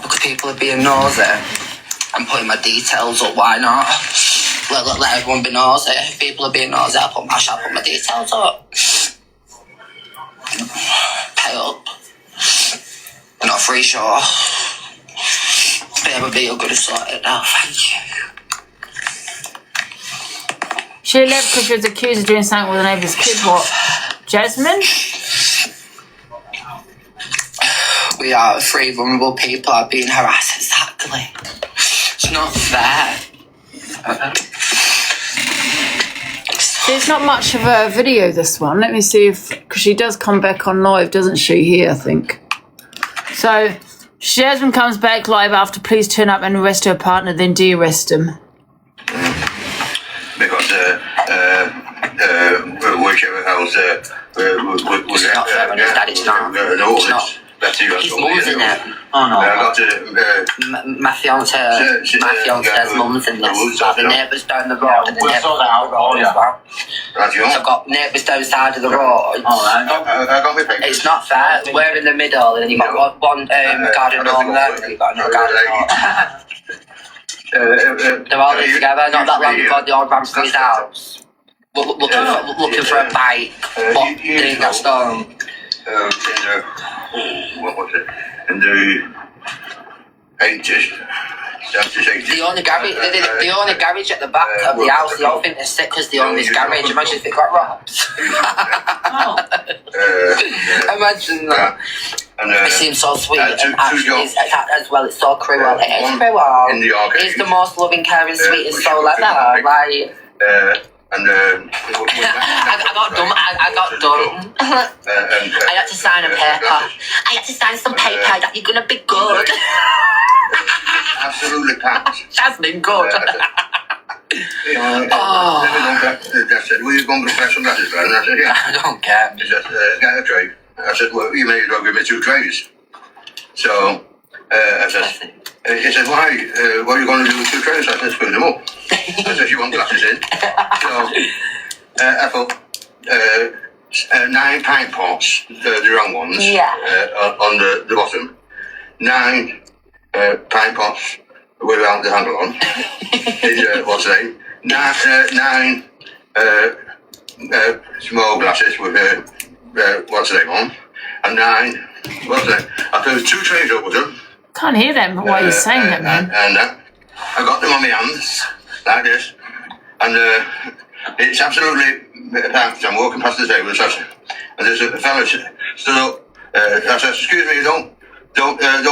because people are being nosy. I'm putting my details up, why not? Let everyone be nosy. If people are being nosy, I'll put my details up. Pay up. We're not free, sure. But you're good at sorting now, thank you. She left because she was accused of doing something with a neighbour's kid. What? Jasmine? We are three vulnerable people are being harassed. Exactly. It's not fair. There's not much of a video, this one. Let me see if... Because she does come back on live, doesn't she, here, I think. So, Jasmine comes back live after police turn up and arrest her partner, then de-arrest him. Because, whichever house... it's not fair on his dad, it's not. It's not. His mum's in it. Oh no. My fiance's mum's in this. The neighbours down the road and the neighbours down the road as well. So I've got neighbours down the side of the road. It's not fair. We're in the middle and then you've got one garden home there and then you've got another garden home. They're all in together, not that long ago they all ran through his house. Looking for a bike, but they didn't get stolen. What was it? In the 80s. The only garage at the back of the house, they all think they're sick because they own this garage. Imagine if it got robbed. Imagine that. It seems so sweet and actually as well. It's so cruel. It is cruel. He's the most loving, caring, sweetest soul ever. Like. And I got done. I had to sign a paper. I had to sign some paper that you're gonna be good. Absolutely packed. That's been good. I said, "Well, you're going to press some glasses, man." And I said, "Yeah." I don't care. He said, "Get a tray." I said, "Well, you may as well give me 2 trays." So I said. He said, why? What are you going to do with 2 trays? I said, screw them up. I said, you want glasses in? So I put 9 pint pots, the wrong ones, on the bottom. 9 pint pots without the handle on. What's the name? 9 small glasses with what's the name on. And 9, what's the name? I put 2 trays up with them. Can't hear them, but why are you saying that, man? And I got them on my hands, like this, and it's absolutely packed. I'm walking past the table, and there's a fella stood up. I said, "Excuse me, don't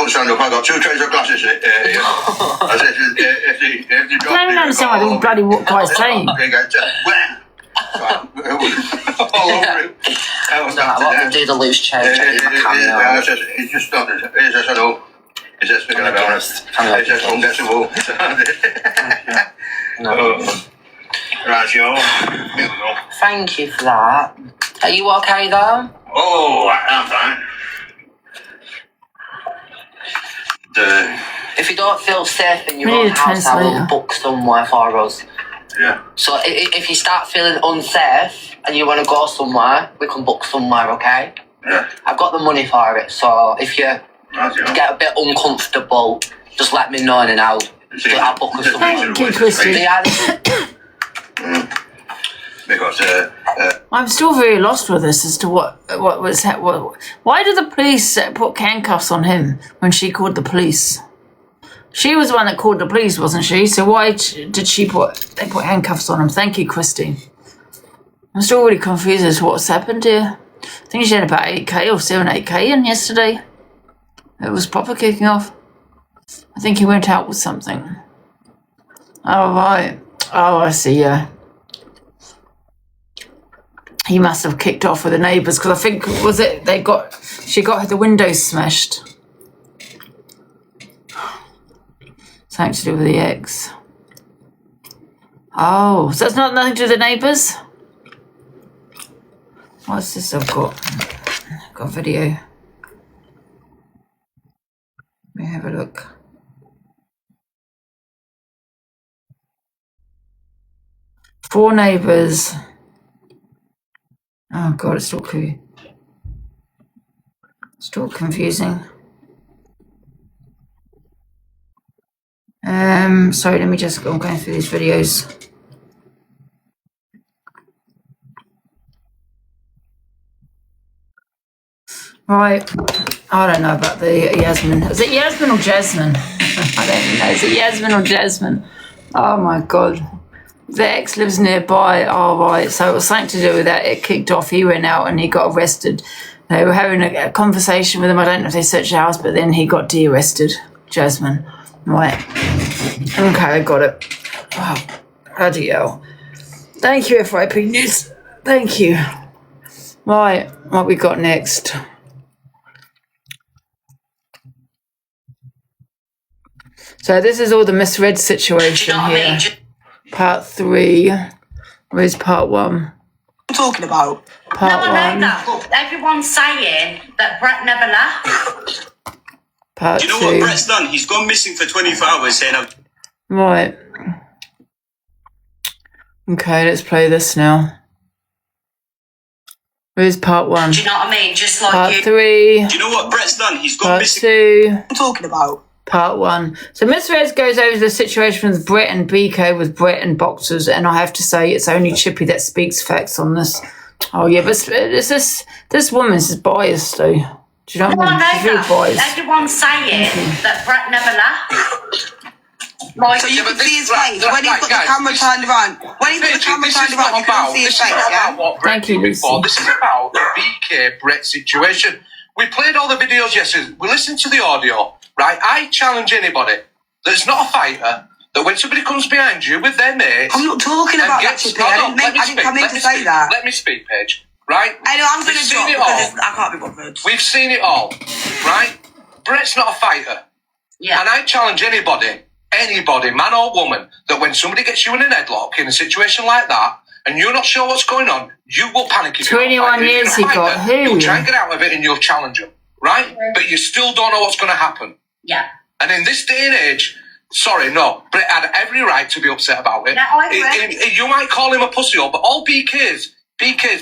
stand up. I got 2 trays of glasses here." I said, "If you I don't even understand what the bloody guy's saying. All over him. What do the loose change? I said, "He just stopped." He says, "I know." He says, "Speaking about it." He says, "Come get some more." Right, yo. Here we go. Thank you for that. Are you okay though? Oh, I'm fine. If you don't feel safe in your own house, I will book somewhere for us. Yeah. So if you start feeling unsafe and you want to go somewhere, we can book somewhere, okay? Yeah. I've got the money for it, so if you get a bit uncomfortable, just let me know and I'll book us somewhere. Thank you, Christy. Because I'm still very lost with this as to what was why did the police put handcuffs on him when she called the police? She was the one that called the police, wasn't she? So why did they put handcuffs on him? Thank you, Christy. I'm still really confused as to what's happened here. I think she had about 8k or 8k in yesterday. It was proper kicking off. I think he went out with something. Oh, right. Oh, I see, yeah. He must have kicked off with the neighbours because I think, she got the windows smashed. Something to do with the ex. Oh, so that's nothing to do with the neighbours? What's this I've got? I've got a video. Let me have a look. Four neighbours. Oh God, it's still cool. Still confusing. Sorry, let me just go. I'm going through these videos. Right, I don't know about the Yasmin. Is it Yasmin or Jasmine? I don't even know. Is it Yasmin or Jasmine? Oh my God. The ex lives nearby. Oh, right. So it was something to do with that. It kicked off. He went out and he got arrested. They were having a conversation with him. I don't know if they searched the house, but then he got de-arrested. Jasmine. Right. Okay, I got it. Oh, bloody hell. Thank you, FYP News. Thank you. Right, what we got next? So this is all the misread situation here. Part 3. Where's part 1? I'm talking about. Part no, I know 1. that, but everyone's saying that Brett never left. Part 2. Do you know what Brett's done? He's gone missing for 24 hours saying Right. Okay, let's play this now. Where's part 1? Do you know what I mean? Just like Part you. 3. Do you know what Brett's done? He's gone Part missing. 2. I'm talking about. Part 1. So Miss Rez goes over the situation with Brett and BK with Brett and boxers, and I have to say it's only Chippy that speaks facts on this. Oh yeah, but it's this woman's biased though. Do you know what I mean? She's really biased. Everyone's saying that Brett never left. Like, So you can see his face when he's got the camera turned around. When he's got the camera turned around, you can see his face, yeah? Thank you, Lucy. This is about the BK Brett situation. We played all the videos yesterday. We listened to the audio, right? I challenge anybody that's not a fighter that when somebody comes behind you with their mates... I'm not talking about that, Chippy. I didn't come in to say that. Let me speak, Paige, right? I know, I'm going to drop because I can't be bothered. We've seen it all, right? Brett's not a fighter. yeah. And I challenge anybody, man or woman, that when somebody gets you in an headlock in a situation like that, and you're not sure what's going on, you will panic. If 21 years he got. Who? You'll try and get out of it and you'll challenge them, right? But you still don't know what's going to happen. Yeah. And in this day and age, sorry, no, Brett had every right to be upset about it. Yeah, I agree. You might call him a pussy, but all BK's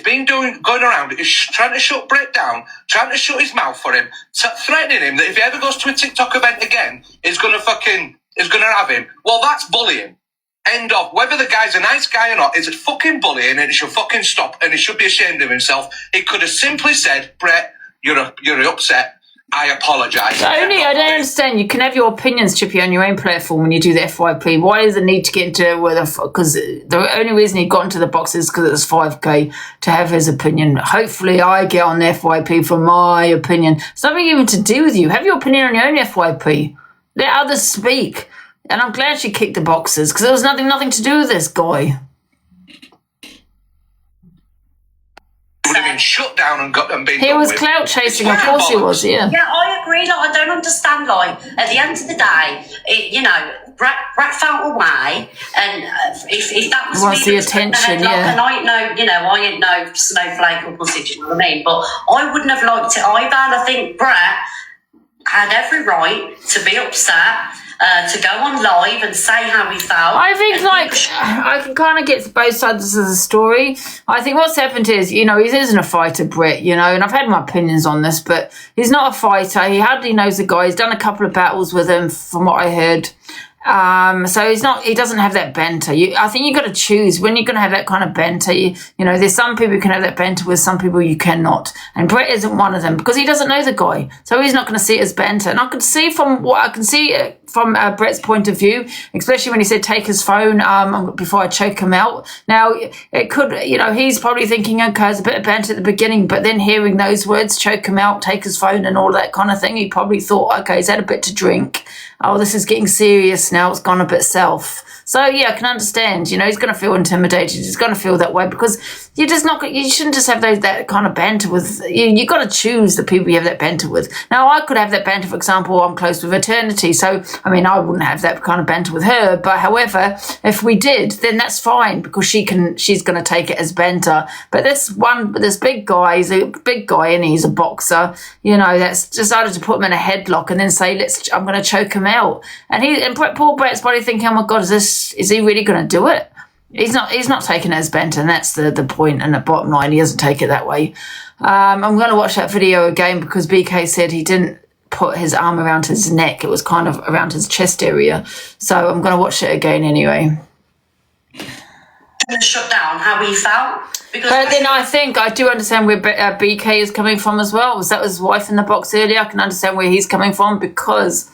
been going around is trying to shut Brett down, trying to shut his mouth for him, threatening him that if he ever goes to a TikTok event again, is going to have him. Well, that's bullying. End of. Whether the guy's a nice guy or not is fucking bullying, and it should fucking stop, and he should be ashamed of himself. He could have simply said, Brett, you're upset. I apologise. I don't understand. You can have your opinions, Chippy, on your own platform when you do the FYP. Why is the need to get into because the only reason he got into the box is because it was 5K to have his opinion. Hopefully I get on the FYP for my opinion. It's nothing even to do with you. Have your opinion on your own FYP. Let others speak. And I'm glad she kicked the boxers because there was nothing to do with this guy. Would have been shut down and been. He was clout chasing, of course he was, yeah. Yeah, I agree. Like, I don't understand. Like, at the end of the day, Brett felt away, and if that was wants the attention, yeah. And I ain't no snowflake or pussy, do you know what I mean? But I wouldn't have liked it either. And I think Brett had every right to be upset. To go on live and say how he felt. I think, I can kind of get both sides of the story. I think what's happened is, he isn't a fighter, Brett, and I've had my opinions on this, but he's not a fighter. He hardly knows the guy. He's done a couple of battles with him, from what I heard. So he doesn't have that banter. I think you've got to choose when you're going to have that kind of banter. There's some people you can have that banter with, some people you cannot. And Brett isn't one of them because he doesn't know the guy. So he's not going to see it as banter. And I could see from Brett's point of view, especially when he said take his phone before I choke him out. Now, it could, he's probably thinking, okay, it's a bit of banter at the beginning, but then hearing those words, choke him out, take his phone and all that kind of thing, he probably thought, okay, he's had a bit to drink. Oh, this is getting serious now. It's gone a bit south. So, yeah, I can understand. He's going to feel intimidated. He's going to feel that way because you shouldn't just have that kind of banter with. You've got to choose the people you have that banter with. Now, I could have that banter, for example, I'm close with Eternity. So, I wouldn't have that kind of banter with her. But, however, if we did, then that's fine because she's going to take it as banter. But this big guy, he's a big guy and he's a boxer, that's decided to put him in a headlock and then say, I'm going to choke him out. And poor Brett's probably thinking, oh my God, is he really going to do it? He's not taking it as banter, and that's the point and the bottom line. He doesn't take it that way. I'm going to watch that video again because BK said he didn't put his arm around his neck. It was kind of around his chest area. So I'm going to watch it again anyway. Shut down how he felt. But then I do understand where BK is coming from as well. Was that his wife in the box earlier? I can understand where he's coming from because,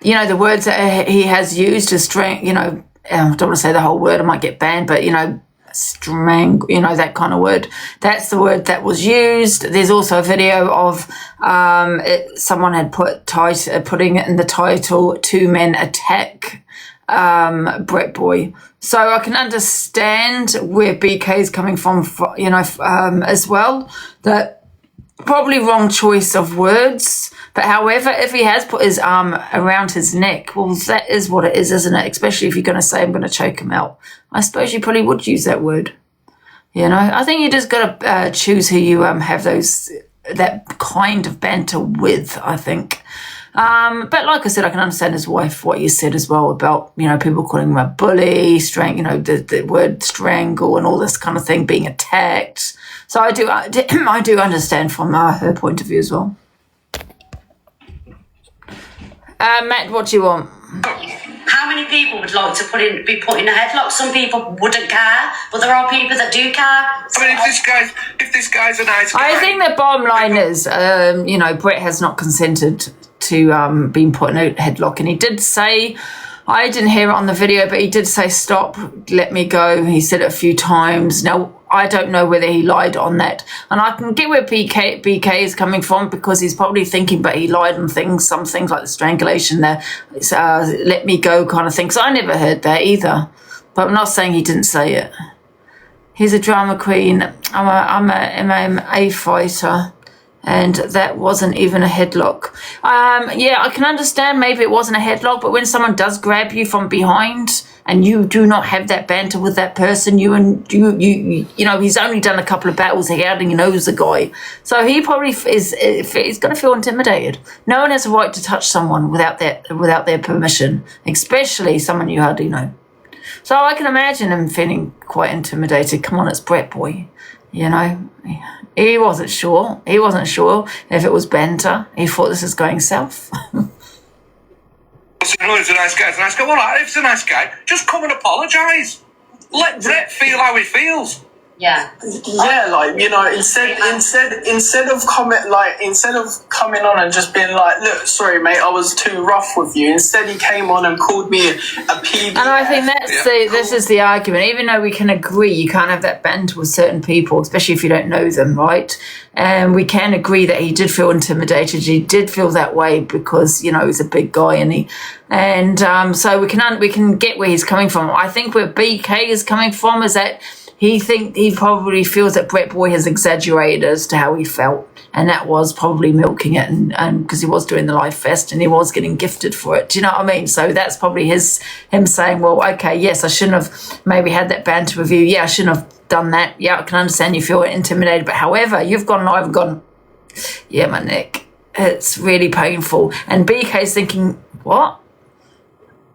you know, the words that he has used is strength, you know, I don't want to say the whole word, I might get banned, but, you know, strangle, you know, that kind of word. That's the word that was used. There's also a video of someone had putting it in the title, 2 men attack Brett Boy. So I can understand where BK is coming from, you know, as well. That probably wrong choice of words. But however, if he has put his arm around his neck, well, that is what it is, isn't it? Especially if you're going to say, I'm going to choke him out. I suppose you probably would use that word. You know, I think you just got to choose who you have that kind of banter with, I think. But like I said, I can understand his wife, what you said as well about, you know, people calling him a bully, you know, the word strangle and all this kind of thing, being attacked. So I do understand from her point of view as well. Matt, what do you want? How many people would like to be put in a headlock? Some people wouldn't care, but there are people that do care. I mean, if this guy's a nice guy, I think the bottom line is, you know, Brett has not consented to being put in a headlock, and he did say, I didn't hear it on the video, but he did say, stop, let me go. He said it a few times. Now, I don't know whether he lied on that. And I can get where BK is coming from, because he's probably thinking, but he lied on things, some things like the strangulation, the let me go kind of thing. So I never heard that either. But I'm not saying he didn't say it. He's a drama queen. I'm a MMA fighter. And that wasn't even a headlock. Yeah, I can understand maybe it wasn't a headlock, but when someone does grab you from behind and you do not have that banter with that person, you know, he's only done a couple of battles, he hardly knows the guy. So he probably he's going to feel intimidated. No one has a right to touch someone without their permission, especially someone you hardly know. So I can imagine him feeling quite intimidated. Come on, it's Brett Boy, you know. He wasn't sure. He wasn't sure if it was banter. He thought this is going south. He's a nice guy. It's a nice guy. Well, if it's a nice guy, just come and apologise. Let Brett feel how he feels. Yeah. Yeah, like, you know, instead of coming on and just being like, look, sorry mate, I was too rough with you. Instead he came on and called me a PBS. And I think this is the argument. Even though we can agree you can't have that banter with certain people, especially if you don't know them, right? And we can agree that he did feel intimidated. He did feel that way because, you know, he's a big guy and so we can get where he's coming from. I think where BK is coming from is that he probably feels that Brett Boy has exaggerated as to how he felt, and that was probably milking it, and because he was doing the live fest and he was getting gifted for it. Do you know what I mean? So that's probably him saying, well, okay, yes, I shouldn't have maybe had that banter with you. Yeah, I shouldn't have done that. Yeah, I can understand you feel intimidated, but however, you've gone live and gone, yeah, my neck, it's really painful. And BK's thinking, what?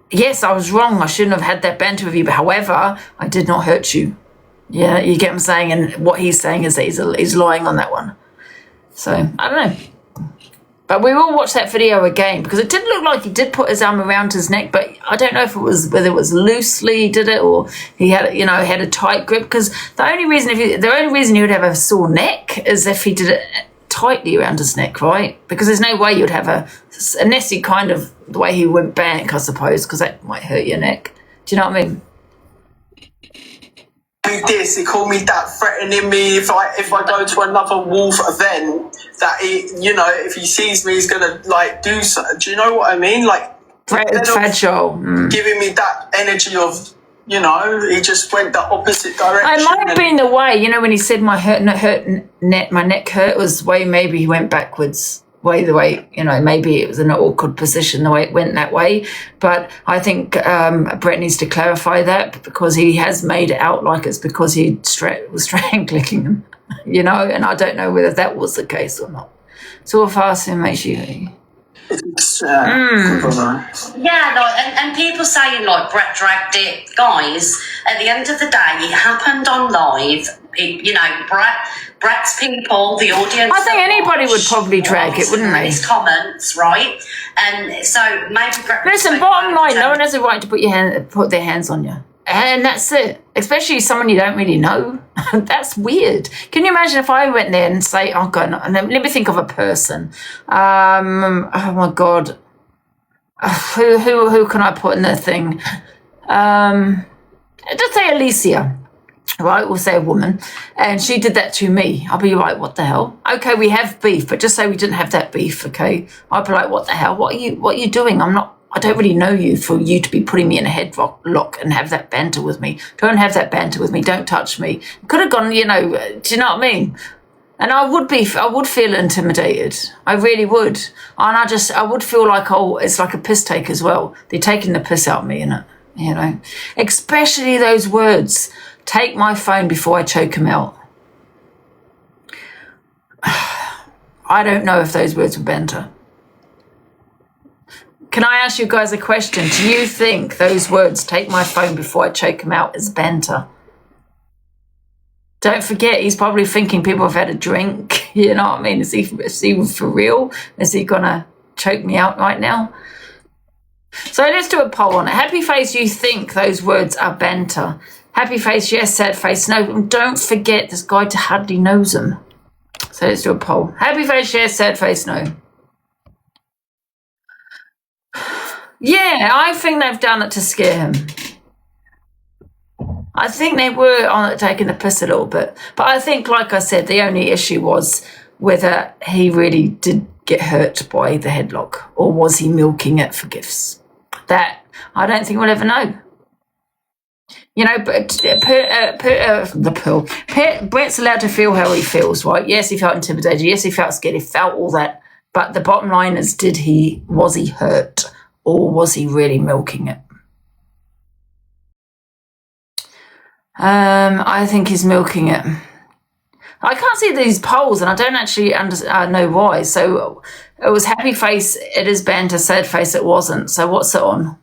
Yes, I was wrong. I shouldn't have had that banter with you, but however, I did not hurt you. Yeah, you get what I'm saying? And what he's saying is that he's lying on that one. So, I don't know. But we will watch that video again, because it did look like he did put his arm around his neck, but I don't know if whether it was loosely he did it or he had, you know, had a tight grip, because the only reason he would have a sore neck is if he did it tightly around his neck, right? Because there's no way you'd have unless he kind of, the way he went back, I suppose, because that might hurt your neck. Do you know what I mean? Do this, he called me that, threatening me if I go to another Wolf event, that he, you know, if he sees me, he's gonna like do so. Do you know what I mean? Like, fragile. Giving me that energy of, you know, he just went the opposite direction. It might have been the way, you know, when he said my neck hurt, was the way maybe he went backwards. The way, you know, maybe it was an awkward position the way it went that way. But I think Brett needs to clarify that, because he has made it out like it's because he was strangling him, you know, and I don't know whether that was the case or not. So if fasting makes you... Yeah, like, and people saying like Brett dragged it, guys. At the end of the day, it happened on live. You know, Brett's people, the audience. I think anybody would probably drag it, wouldn't they? His comments, right? And so maybe Brett. Listen, bottom line, no one has a right to put their hands on you. And that's it. Especially someone you don't really know. That's weird. Can you imagine if I went there and say, oh God, and let me think of a person. Oh my God. Who can I put in the thing? Just say Alicia. Right, we'll say a woman, and she did that to me. I'll be like, what the hell? Okay, we have beef, but just say we didn't have that beef, okay? I'll be like, what the hell? What are you doing? I don't really know you for you to be putting me in a headlock and have that banter with me. Don't have that banter with me. Don't touch me. Could have gone, do you know what I mean? And I would feel intimidated. I really would. And I would feel like, oh, it's like a piss take as well. They're taking the piss out of me, innit? You know? Especially those words. Take my phone before I choke him out. I don't know if those words were banter. Can I ask you guys a question? Do you think those words, take my phone before I choke him out, is banter? Don't forget, he's probably thinking people have had a drink. You know what I mean? Is he for real? Is he going to choke me out right now? So let's do a poll on it. Happy face, you think those words are banter? Happy face, yes. Sad face, no. And don't forget, this guy hardly knows him. So let's do a poll. Happy face, yes. Sad face, no. Yeah, I think they've done it to scare him. I think they were on it taking the piss a little bit. But I think, like I said, the only issue was whether he really did get hurt by the headlock or was he milking it for gifts. That, I don't think we'll ever know. You know, but Brett's allowed to feel how he feels, right? Yes, he felt intimidated. Yes, he felt scared. He felt all that. But the bottom line is, was he hurt or was he really milking it? I think he's milking it. I can't see these polls and I don't actually know why. So it was happy face, it is banter, sad face, it wasn't. So what's it on?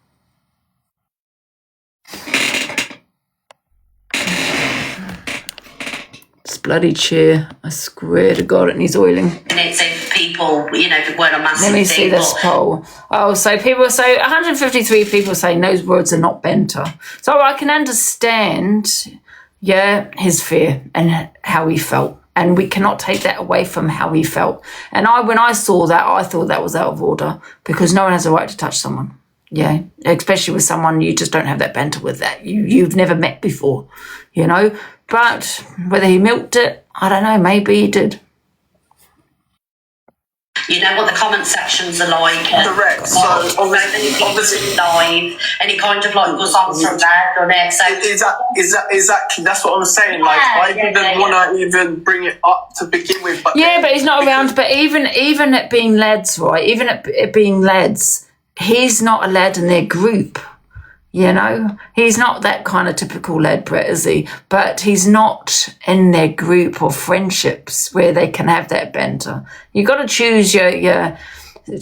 Bloody chair, I swear to God, it needs oiling. And it's if people, if it weren't a massive thing. Let me see this poll. Oh, so 153 people say those words are not banter. So I can understand, his fear and how he felt. And we cannot take that away from how he felt. And when I saw that, I thought that was out of order because no one has a right to touch someone. Yeah, especially with someone you just don't have that banter with that you've never met before, But whether he milked it, I don't know. Maybe he did. You know what the comment sections are like. Correct. So obviously live, and it kind of like goes on from there, doesn't it? So exactly. That's what I'm saying. Like I didn't want to even bring it up to begin with. But but he's not around. But even at being lads, right? Even at it being lads. He's not a lad in their group, He's not that kind of typical lad, Brett, is he? But he's not in their group or friendships where they can have that banter. You've got to choose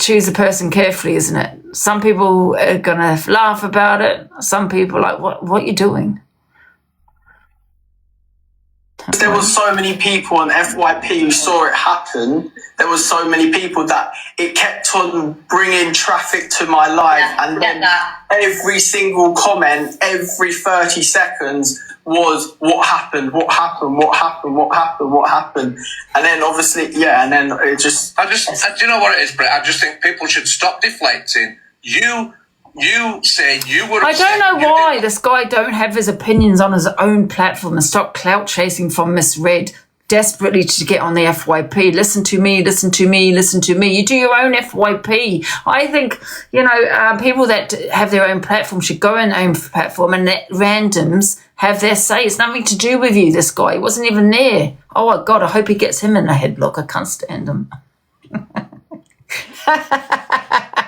choose a person carefully, isn't it? Some people are going to laugh about it. Some people are like, what are you doing? There were so many people on FYP who saw it happen. There were so many people that it kept on bringing traffic to my life. And then every single comment, every 30 seconds was what happened. And then obviously, and then it just... do you know what it is, Brett? I just think people should stop deflecting. You say you would. I don't know why this guy don't have his opinions on his own platform and stop clout chasing from Miss Red desperately to get on the FYP. Listen to me. You do your own FYP. I think, people that have their own platform should go on their own platform and let randoms have their say. It's nothing to do with you, this guy. He wasn't even there. Oh, God, I hope he gets him in a headlock. I can't stand him.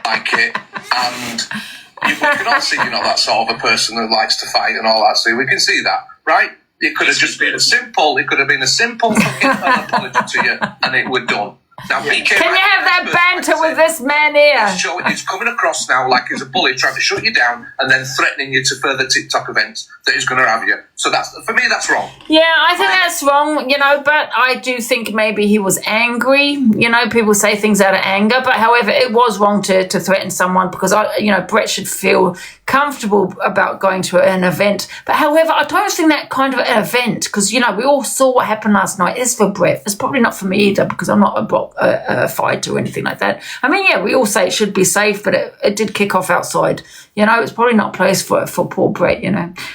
Like it, and we can all see you're not that sort of a person that likes to fight and all that, so we can see that, right? It could have just been a simple fucking apology to you and it would done. Now, BK, Can you have that banter with this man here? It's coming across now like he's a bully trying to shut you down and then threatening you to further TikTok events that he's going to have you. So that's, for me, that's wrong. Yeah, I think that's wrong, you know, but I do think maybe he was angry. You know, people say things out of anger, but however, it was wrong to threaten someone because, Brett should feel comfortable about going to an event. But however, I don't think that kind of an event, because, we all saw what happened last night, is for Brett. It's probably not for me either because I'm not a fighter or anything like that. I mean, yeah, we all say it should be safe, but it did kick off outside. It's probably not a place for poor Brett,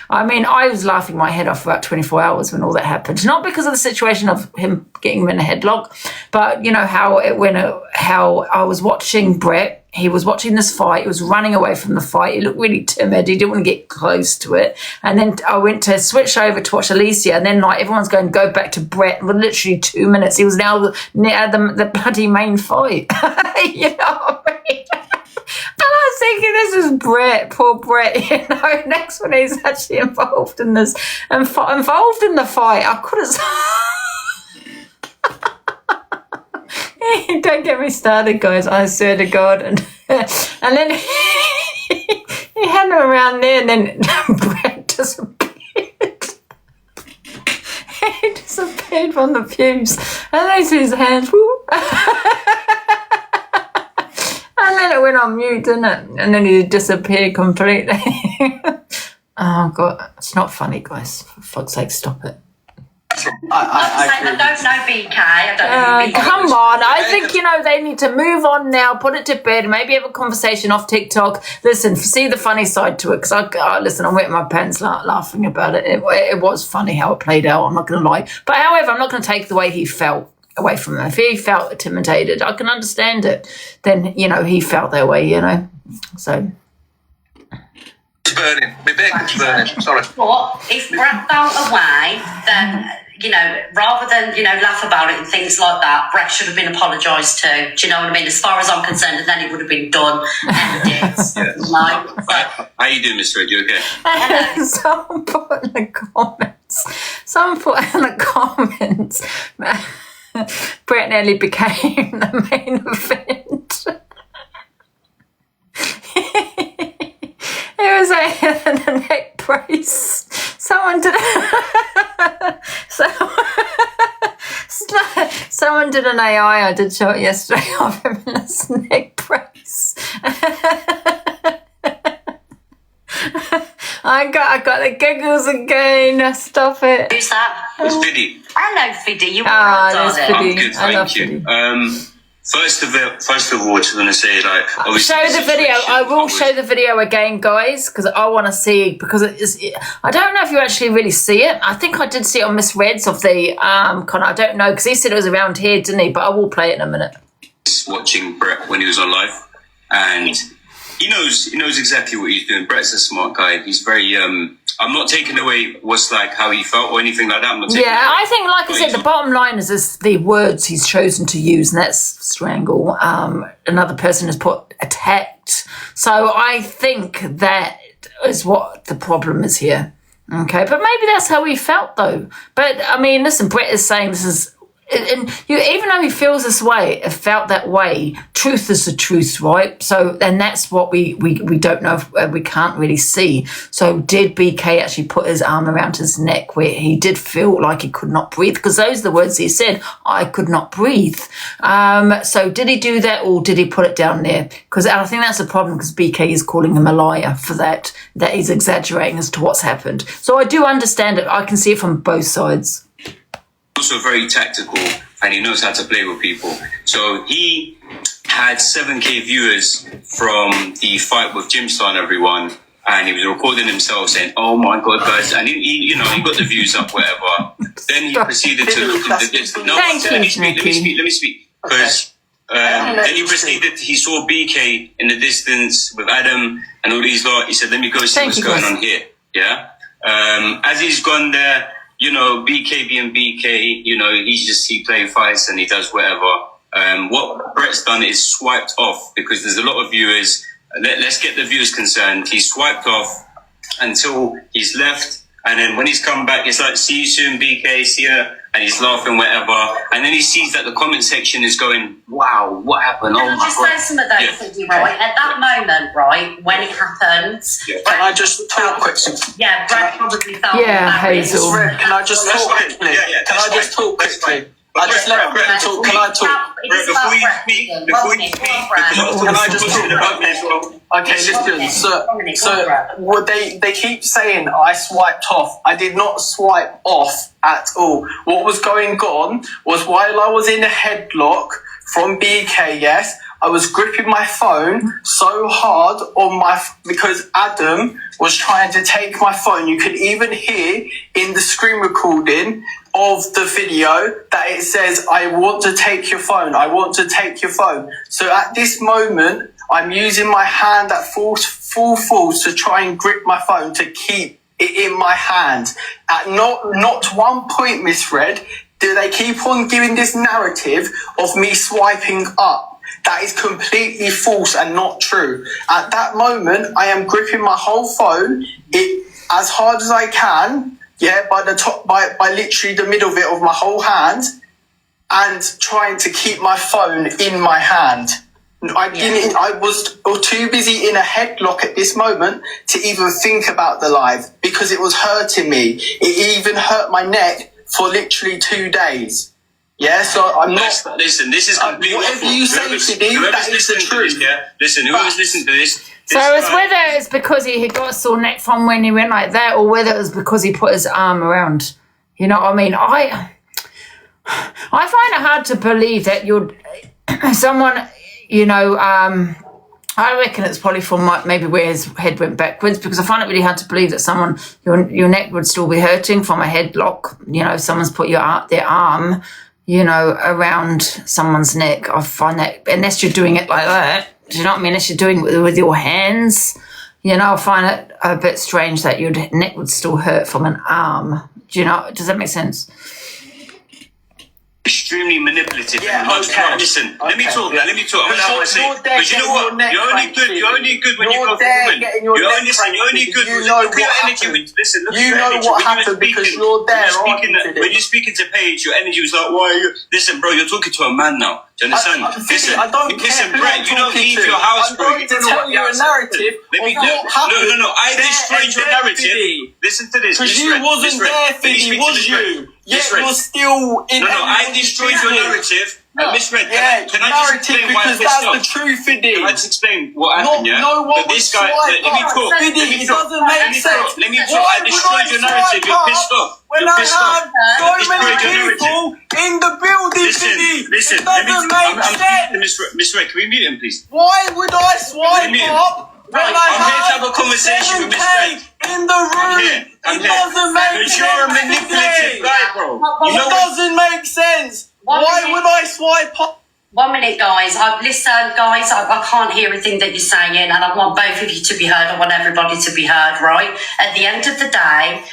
I mean, I was laughing my head off for about 24 hours when all that happened. Not because of the situation of him getting him in a headlock, but, how I was watching Brett. He was watching this fight. He was running away from the fight. He looked really timid. He didn't want to get close to it. And then I went to switch over to watch Alicia. And then everyone's going to go back to Brett. For literally 2 minutes. He was now near the bloody main fight. You know what I mean? And I was thinking, this is Brett, poor Brett. Next one he's actually involved in this, involved in the fight. I couldn't. Don't get me started, guys. I swear to God. And then he had him around there, and then Brett disappeared. He disappeared from the pews, and they see his hands. And then it went on mute, didn't it? And then he disappeared completely. Oh, God. It's not funny, guys. For fuck's sake, stop it. I don't know BK. I don't know BK. Come on. I think, they need to move on now, put it to bed, maybe have a conversation off TikTok. Listen, see the funny side to it, because listen, I'm wetting my pants laughing about it. It was funny how it played out, I'm not going to lie. But however, I'm not going to take the way he felt away from him. If he felt intimidated, I can understand it. Then, he felt that way, So... It's burning. My bacon's burning. Sorry. But if Brett felt away, then... rather than, laugh about it and things like that, Brett should have been apologised to. Do you know what I mean? As far as I'm concerned, and then it would have been done. And it is. How you doing, Mr. Ed? You okay? Someone put in the comments, Brett nearly became the main event. It was a neck brace. Someone did an AI. I did show it yesterday of him in this neck brace. I got the giggles again. Stop it. Who's that? It's Biddy. Hello, Fiddy. You there's are I'm good, thank you. First of all, I just want to say, obviously, show the video. I will show the video again, guys, because I want to see, because I don't know if you actually really see it. I think I did see it on Miss Reds of the Connor. I don't know, because he said it was around here, didn't he? But I will play it in a minute. Watching Brett when he was on live, and he knows exactly what he's doing. Brett's a smart guy. He's very I'm not taking away how he felt or anything like that. I'm not taking away. I think, like I said, the bottom line is the words he's chosen to use, and that's strangle. Another person has put attacked. So I think that is what the problem is here. Okay, but maybe that's how he felt, though. But, I mean, listen, Brett is saying this is... And even though he feels this way, it felt that way. Truth is the truth, right? So, and that's what we don't know. We can't really see. So, did BK actually put his arm around his neck where he did feel like he could not breathe? Because those are the words he said. I could not breathe. So, did he do that, or did he put it down there? Because I think that's the problem. Because BK is calling him a liar for that. That he's exaggerating as to what's happened. So, I do understand it. I can see it from both sides. Also very tactical, and he knows how to play with people. So he had 7K viewers from the fight with Jim Star and everyone, and he was recording himself saying, "Oh my God, guys!" And he got the views up, whatever. Then he proceeded to look at the distance. No, let me speak. Because then he proceeded. He saw BK in the distance with Adam and all these lot. He said, "Let me go see what's going on here." Yeah. As he's gone there. BK being BK, he playing fights and he does whatever. What Brett's done is swiped off because there's a lot of viewers. Let's get the viewers concerned. He swiped off until he's left And then when he's come back, it's like, see you soon, BK, see ya. And he's laughing, whatever. And then he sees that the comment section is going, wow, what happened? Can I just say something though, Fiddy, right? At that moment, right, when it happened... Can I just talk quickly? Yeah, Brad probably felt... Yeah, Hazel. Can I just talk quickly? Can I just talk quickly? I just let them talk. Can I talk? Before you speak, can I just talk about this? Okay, listen. So what they keep saying I swiped off. I did not swipe off at all. What was going on was while I was in a headlock from BK, yes, I was gripping my phone so hard on because Adam was trying to take my phone. You could even hear in the screen recording of the video that it says, I want to take your phone. I want to take your phone. So at this moment, I'm using my hand at full force to try and grip my phone to keep it in my hand. At not one point, Miss Red, do they keep on giving this narrative of me swiping up. That is completely false and not true. At that moment, I am gripping my whole phone as hard as I can, by the top, by literally the middle of it of my whole hand, and trying to keep my phone in my hand. I was too busy in a headlock at this moment to even think about the live because it was hurting me. It even hurt my neck for literally 2 days. Yeah, so I'm not... Listen, this is completely... Whatever you say to me, that is the truth. Listen, whoever's listening to this... So it's whether it's because he got a sore neck from when he went like that, or whether it was because he put his arm around. You know what I mean? I find it hard to believe that someone, I reckon it's probably from maybe where his head went backwards, because I find it really hard to believe that someone, your neck would still be hurting from a headlock. Someone's put their arm, around someone's neck. I find that, unless you're doing it like that, do you know what I mean? Unless you're doing it with your hands, I find it a bit strange that your neck would still hurt from an arm. Does that make sense? Extremely manipulative. Yeah, listen, let me talk. I'm going to say, because you know what? You're only good when you go for women. You're only good when you put your energy with. Listen, look at your energy. What happened because you're there. When you're speaking to Paige, your energy was like, why are you? Listen, bro, you're talking to a man now. Do you understand? Listen, Brett, you don't leave your house, bro. I'm going to tell you a narrative. No. I destroyed your narrative. Listen to this. Because you wasn't there, Fiddy, was you? Yet you're still in. No, I destroyed your narrative. Miss Red, can I just explain why I'm pissed that's off? the truth, Fiddy. Can I just explain what happened, but this guy, let me talk. Fiddy, it doesn't make sense. Let me talk. I destroyed your narrative. You're pissed off. When I have so many people in the building, Fiddy, listen, it doesn't make sense. Miss Red, can we meet him, please? Why would I swipe up when I'm here to have a conversation with Miss Red. In the room? It doesn't make sense. You're a manipulative guy, bro. It doesn't make sense. Why would I swipe up? 1 minute, guys. Listen, guys, I can't hear everything that you're saying, and I want both of you to be heard. I want everybody to be heard, right? At the end of the day,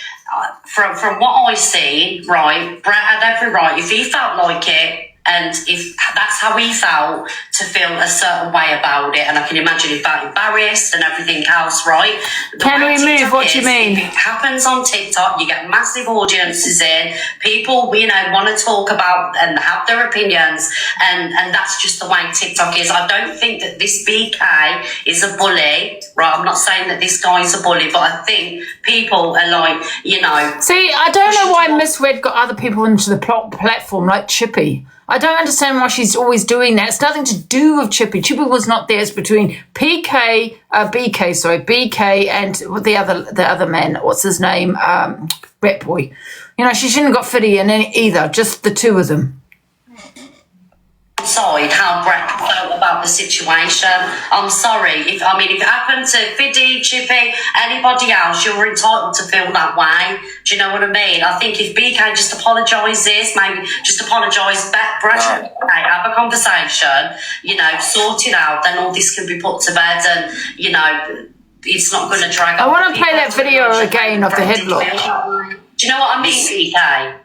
from what I see, right, Brett had every right. If he felt like it, and if that's how he felt, to feel a certain way about it, and I can imagine he felt embarrassed and everything else, right? Can we move? What do you mean? If it happens on TikTok, you get massive audiences in. People, want to talk about and have their opinions, and that's just the way TikTok is. I don't think that this BK is a bully, right? I'm not saying that this guy's a bully, but I think people are like, See, I don't know why Miss Red got other people into the platform like Chippy. I don't understand why she's always doing that. It's nothing to do with Chippy. Chippy was not there. It's between BK and the other man. What's his name? Brett Boy. She shouldn't have got Fiddy in either. Just the two of them. Side how Brett felt about the situation. I'm sorry. If it happened to Fiddy, Chippy, anybody else, you're entitled to feel that way. Do you know what I mean? I think if BK just apologises, maybe just apologise back, Brett, have a conversation, sort it out, then all this can be put to bed, and it's not going to drag on. I want to play that video again of the headlock. Do you know what I mean, BK?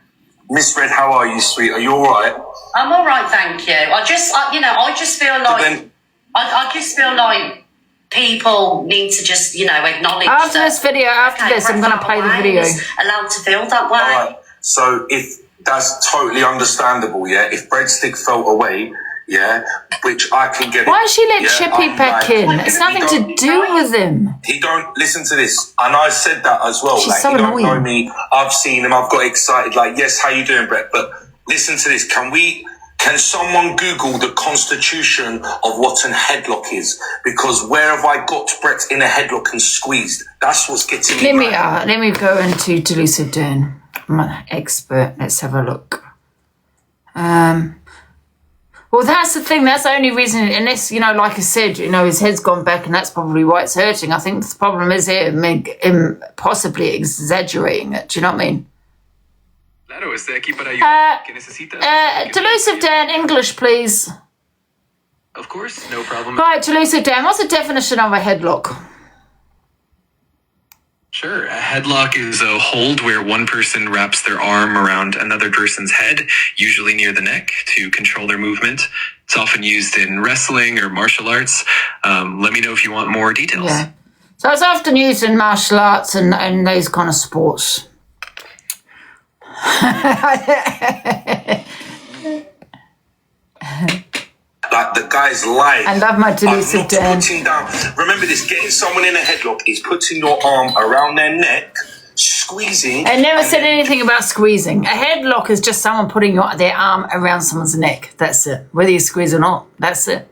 Miss Red, how are you, sweet? Are you all right? I'm all right, thank you. I just feel like people need to just, acknowledge After that, this video, I'm going to play the video. Allowed to feel that way. All right. So if that's totally understandable, yeah. If Breadstick felt away, yeah, which I can get. Why she let yeah, Chippy back in? It's nothing to do with him. He don't listen to this, and I said that as well. She's like so he don't annoying. know me. I've seen him. I've got excited. Like, yes, how you doing, Brett? But listen to this. Can someone Google the constitution of what an headlock is? Because where have I got Brett in a headlock and squeezed? That's what's getting me. Let me go into Delusive Dan. I'm an expert. Let's have a look. Well, that's the thing. That's the only reason, unless, like I said, his head's gone back and that's probably why it's hurting. I think the problem is him possibly exaggerating it. Do you know what I mean? Delusive Dan, English, please. Of course, no problem. Right, Delusive Dan, what's the definition of a headlock? Sure. A headlock is a hold where one person wraps their arm around another person's head, usually near the neck, to control their movement. It's often used in wrestling or martial arts. Let me know if you want more details. Yeah. So it's often used in martial arts and those kind of sports. Like the guy's life. I love my Delusive Dan. Remember this, getting someone in a headlock is putting your arm around their neck, squeezing. I never said anything about squeezing. A headlock is just someone putting their arm around someone's neck. That's it. Whether you squeeze or not, that's it.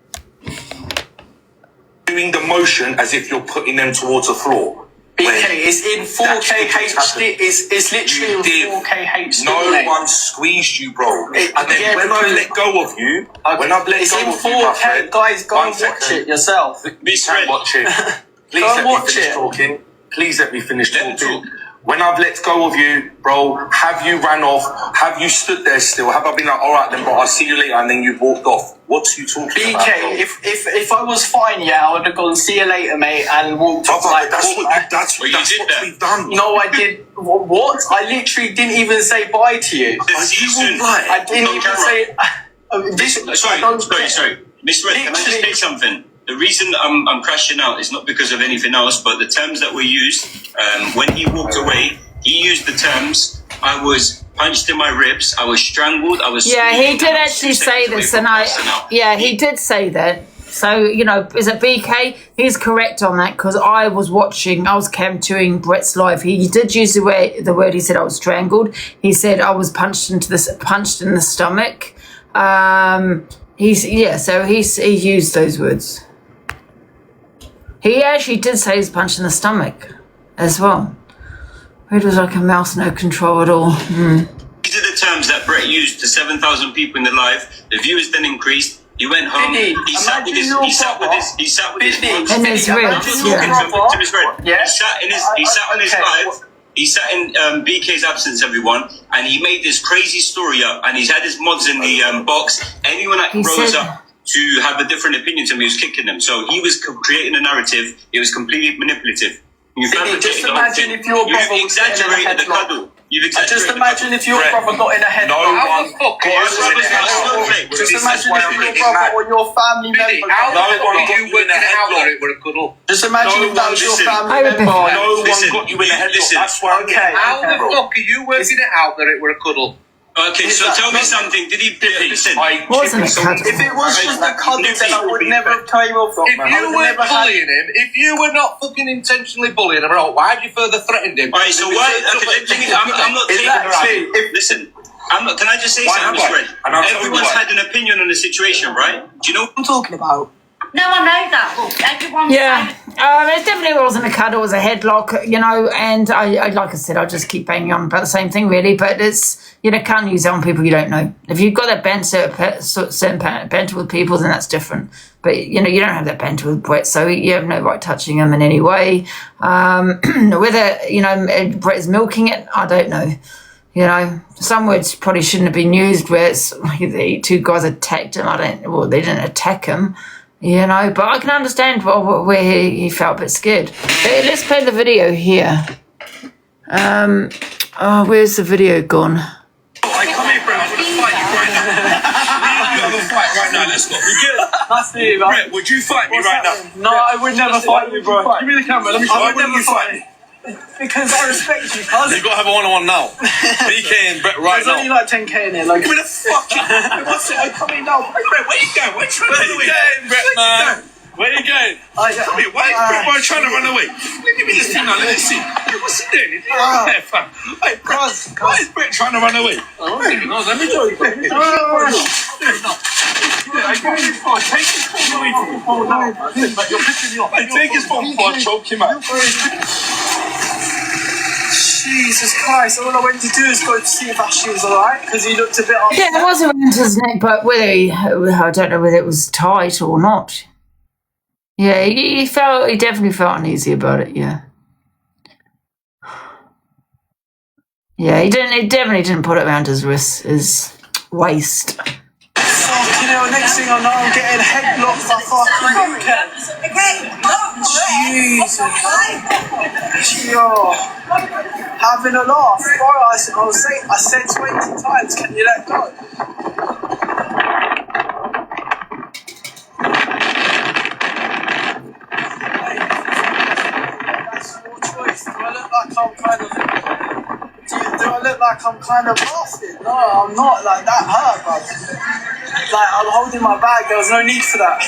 Doing the motion as if you're putting them towards the floor. BK, it's in 4K HD. It's literally in 4K HD. No one squeezed you, bro. And then when I let go of you, it's in 4K. Guys, go and watch it yourself. Please watch it. Please let me finish talking. Please let me finish talking. When I've let go of you, bro, have you ran off? Have you stood there still? Have I been like, all right then, bro, I'll see you later, and then you've walked off? What are you talking about? BK, if I was fine, I would have gone, see you later, mate, and walked off. That's what we've done. No, I did. What? I literally didn't even say bye to you. I didn't even say. Sorry. Miss Red, can I just say something? The reason I'm crashing out is not because of anything else, but the terms that were used, when he walked away, he used the terms, I was punched in my ribs, I was strangled, I was... Yeah, he did actually say this, and he did say that. So, is it BK? He's correct on that, because I was capturing Brett's live. He did use the word, he said I was strangled. He said I was punched in the stomach. He used those words. He actually did say he's punched in the stomach as well. It was like a mouse, no control at all. These are the terms that Brett used to 7,000 people in the live. The viewers then increased. He went home. He sat with his And his ribs. He sat on his live. He sat in BK's absence, everyone, and he made this crazy story up, and he's had his mods in the box. Anyone that rose up to have a different opinion to him, he was kicking them. So he was creating a narrative. It was completely manipulative. You've imagine if your brother exaggerated the cuddle. Just imagine if your brother got in a headlock. Just imagine if your brother or your family member. You working it out that it were a cuddle. Just imagine if that was your family member. No one got you in a headlock. That's why I'm getting. How the fuck are you working it out that it were a cuddle? Okay, so tell me something. Did he listen? Wasn't a cuddle. If it was just a cuddle, then I would never have came off. If you were bullying him, if you were not fucking intentionally bullying him, why had you further threatened him? Alright, so why? Okay, the thing is, I'm not saying. Listen, can I just say something, Miss Red? Everyone's had an opinion on the situation, right? Do you know what I'm talking about? No, I know that, but everyone's it definitely wasn't a cuddle, it was a headlock, and I like I said, I just keep banging on about the same thing, really, but it's, can't use it on people you don't know. If you've got that certain banter with people, then that's different. But, you don't have that banter with Brett, so you have no right touching him in any way. Whether, Brett is milking it, I don't know. Some words probably shouldn't have been used where the two guys attacked him. They didn't attack him. But I can understand where he felt a bit scared. But let's play the video here. Where's the video gone? Come here, bro. I'm gonna fight you right now. I'm gonna fight right now. Let's go. Nice to meet you, man. Brett, would you fight me right now? No, I would never fight you, bro. Give me the camera. Let me I fight. would never fight you. Because I respect you, cuz. You gotta have a one-on-one now. BK and Brett right There's now. only like 10k in it. Like, Give me the fucking. What's it? I'm coming now. Brett, where you going? Where you going, Brett, man? Where you going? Come here. Why is Brett boy trying to run away? Give me this thing now. Let me see. Hey, what's he doing? He's right there, fam. Hey, Brett. Why is Brett trying to run away? No, let me show you. Take his phone away from me. Oh, no. You're pissing me off. Take his phone before I choke him out. Jesus Christ, all I went to do is go to see if Ashley was alright, because he looked a bit upset. Yeah, it was around his neck, but whether I don't know whether it was tight or not. Yeah, he definitely felt uneasy about it, yeah. Yeah, he definitely didn't put it around his wrist, his waist. Fucking hell, next thing I know, I'm getting headlocked by fucking weekend. Jesus. Yo. Having a laugh. Bro, I said 20 times, can you let go? That's your choice. Do I look like I'm kind of laughing? No, I'm not. Like, that hurt, bro. Like, I'm holding my bag, there was no need for that.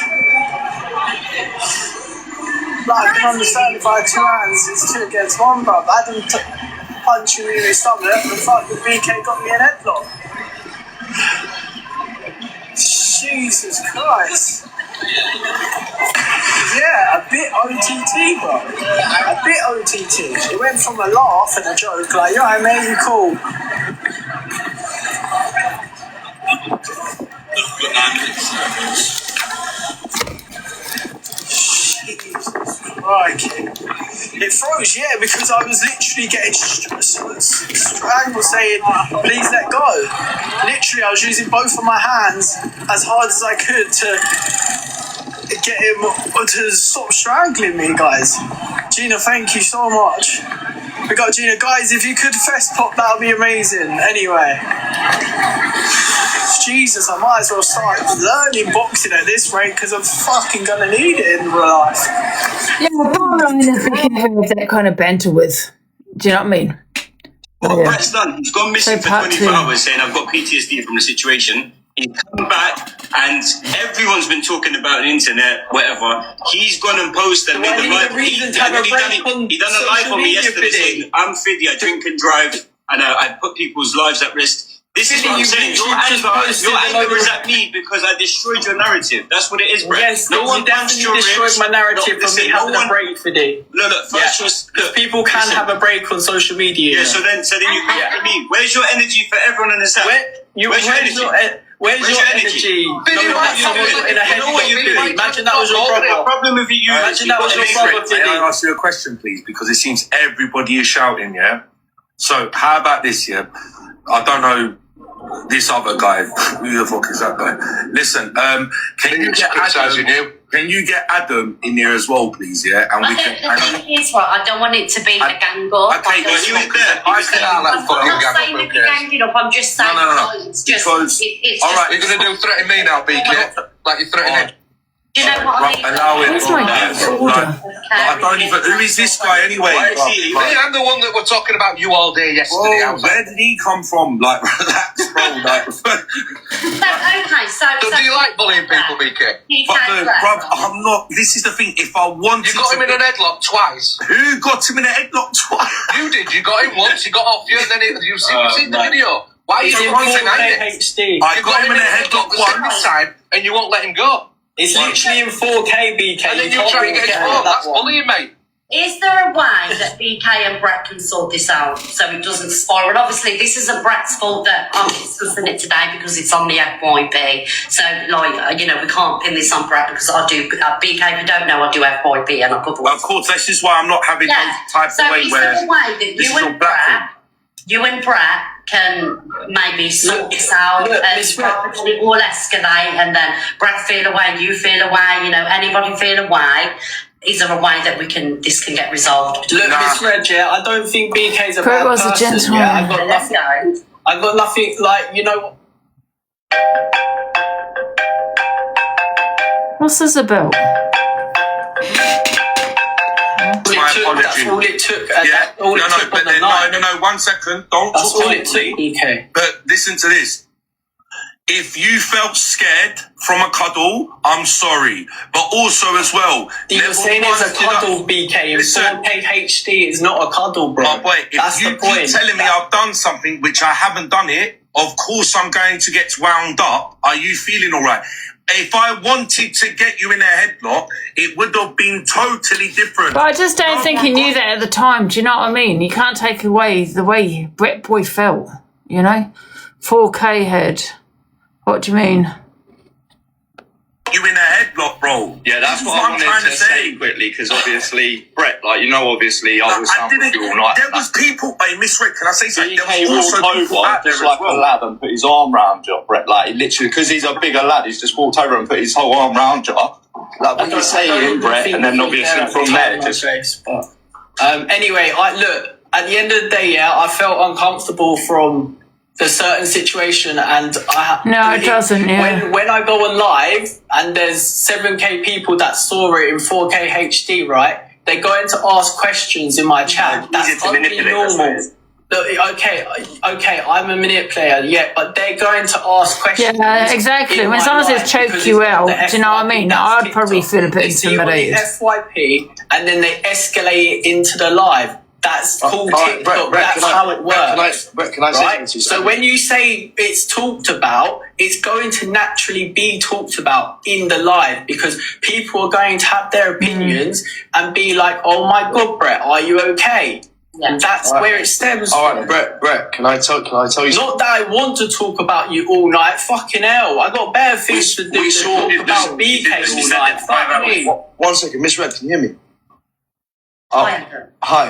Like, I can understand if I had two hands, it's 2 against 1, bro. Adam punching me in the stomach, and fucking BK got me an headlock. Jesus Christ. Yeah, a bit OTT, bro. A bit OTT. It went from a laugh and a joke, like, yo, I made you cool. Jesus Christ. It froze, yeah, because I was literally getting strangled saying, please let go. Literally, I was using both of my hands as hard as I could to get him to stop strangling me, guys. Gina, thank you so much. We got Gina. Guys, if you could fest pop, that would be amazing. Anyway. Jesus, I might as well start learning boxing at this rate because I'm fucking gonna need it in real life. Yeah, the bottom line is be careful with that kind of banter with. Do you know what I mean? What Brett's done, he's gone missing for 24 hours saying I've got PTSD from the situation. He's come back and everyone's been talking about the internet, whatever. He's gone and posted and made a live. He done a live on me yesterday saying, I'm Fiddy, I drink and drive, and I put people's lives at risk. This is what I'm saying. Your anger is at me because I destroyed your narrative. That's what it is, Brett. Yes, no one definitely destroyed my narrative for me having a break for D. Look, first because people can have a break on social media. Yeah, so then you come to me. Where's your energy for everyone in this house? Where's your energy? Where's your energy? Imagine that was your brother. Problem with you. Imagine that was your brother. May I ask you a question, please? Because it seems everybody is shouting, yeah? So, how about this, yeah? I don't know this other guy. Who the fuck is that guy? Listen, can you get Adam in here as well, please, yeah? And the thing is, I don't want it to be a gang up. Okay, well, he was there. I'm not saying that you're ganging up, I'm just saying it's just... Alright, you're going to threaten me now, BK? Like you're threatening? Do you know what I mean? Allow it. I don't even... Who is this guy anyway? I'm the one that were talking about you all day yesterday. Where did he come from? Like, relax, bro. Do you like bullying people, BK? Bruv, I'm not... This is the thing. If I wanted You got him in an headlock twice. Who got him in a headlock twice? You did. You got him once. He got off you, and then you've seen the video. Why are you denying it? I got him in a headlock one time, and you won't let him go. It's literally in 4K, BK. And then you try and get it wrong. That's bullying, mate. Is there a way that BK and Brett can sort this out so it doesn't spiral? And obviously, this isn't Brett's fault that I'm discussing it today because it's on the FYP. So, like, we can't pin this on Brett because I do. BK, if you don't know, I do FYP and I cover. Well, of course, this is why I'm not having type of way where. Is there a way that you and Brett can maybe sort this out and it all escalate and then Brett feel away, you feel away, anybody feel away? Is there a way that this can get resolved? Look, Miss Reg, I don't think BK's a bad person. I got nothing, like, What's this about? That's all it took. No, 1 second. Don't That's talk all to it took, me. BK. But listen to this. If you felt scared from a cuddle, I'm sorry. But also as well... You're saying it's a cuddle, BK. In 4K HD, it's not a cuddle, bro. Oh, wait, if you keep telling me I've done something which I haven't done it, of course I'm going to get wound up. Are you feeling all right? If I wanted to get you in a headlock, it would have been totally different. But I just don't think he knew that at the time. Do you know what I mean? You can't take away the way Brett Boy felt, you know? 4K head. What do you mean? You in a headlock, bro. Yeah, that's what I wanted to say quickly, because obviously, Brett, obviously, I was out with you all night. There was people, misread, can I say something? BK walked over, just like a lad, and put his arm round you, Brett. Like, literally, because he's a bigger lad, he's just walked over and put his whole arm round you. Like, what you saying, Brett? And then obviously from there, just... Anyway, look, at the end of the day, I felt uncomfortable from the certain situation, and it doesn't. Yeah. When I go on live and there's 7K people that saw it in 4K HD, right? They're going to ask questions in my chat. That's only normal. Okay, I'm a manipulator, but they're going to ask questions. Yeah, exactly. When someone says choke you out, do you know what I mean? I'd probably feel a bit intimidated. FYP, and then they escalate it into the live. That's called TikTok. That's how it works. Can I say something to you? So when you say it's talked about, it's going to naturally be talked about in the live, because people are going to have their opinions and be like, "Oh my God, Brett, are you okay?" And that's where it stems from. All right, Brett, can I tell you something? Not that I want to talk about you all night. Fucking hell, I got better things to do than talk about BK all night. Fuck me. 1 second, Miss Red, can you hear me? Hi,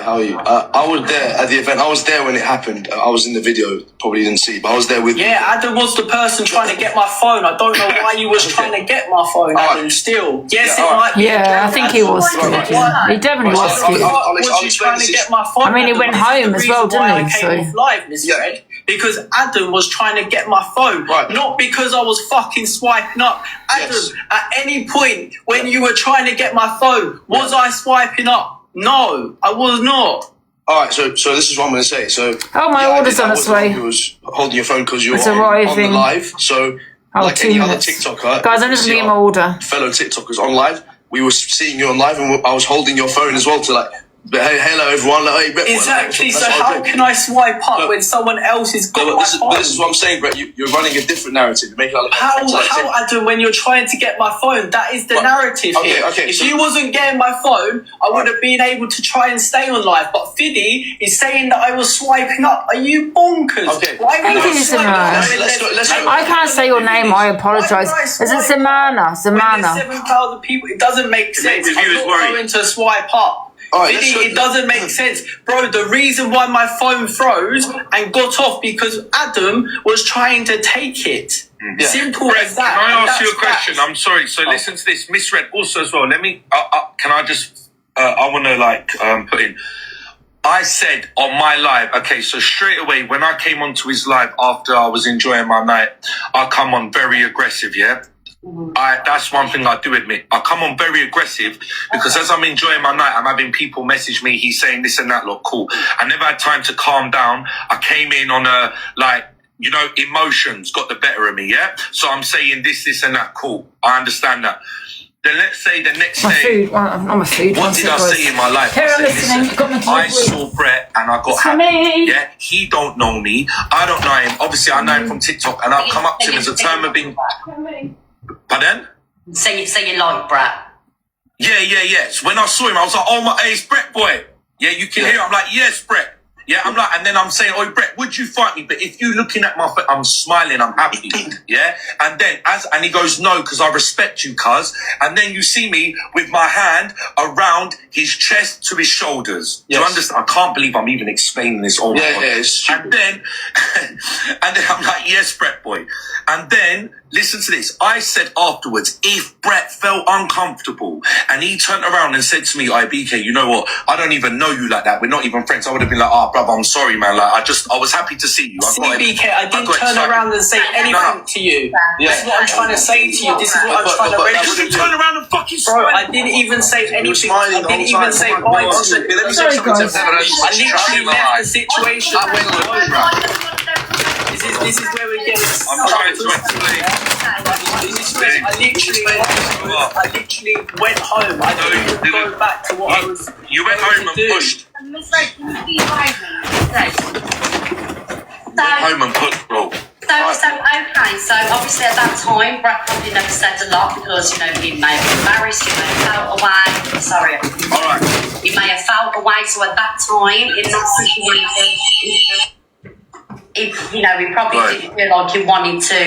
how are you? I was there at the event. I was there when it happened. I was in the video. Probably didn't see, but I was there with. Yeah, Adam was the person trying to get my phone. I don't know why you was trying to get my phone, Adam. Still, yes, it might be. Yeah, I think he was scared. He definitely was scared. Was you trying to get my phone? I mean, he went home as well, didn't he? So live, Miss Red, because Adam was trying to get my phone, not because I was fucking swiping up. Adam, at any point when you were trying to get my phone, was I swiping up? No, I was not. All right, so this is what I'm going to say. So, my order's on its way. You was holding your phone because you were on the live. So, like any other TikToker, guys, I'm just leaving my order. Fellow TikTokers on live, we were seeing you on live, and I was holding your phone as well to hey, hello everyone. Exactly. So how can I swipe up when someone else is got my phone? This is what I'm saying, Brett. You're running a different narrative. You're making how Adam, when you're trying to get my phone, that is the narrative here. If you wasn't getting my phone, I would have been able to try and stay on live. But Fiddy is saying that I was swiping up. Are you bonkers? Why I can't say your name. I apologise. Is it Zamana? Zamana. 7,000 people. It doesn't make sense. I'm not going to swipe up. It doesn't make sense. Bro, the reason why my phone froze and got off because Adam was trying to take it. Simple as that. Can I ask you a question? I'm sorry. So listen to this. Misread also as well. Let me, can I just, I want to put in. I said on my live, so straight away when I came onto his live after I was enjoying my night, I come on very aggressive, that's one thing I do admit. I come on very aggressive because as I'm enjoying my night, I'm having people message me. He's saying this and that. Look, cool. I never had time to calm down. I came in on a emotions got the better of me. So I'm saying this and that. Cool. I understand that. Then let's say the next day. I'm a food. What did I say in my life? Here, I'm listening. I saw Brett and I got happy. He don't know me. I don't know him. Obviously, I know him from TikTok, and I've come up to him as a term of being. Pardon? So you like Brett? Yeah. So when I saw him, I was like, "Oh my, hey, it's Brett, boy." Yeah, you can hear. I'm like, "Yes, Brett." Yeah, I'm like, and then I'm saying, "Oh, Brett, would you fight me?" But if you looking at my face, I'm smiling, I'm happy. Yeah, and then and he goes, "No, because I respect you, cuz." And then you see me with my hand around his chest to his shoulders. Do you understand? I can't believe I'm even explaining this. Oh my God. And then I'm like, "Yes, Brett, boy." And then listen to this. I said afterwards, if Brett felt uncomfortable and he turned around and said to me, "BK, you know what? I don't even know you like that. We're not even friends." I would have been like, brother, I'm sorry, man. Like, I was happy to see you. CBK, I didn't turn around and say anything to you. This is what I'm trying to say to you. This is what I'm trying to register. You didn't turn around and fucking smile. Bro, I didn't even say anything. I didn't even say bye to you. Let me say something to I literally left the situation. This is where we're getting stuck. I'm trying to explain. I literally went home. I didn't go back to what I was. You went home and pushed. Went home and pushed, bro. So obviously at that time, Brett probably never said a lot because, you know, he may have been married, he may have felt away. Sorry. All right. He may have felt away, so at that time, in that situation, he probably didn't feel like he wanted to,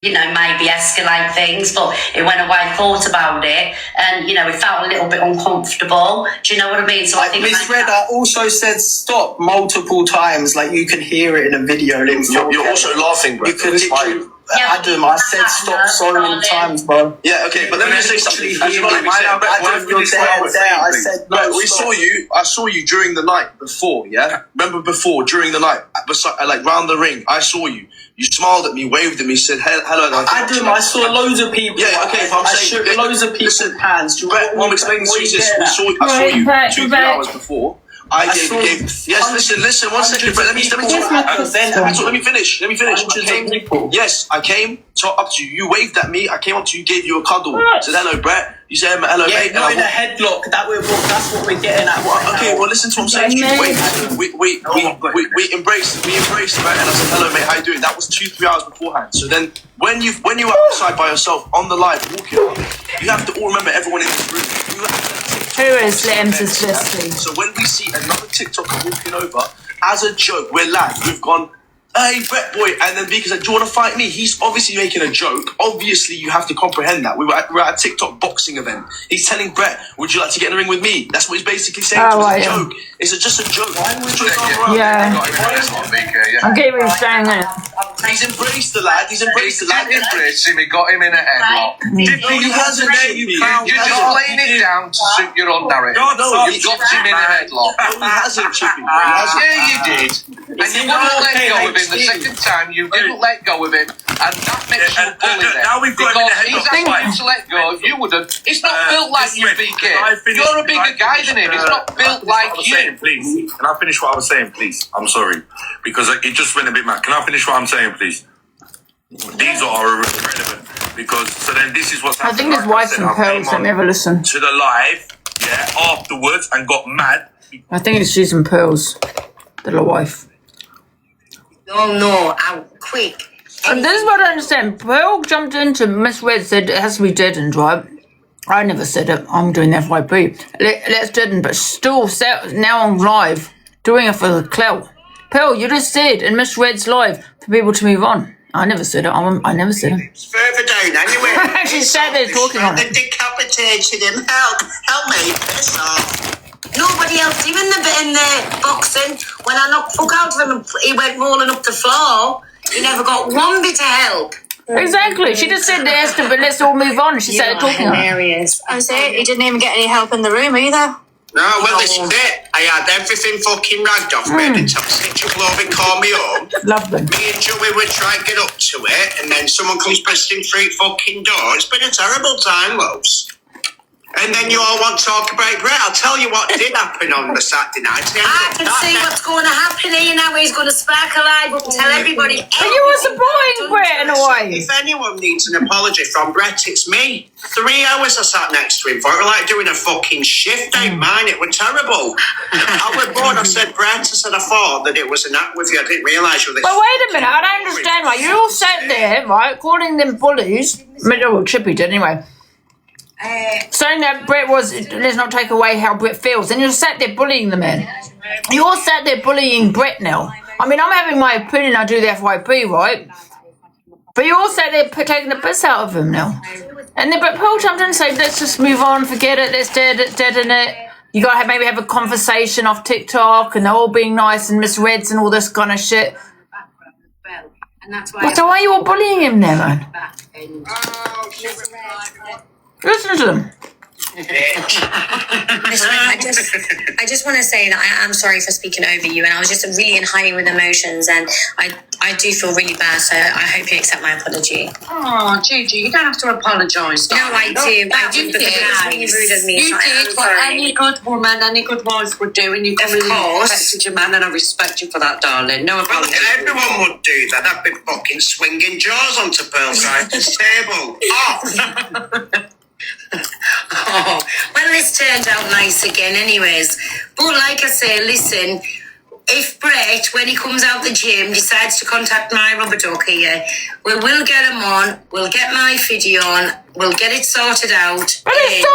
maybe escalate things, but he went away, thought about it, and, he felt a little bit uncomfortable. Do you know what I mean? So I think Miss Red, I also said stop multiple times, like you can hear it in a video. You're also laughing, bro. You can literally... Adam, I said stop so many times, bro. Yeah, okay, but let me just say something. I saw you during the night before, yeah? Remember before, during the night, like round the ring, I saw you. You smiled at me, waved at me, said hello. Adam, I saw loads of people. Yeah, okay, if I'm saying... shook loads of people's hands. I'm explaining to you this. I saw you 2-3 hours before. I gave yes, listen, 1 second, Brett, let me finish. Yes, I came up to you, you waved at me, I came up to you, gave you a cuddle, said hello, Brett, you said hello, mate. Not in a headlock, that's what we're getting at. Okay, well listen to what I'm saying. We embraced, Brett, and I said hello, mate, how you doing? That was 2-3 hours beforehand. So then when you were outside by yourself on the live walking, you have to all remember everyone in this room. Who is Liam Suspicious? So when we see another TikToker walking over, as a joke, we're lads, we've gone, hey, Brett boy, and then Vika said, do you want to fight me? He's obviously making a joke. Obviously, you have to comprehend that. We're at a TikTok boxing event. He's telling Brett, would you like to get in the ring with me? That's what he's basically saying. It's a joke. It's just a joke. Why would you Yeah. I'm getting what you're saying there. He's embraced the lad. He's embraced him. He got him in a headlock. He hasn't. You're just laying it down to suit your own narrative. No, you got him in a headlock. No, he hasn't, Chippy. Yeah, you did. And you wouldn't let go of him the second time. You didn't let go of him, and that makes you bully then. Now we've got him in a headlock. He's asking you to let go. You wouldn't. He's not built like you, BK. You're a bigger guy than him. He's not built like you. Please, can I finish what I was saying, please? I'm sorry, because it just went a bit mad. Can I finish what I'm saying, please? These are irrelevant because so then this is what's happening. I think his wife's in Pearls. Let me have a listen. To the live, afterwards and got mad. I think she's in Pearls, the little wife. Oh no, out quick. And this is what I understand. Pearl jumped into Miss Red, said it has to be deadened, right? I never said it. I'm doing FYP. Let's deaden, but still now on live, doing it for the clout. Pearl, you just said in Miss Red's live for people to move on. I never said it. I never said it. It's further down anyway. She sat there talking on it. They decapitated him. Help me. Piss off. Nobody else, even in the boxing, when I knocked fuck out of him, he went rolling up the floor. He never got one bit of help. Exactly. She just said Esther, but let's all move on. She started talking on it. I say he didn't even get any help in the room either. No, well, this is it. I had everything fucking ragged off me. The toxic Love called me home. Love them. Me and Joey would try and get up to it, and then someone comes busting through fucking door. It's been a terrible time, loves. And then you all want to talk about Brett. I'll tell you what did happen on the Saturday night. I can see what's going to happen here now. He's going to spark alive and tell everybody. But you were supporting Brett in a way. If anyone needs an apology from Brett, it's me. 3 hours I sat next to him for it. Like doing a fucking shift out mine. It was terrible. I was bored. I said, Brett, I said, I thought that it was an act with you. I didn't realise you were this. But wait a minute. I don't understand. Right? You all sat there, right, calling them bullies. Well, Chippy did anyway. Saying that Brett was, let's not take away how Brett feels. And you sat there bullying the man. You all sat there bullying Brett now. I mean, I'm having my opinion. I do the FYP, right? But you all sat there taking the piss out of him now. And then Brett Pearl jumped in and said, let's just move on, forget it, let's deaden it. You got to maybe have a conversation off TikTok and they're all being nice and misreads and all this kind of shit. But so why are you all bullying him now, man? Listen to them. Listen, I just want to say that I am sorry for speaking over you, and I was just really in high with emotions, and I do feel really bad, so I hope you accept my apology. Oh, Gigi, you don't have to apologise. No, I do. I do, because it was really rude of me. You did what any good woman, any good wife would do, and you respected your man, and I respect you for that, darling. No apology. Everyone would do that. I'd be fucking swinging jaws onto Pearl Simon's table. Off. Oh, well, this turned out nice again anyways. But like I say, listen, if Brett, when he comes out the gym, decides to contact my rubber duck here, we will get him on, we'll get my video on, we'll get it sorted out. But it's so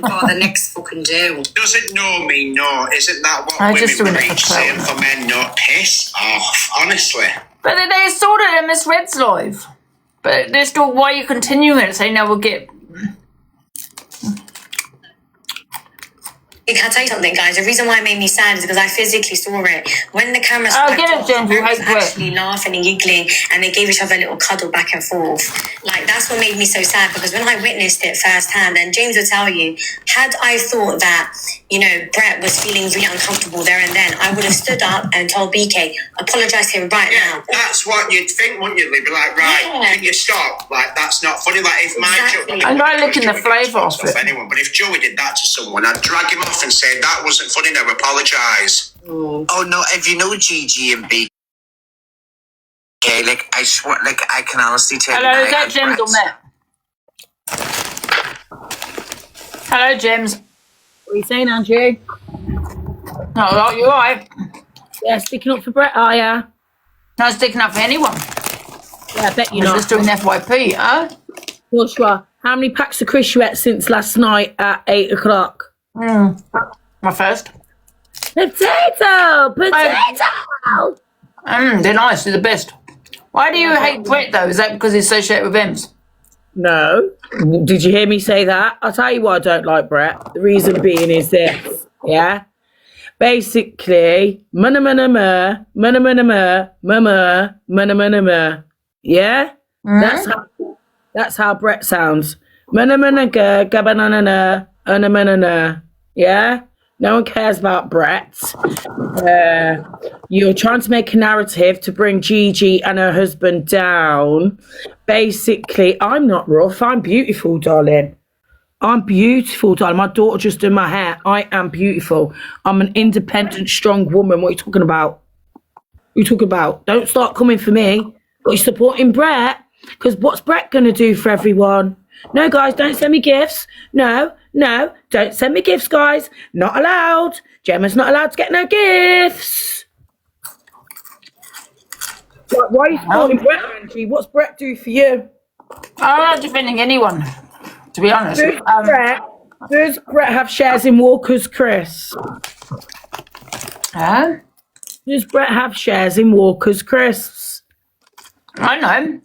What the next fucking do? Doesn't know me, no. Isn't that what I just women doing it preach, for saying clout. for men, not piss off, honestly. But they sorted it in Miss Red's live. But they're still, why are you continuing it? Saying, no, we'll get... Can I tell you something, guys? The reason why it made me sad is because I physically saw it. When the camera Oh, get it, Jen, you was hate Brett. actually laughing and giggling, and they gave each other a little cuddle back and forth. Like, that's what made me so sad, because when I witnessed it firsthand, and James will tell you, had I thought that, you know, Brett was feeling really uncomfortable there and then, I would have stood up and told BK, apologise to him right now. That's what you'd think, wouldn't you? They'd be like, right, can you stop? Like, that's not funny. Like, if my Joey... I'm not looking the flavour off it. Anyone, but if Joey did that to someone, I'd drag him off and say, that wasn't funny, now apologise. Oh no, if you know Gigi and BK, like, I swear, like, I can honestly tell you. Hello, is that James or Matt? Hello, James. What are you saying, Angie? No, are you alright? Yeah, sticking up for Brett, are ya? Not sticking up for anyone. Yeah, I bet you're You're not. just doing FYP, huh? Joshua, how many packs of Chris you ate since last night at 8 o'clock? My first. Potato! They're nice, they're the best. Why do you hate Brett though? Is that because he's associated with Ems? No. Did you hear me say that? I'll tell you why I don't like Brett. The reason being is this, yeah? Basically, yeah? That's how Brett sounds. Yeah? No one cares about Brett. You're trying to make a narrative to bring Gigi and her husband down. Basically, I'm not rough. I'm beautiful, darling. I'm beautiful, darling. My daughter just did my hair. I am beautiful. I'm an independent, strong woman. What are you talking about? What are you talking about? Don't start coming for me. But you're supporting Brett. Because what's Brett going to do for everyone? No, guys, don't send me gifts. No, don't send me gifts, guys. Not allowed. Gemma's not allowed to get no gifts. Like, why are you supporting Brett, Angie? What's Brett do for you? I'm not defending anyone, to be honest. Does Brett have shares in Walker's Chris? Huh? Does Brett have shares in Walker's Crisps? I know.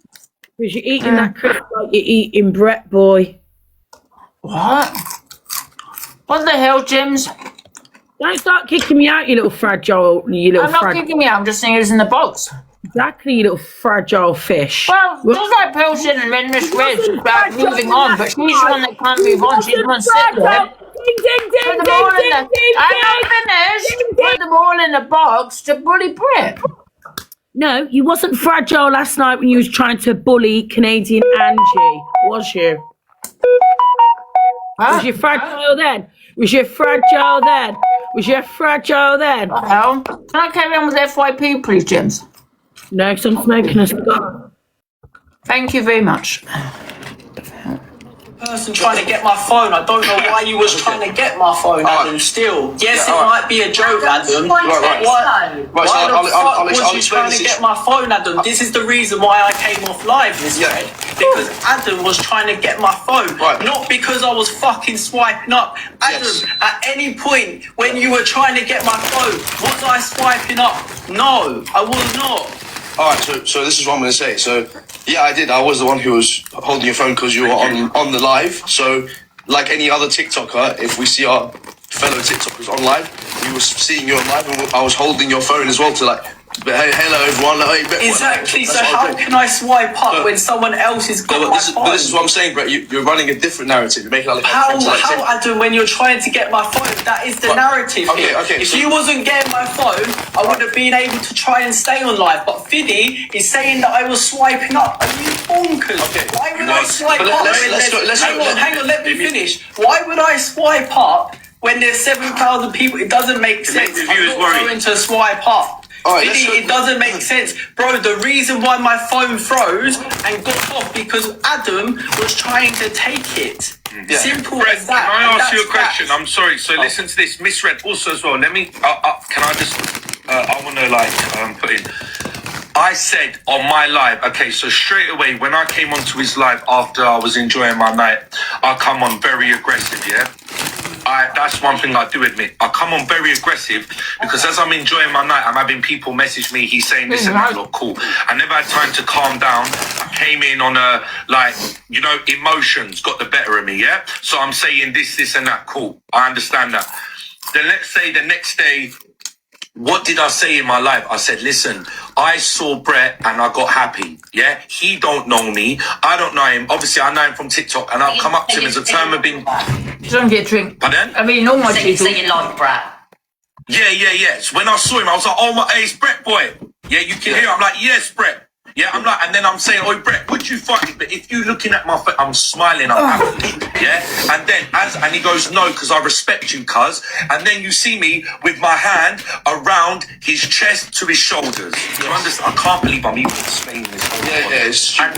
Because you're eating that crisp like you're eating Brett, boy. What? What the hell, James? Don't start kicking me out, you little fragile. I'm not kicking you out, I'm just saying it's in the box. Exactly, you little fragile fish. Well, just like Pearl said and Miss Red about moving on, but she's the one that can't move on. She's the one sitting there. Put them all in the box to bully Brett. No, you wasn't fragile last night when you was trying to bully Canadian Angie, was you? Was you fragile then? Was you fragile then? Was you fragile then? Well, can I carry on with FYP, please, James? No, because I'm smoking a cigar. Thank you very much. Person trying to get my phone. I don't know why you was trying to get my phone, Adam. Still, yes, it might be a joke, Adam. Why the fuck was you trying to get my phone, Adam? This is the reason why I came off live this way. Because Adam was trying to get my phone, not because I was fucking swiping up. Adam, at any point when you were trying to get my phone, was I swiping up? No, I was not. All right, so this is what I'm going to say. So, yeah, I did. I was the one who was holding your phone because you were on the live. So, like any other TikToker, if we see our fellow TikTokers on live, we were seeing you on live, and I was holding your phone as well to, like, But hey, hello everyone. Like, hey, exactly. So how can I swipe up when someone else has got my phone? But this is what I'm saying, Brett. You're running a different narrative. You're making it like how Adam, when you're trying to get my phone, that is the narrative here. If you wasn't getting my phone, I would have been able to try and stay on live. But Fiddy is saying that I was swiping up. Are you bonkers? Why would I swipe up? Hang on, let me finish. Why would I swipe up when there's 7,000 people? It doesn't make sense. I'm not going to swipe up. It doesn't make sense. Bro, the reason why my phone froze and got off because Adam was trying to take it. Simple as that. Can I ask you a question? I'm sorry. So listen to this. Misread also as well. Let me, can I just, I want to put in. I said on my live, okay, so straight away when I came onto his live after I was enjoying my night, I come on very aggressive, yeah? That's one thing I do admit. I come on very aggressive because as I'm enjoying my night, I'm having people message me. He's saying this and that, look cool. I never had time to calm down. I came in on a, like, you know, emotions got the better of me, yeah? So I'm saying this and that, cool. I understand that. Then let's say the next day, what did I say in my life? I said, listen, I saw Brett and I got happy, yeah? He don't know me. I don't know him. Obviously, I know him from TikTok and I've come up to him as a term of being... Don't get a drink. Pardon? I mean, all my people... So you like Brett? Yeah. So when I saw him, I was like, oh my, hey, it's Brett, boy. Yeah, you can hear. I'm like, yes, Brett. Yeah, I'm like, and then I'm saying, oh, Brett, would you fight me? But if you're looking at my face, I'm smiling, I'm happy, yeah? And then, and he goes, no, because I respect you, cuz. And then you see me with my hand around his chest to his shoulders. You understand? I can't believe I'm even explaining this. And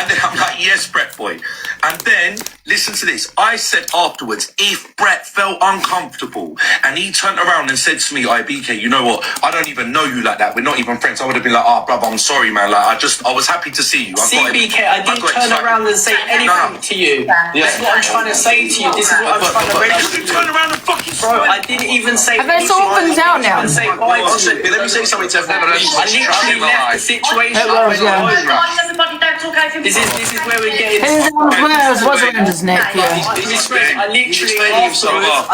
then I'm like, yes, Brett, boy. And then, listen to this. I said afterwards, if Brett felt uncomfortable and he turned around and said to me, BK, you know what? I don't even know you like that. We're not even friends. I would have been like, brother, I'm sorry, man. Like, I was happy to see you. BK, I didn't turn around and say anything to you. That's what I'm trying to say to you. This is what I'm trying to register. You turn around and fucking bro, I didn't even say anything. All things out now. Let me say something to everyone. I literally left the situation. Everybody don't talk over me. This is where we're getting... What's around his neck, yeah. I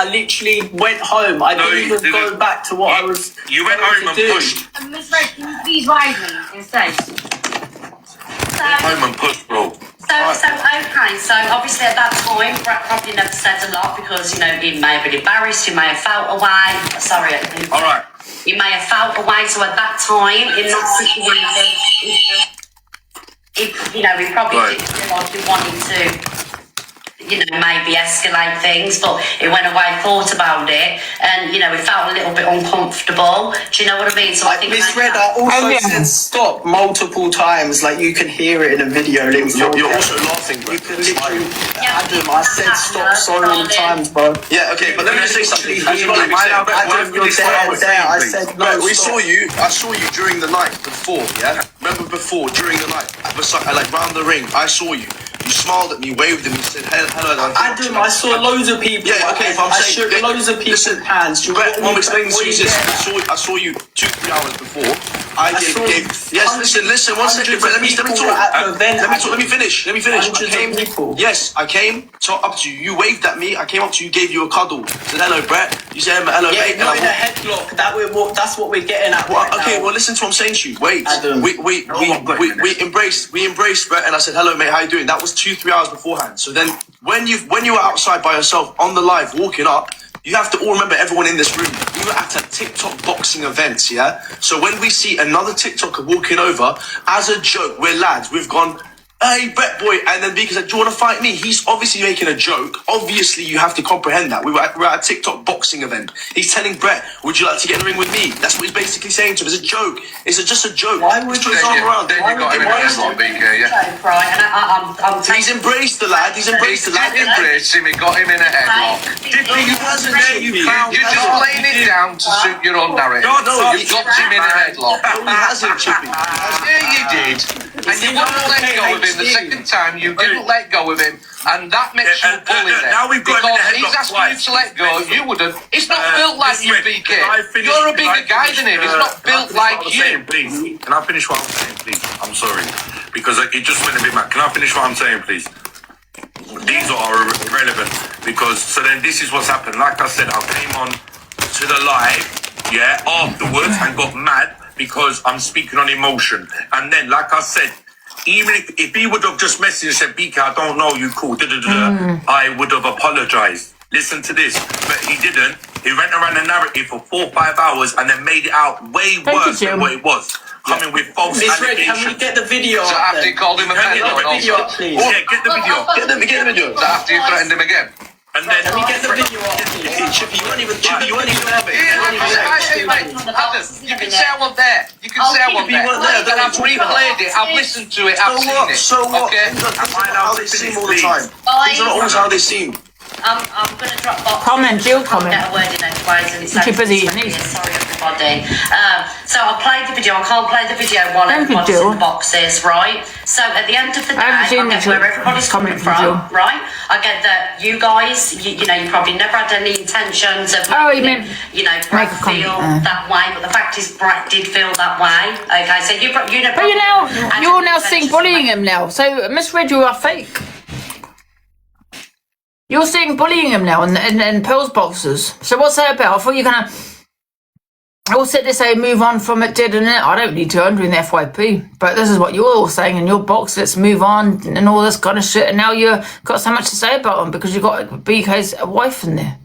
literally went home. I didn't even go back to what I was... You went home and pushed. Miss Red, can you please ride me instead? Home and pushed, bro. So obviously at that time, Brett probably never said a lot because, you know, he may have been embarrassed, he may have felt away. Sorry. All right. He may have felt away, so at that time, in that situation, he probably didn't feel like he wanted to, maybe escalate things, but he went away, thought about it, and, he felt a little bit uncomfortable. Do you know what I mean? So I think Miss Red, I also said stop multiple times, like you can hear it in a video. You're also laughing, bro. You can literally, Adam, I said stop so many times, bro. Yeah, okay, but let me just say something. Adam, you're there. I said no. I saw you during the night before, yeah? Remember before, during the night, like round the ring, I saw you. You smiled at me, waved at me, said hello. Adam, I saw loads of people. Yeah, okay, if I'm saying... shook loads of people's hands. I'm explaining to you this. I saw you 2-3 hours before. Listen, 1 second, let me talk. Let me finish. I came up to you. You waved at me. I came up to you, gave you a cuddle. Said hello, Brett. You said hello, mate. Not in a headlock. That's what we're getting at. Okay, well, listen to what I'm saying to you. Wait, Adam. We embraced Brett, and I said hello, mate. How you doing? That was 2-3 hours beforehand. So then, when you were outside by yourself on the live walking up, you have to all remember everyone in this room. We were at a TikTok boxing event, yeah? So when we see another TikToker walking over, as a joke, we're lads, we've gone, hey, Brett boy, and then Vika said, do you want to fight me? He's obviously making a joke. Obviously, you have to comprehend that. We're at a TikTok boxing event. He's telling Brett, would you like to get in the ring with me? That's what he's basically saying to him. It's a joke. It's just a joke. Why would you go around? Then you got him in a headlock, Vika, yeah? Right, and he's embraced the lad. He's embraced the lad. Embraced him. He got him in a headlock. He wasn't there, you clown. You're just playing it down to suit your own narrative. No, you've got him in a headlock. No, he hasn't, Chippy. Yeah, you did. And you wouldn't let go of him the second time. You didn't let go of him, and that makes you bully then. Now we've got because he's asking you to let go, you wouldn't. It's not built like you, BK. You're a bigger guy than him. It's not built like you. Please, can I finish what I'm saying, please? I'm sorry, because it just went a bit mad. Can I finish what I'm saying, please? These are irrelevant, because so then this is what's happened. Like I said, I came on to the live, yeah, afterwards and got mad because I'm speaking on emotion. And then, like I said, even if he would have just messaged and said, BK, I don't know you, cool, I would have apologized. Listen to this. But he didn't. He went around the narrative for 4 or 5 hours and then made it out way worse than what it was. Coming with false allegations. Can we get the video? So after you called him a pedophile, video, please. Yeah, get the video. Get the video. So after you threatened him again. And then Can we get the video up, please? Chippy, you won't even have it. You can say I wasn't there. You can say I wasn't there. And I've replayed it. I've listened to it. I've seen it. So what? Okay. How they seem all the time. These are not always how they seem. I'm going to drop box. Comment, Jill, comment. Get a word in edgeways and it's Keep busy. Sorry, everybody. So I'll play the video. I can't play the video while everybody's in the boxes, right? So at the end of the day, I get where everybody's coming from, right? I get that you guys, you know, you probably never had any intentions of making, you know, Brett feel that way, but the fact is Brett did feel that way. Okay, so you know, but you're now seeing bullying him now. So misread you are fake. You're seeing bullying him now in Pearl's boxes. So what's that about? I thought you're gonna all sit to say move on from it, didn't it? I don't need to. I'm doing the FYP. But this is what you're all saying in your box. Let's move on and all this kind of shit. And now you've got so much to say about him because you've got BK's wife in there.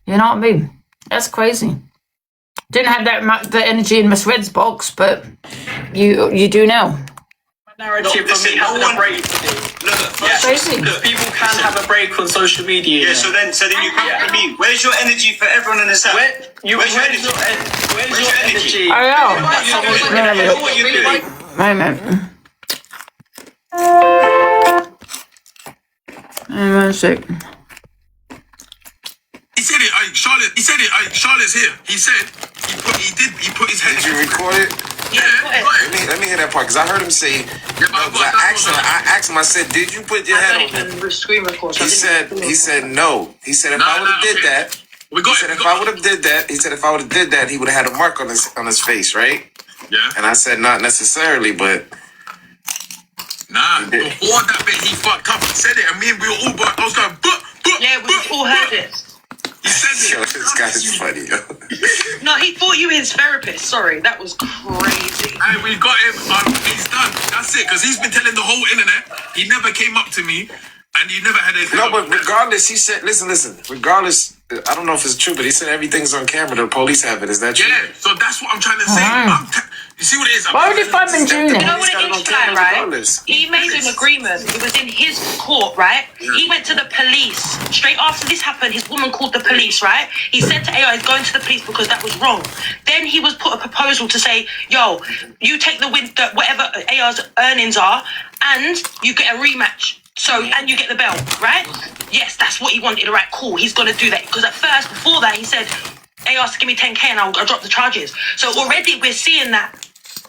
You know what I mean? That's crazy. Didn't have that much the energy in Miss Red's box, but you do now. Narrative from me having a break. Look, people can have a break on social media. Yeah, so then you come to me. Where's your energy for everyone in the South? Where's your energy? Where's your energy? Moment. One sec. He said it, Charlotte. He said it, Charlotte's here. He said he put his head. Did you record it? Yeah, let me hear that part because I heard him say. I asked him. I said, "Did you put your head on?" He said no. He said if I would have did that. If I would have did that, he would have had a mark on his face, right? Yeah. And I said not necessarily, but. Nah, before that bit, he fucked up. He said it, and me and we were all. I was going, yeah, we all heard it. He said it. Yo, this guy's funny, yo. No, he thought you were his therapist. Sorry, that was crazy. Hey, we got him. He's done. That's it. Because he's been telling the whole internet. He never came up to me, and he never had anything. No, but regardless, he said, listen. Regardless, I don't know if it's true, but he said everything's on camera. The police have it. Is that true? Yeah. So that's what I'm trying to say. You see what it is? Why would he find him doing it? You know what it is, like, right? He made an agreement. It was in his court, right? Yeah. He went to the police. Straight after this happened, his woman called the police, right? He said to AR, he's going to the police because that was wrong. Then he was put a proposal to say, yo, you take the whatever AR's earnings are, and you get a rematch. So, and you get the belt, right? Yes, that's what he wanted. All right, cool. He's going to do that. Because at first, before that, he said, AR, give me 10K and I'll drop the charges. So already we're seeing that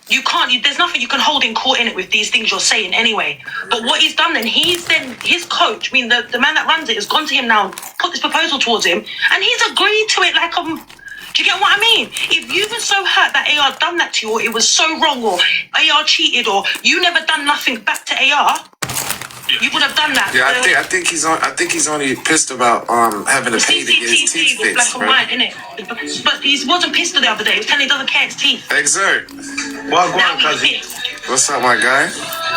you can't, there's nothing you can hold in court in it with these things you're saying anyway. But what he's done then, his coach, I mean, the man that runs it has gone to him now, put this proposal towards him, and he's agreed to it like, do you get what I mean? If you were so hurt that AR done that to you, or it was so wrong, or AR cheated, or you never done nothing back to AR, you would have done that. Yeah, I think he's only pissed about having to pay to get his teeth fixed. Black and white, innit? But he wasn't pissed the other day. He was telling he doesn't care his teeth. Exert. Well, go on, Kazi. What's up, my guy?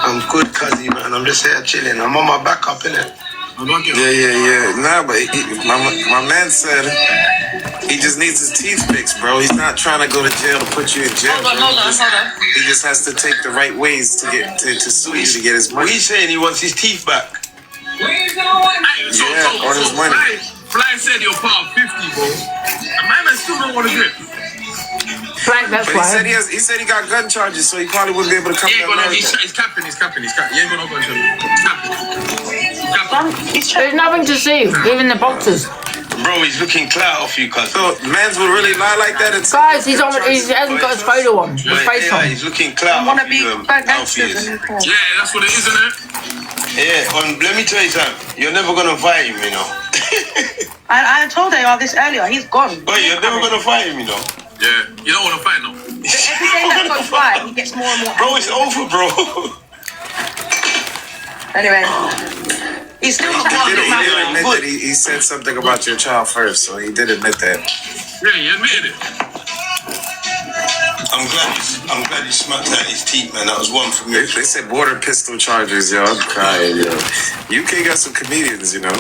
I'm good, Kazi, man. I'm just here chilling. I'm on my back up, innit? Yeah. Nah, but my man said he just needs his teeth fixed, bro. He's not trying to go to jail to put you in jail. Hold on. He just has to take the right ways to get to sue you to get his money. What he's saying, he wants his teeth back. Yeah, on his money. Fly said you're part of 50, bro. A man still don't want to do it. Frank, that's but why. He said he got gun charges, so he probably wouldn't be able to come down. He's capping. He ain't got no gun charges. He's capping. There's nothing to see, even the boxers. Bro, he's looking clout off you, cuz. So, mans would really lie like that? Guys, he hasn't got his photo on. His face on. He's looking clout off you, Alfie. Yeah, that's what it is, isn't it? Yeah, let me tell you something. You're never going to fight him, you know. I told AR this earlier. He's gone. But you're never going to fight him, you know. Yeah, you don't want to fight no. Every day that goes by, he gets more and more. Bro, it's over, bro. Anyway, he's still chatting. He said something about your child first, so he did admit that. Yeah, he admitted it. I'm glad you smacked out his teeth, man. That was one for me. They said water pistol charges, yo. I'm crying, yo. UK got some comedians, you know.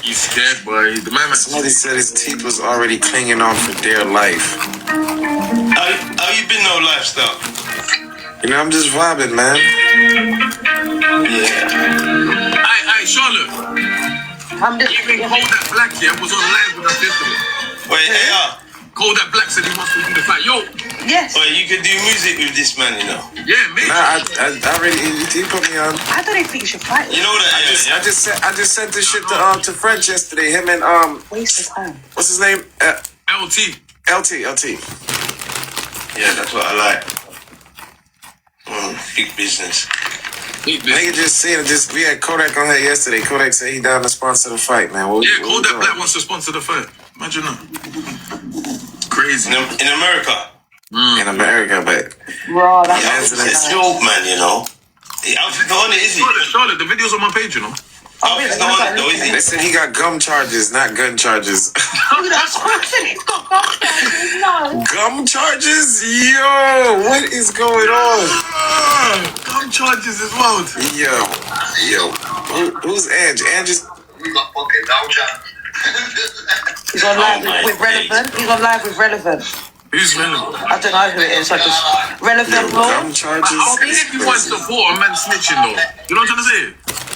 You scared, boy. The man. Somebody said his teeth was already clinging on for dear life. How you been, no lifestyle? You know, I'm just vibing, man. Yeah. Hey, Charlotte. Even Kodak Black here was on live with us yesterday. Wait, hey, Kodak Black said he wants to do the fight. Yo. Yes. Wait, you can do music with this man, you know. Yeah, me. Nah, I already he put me on. I don't even think you should fight. You know that? I just sent this shit to French yesterday. Him and Waste of time. what's his name? LT. Yeah, that's what I like. Big business. Nigga just seen it. We had Kodak on here yesterday. Kodak said he down to sponsor the fight, man. Kodak Black wants to sponsor the fight. Imagine that. Crazy. In America. In America, but bro, that's a joke, man. You know. The outfit's not on it, is he? Charlotte, the video's on my page, you know. Outfit's not on it, though, is he? They said he got gum charges, not gun charges. That's crazy. He's got gum charges. No. Gum charges? Yo, what is going on? Gum charges as well. Yo. Who's Angie? Angie's. We got fucking doja. He's on live with Relevant. He's on live with Relevant. Who's Relevant? I don't know who it is. Like Relevant. Gum charges. How can everyone support a man snitching though? You know what I'm trying to say?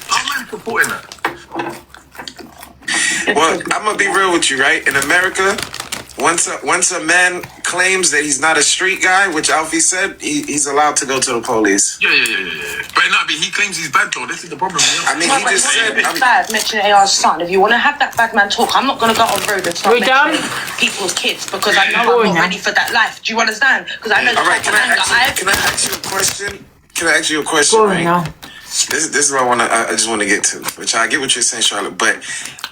How man supporting that? Well, I'm gonna be real with you, right? In America, once a man claims that he's not a street guy, which Alfie said, he's allowed to go to the police. Yeah. But he claims he's bad though. This is the problem. Yeah? I mean, he just said it's bad mentioning AR's son. If you want to have that bad man talk, I'm not going to go on road and start mentioning people's kids because I know I'm not ready for that life. Do you understand? Because I know. All right, can I ask you a question? Can I ask you a question? Right now. This is what I just want to get to, which I get what you're saying, Charlotte. But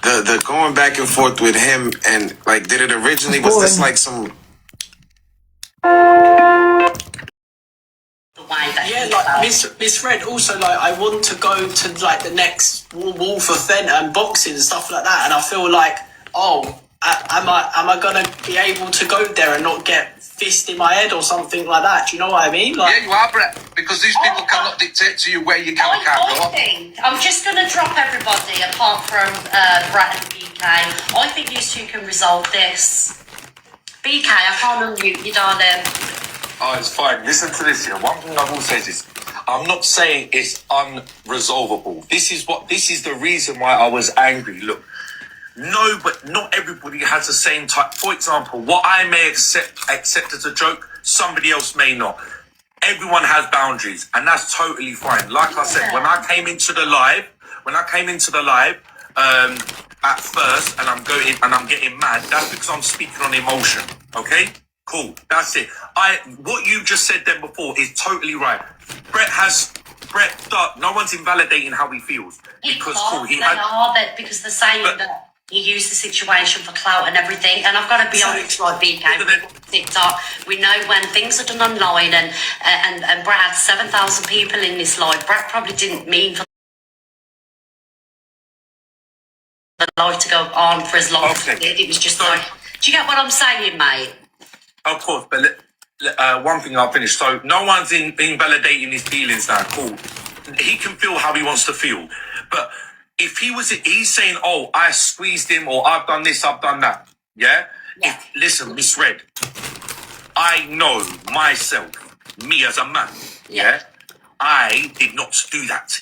the going back and forth with him and like, did it originally was this like some? Yeah, like Miss Red. Also, like I want to go to like the next Wall for Fenton and boxing and stuff like that, and I feel like, am I gonna be able to go there and not get fist in my head or something like that? Do you know what I mean? Like, yeah, you are, Brett, because these people cannot dictate to you where you can and can't go. I think I'm just going to drop everybody apart from Brett and BK. I think you two can resolve this. BK, I can't unmute you, darling. Oh, it's fine. Listen to this here. One thing I will say is, I'm not saying it's unresolvable. This is the reason why I was angry. Look, no, but not everybody has the same type. For example, what I may accept as a joke, somebody else may not. Everyone has boundaries, and that's totally fine. Like I said, when I came into the live, at first, and I'm getting mad, that's because I'm speaking on emotion. Okay? Cool. That's it. What you just said then before is totally right. Brett, no one's invalidating how he feels. Because because they're saying that he used the situation for clout and everything. And I've got to be honest, like BK, TikTok, we know when things are done online and Brett had 7,000 people in this live. Brett probably didn't mean for the live to go on for as long as it did. It was just like, do you get what I'm saying, mate? Of course, but one thing I'll finish. So no one's invalidating his feelings now. Cool. He can feel how he wants to feel. But if he's saying, oh, I squeezed him or I've done this, I've done that. Yeah? Listen, Miss Red, I know myself, me as a man. Yeah? I did not do that.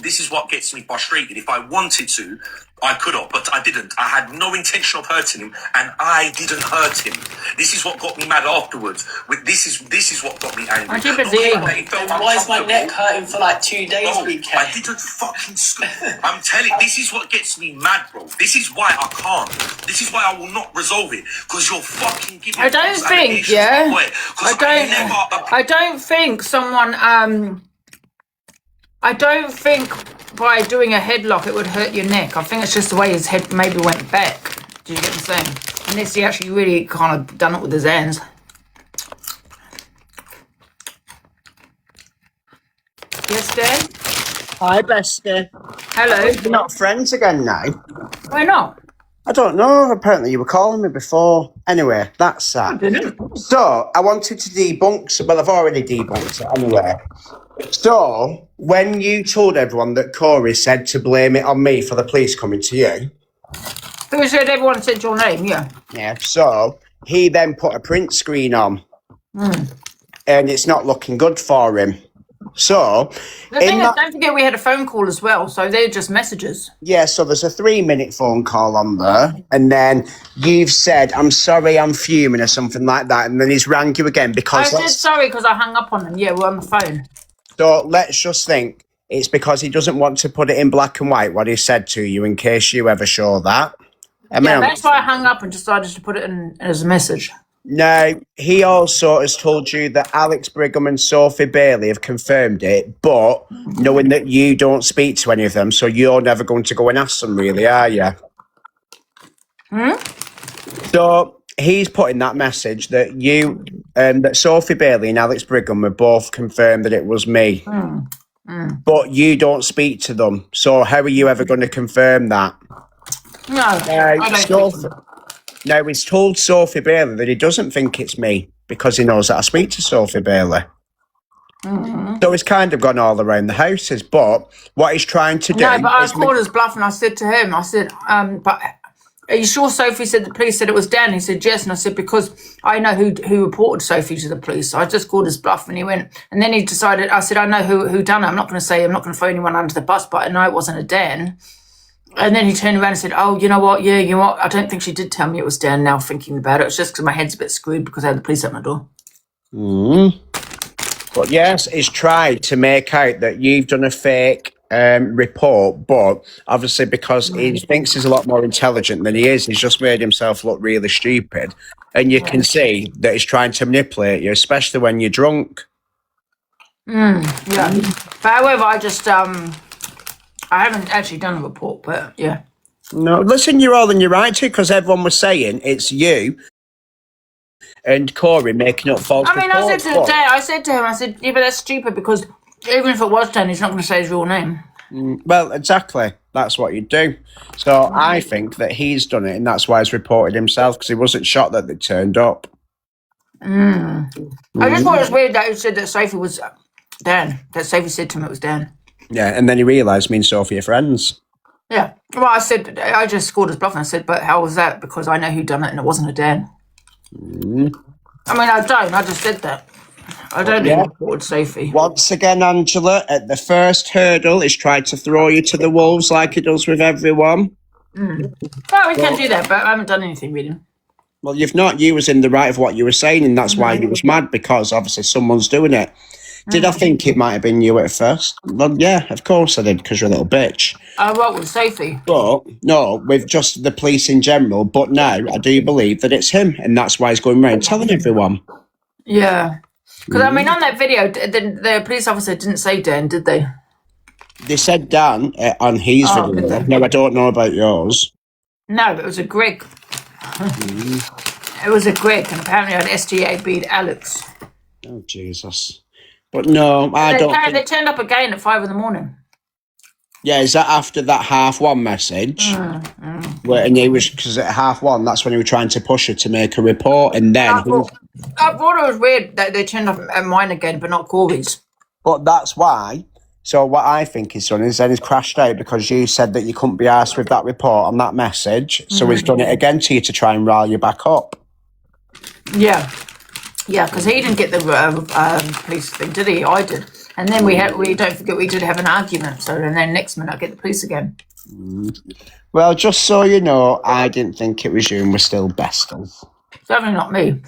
This is what gets me frustrated. If I wanted to, I could have, but I didn't. I had no intention of hurting him, and I didn't hurt him. This is what got me mad afterwards. This is what got me angry. Why is my neck hurting for like 2 days? I didn't fucking scream. I'm telling you, this is what gets me mad, bro. This is why I can't. This is why I will not resolve it. Because you're fucking giving me I don't think someone I don't think by doing a headlock it would hurt your neck. I think it's just the way his head maybe went back. Do you get what I'm saying? Unless he actually really kind of done it with his hands. Yes, Dan? Hi, Bestie. Hello. We're not friends again now. Why not? I don't know. Apparently you were calling me before. Anyway, that's that. I didn't. So, I wanted to debunk... Well, I've already debunked it anyway. So, when you told everyone that Corey said to blame it on me for the police coming to you... Who said everyone said your name, yeah. Yeah, so he then put a print screen on. And it's not looking good for him. So... The thing is, don't forget we had a phone call as well, so they're just messages. Yeah, so there's a 3-minute phone call on there, and then you've said, I'm sorry, I'm fuming, or something like that, and then he's rang you again because... I said sorry because I hung up on him. Yeah, we're on the phone. So let's just think it's because he doesn't want to put it in black and white, what he said to you, in case you ever show that. Yeah, that's why I hung up and decided to put it in as a message. No, he also has told you that Alex Brigham and Sophie Bailey have confirmed it, but knowing that you don't speak to any of them, so you're never going to go and ask them, really, are you? So he's putting that message that you, that Sophie Bailey and Alex Brigham have both confirmed that it was me, but you don't speak to them. So how are you ever going to confirm that? No, I don't think so. Now, he's told Sophie Bailey that he doesn't think it's me because he knows that I speak to Sophie Bailey. So he's kind of gone all around the houses, but what he's trying to do... No, but I called his bluff and I said to him, I said, but are you sure Sophie said the police said it was Dan? He said yes, and I said, because I know who reported Sophie to the police. So I just called his bluff and he went, and then he decided, I said, I know who done it. I'm not going to throw anyone under the bus, but I know it wasn't a Dan. And then he turned around and said, oh, you know what? Yeah, you know what? I don't think she did tell me it was Dan now thinking about it. It's just because my head's a bit screwed because I had the police at my door. But yes, he's tried to make out that you've done a fake report, but obviously because he thinks he's a lot more intelligent than he is, he's just made himself look really stupid. And you can see that he's trying to manipulate you, especially when you're drunk. Yeah. But however, I just... I haven't actually done a report, but yeah. No, listen, you're all in your right to, because everyone was saying it's you and Corey making up false reports. I said to him, yeah, but that's stupid because even if it was Dan, he's not going to say his real name. Well, exactly. That's what you do. So I think that he's done it, and that's why he's reported himself, because he wasn't shocked that they turned up. I just thought it was weird that he said that Sophie was Dan. That Sophie said to him it was Dan. Yeah, and then he realised me and Sophie are friends. Yeah. Well, I just scored his bluff and I said, but how was that? Because I know who done it and it wasn't a Dan. I just said that. I don't even report Sophie. Once again, Angela, at the first hurdle, he's tried to throw you to the wolves like he does with everyone. Well, we can do that, but I haven't done anything with him. Well, you've not. You was in the right of what you were saying, and that's why you was mad, because obviously someone's doing it. Did I think it might have been you at first? Well, yeah, of course I did, because you're a little bitch. What with Sophie? But, no, with just the police in general. But now, I do believe that it's him, and that's why he's going around telling everyone. Yeah. Because, on that video, the police officer didn't say Dan, did they? They said Dan on his video. No, I don't know about yours. No, but it was a Greg. It was a Greg, and apparently an SGA beat Alex. Oh, Jesus. But no, They turned up again at 5 a.m. Yeah, is that after that 1:30 message? And he was, because at 1:30, that's when he was trying to push her to make a report, and then... I thought it was weird that they turned up at mine again, but not Corey's. But that's why. So what I think he's done is then he's crashed out because you said that you couldn't be asked with that report on that message, so he's done it again to you to try and rile you back up. Yeah. Yeah, because he didn't get the police thing, did he? I did. And then we don't forget, we did have an argument. So then next minute I get the police again. Well, just so you know, I didn't think it was you and we're still besties. Definitely not me.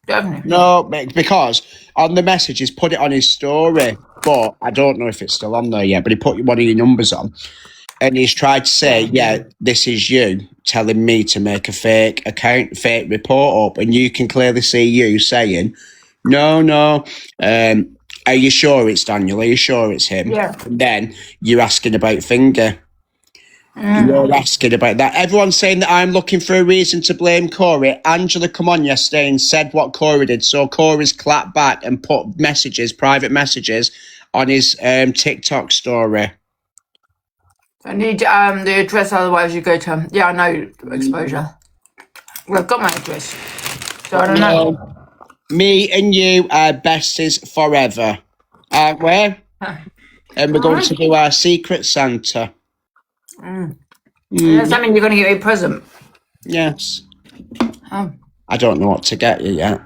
Definitely. No, because on the message he's put it on his story, but I don't know if it's still on there yet, but he put one of your numbers on. And he's tried to say, yeah, this is you telling me to make a fake account, fake report up. And you can clearly see you saying, no. Are you sure it's Daniel? Are you sure it's him? Yeah. And then you're asking about Finger. You're asking about that. Everyone's saying that I'm looking for a reason to blame Corey. Angela come on yesterday and said what Corey did. So Corey's clapped back and put messages, private messages, on his TikTok story. I need the address, otherwise you go to... Yeah, I know, exposure. Well, I've got my address. So I don't know. Me and you are besties forever, aren't we? And we're going to do our Secret Santa. Does that mean you're going to get me a present? Yes. Oh. I don't know what to get you yet.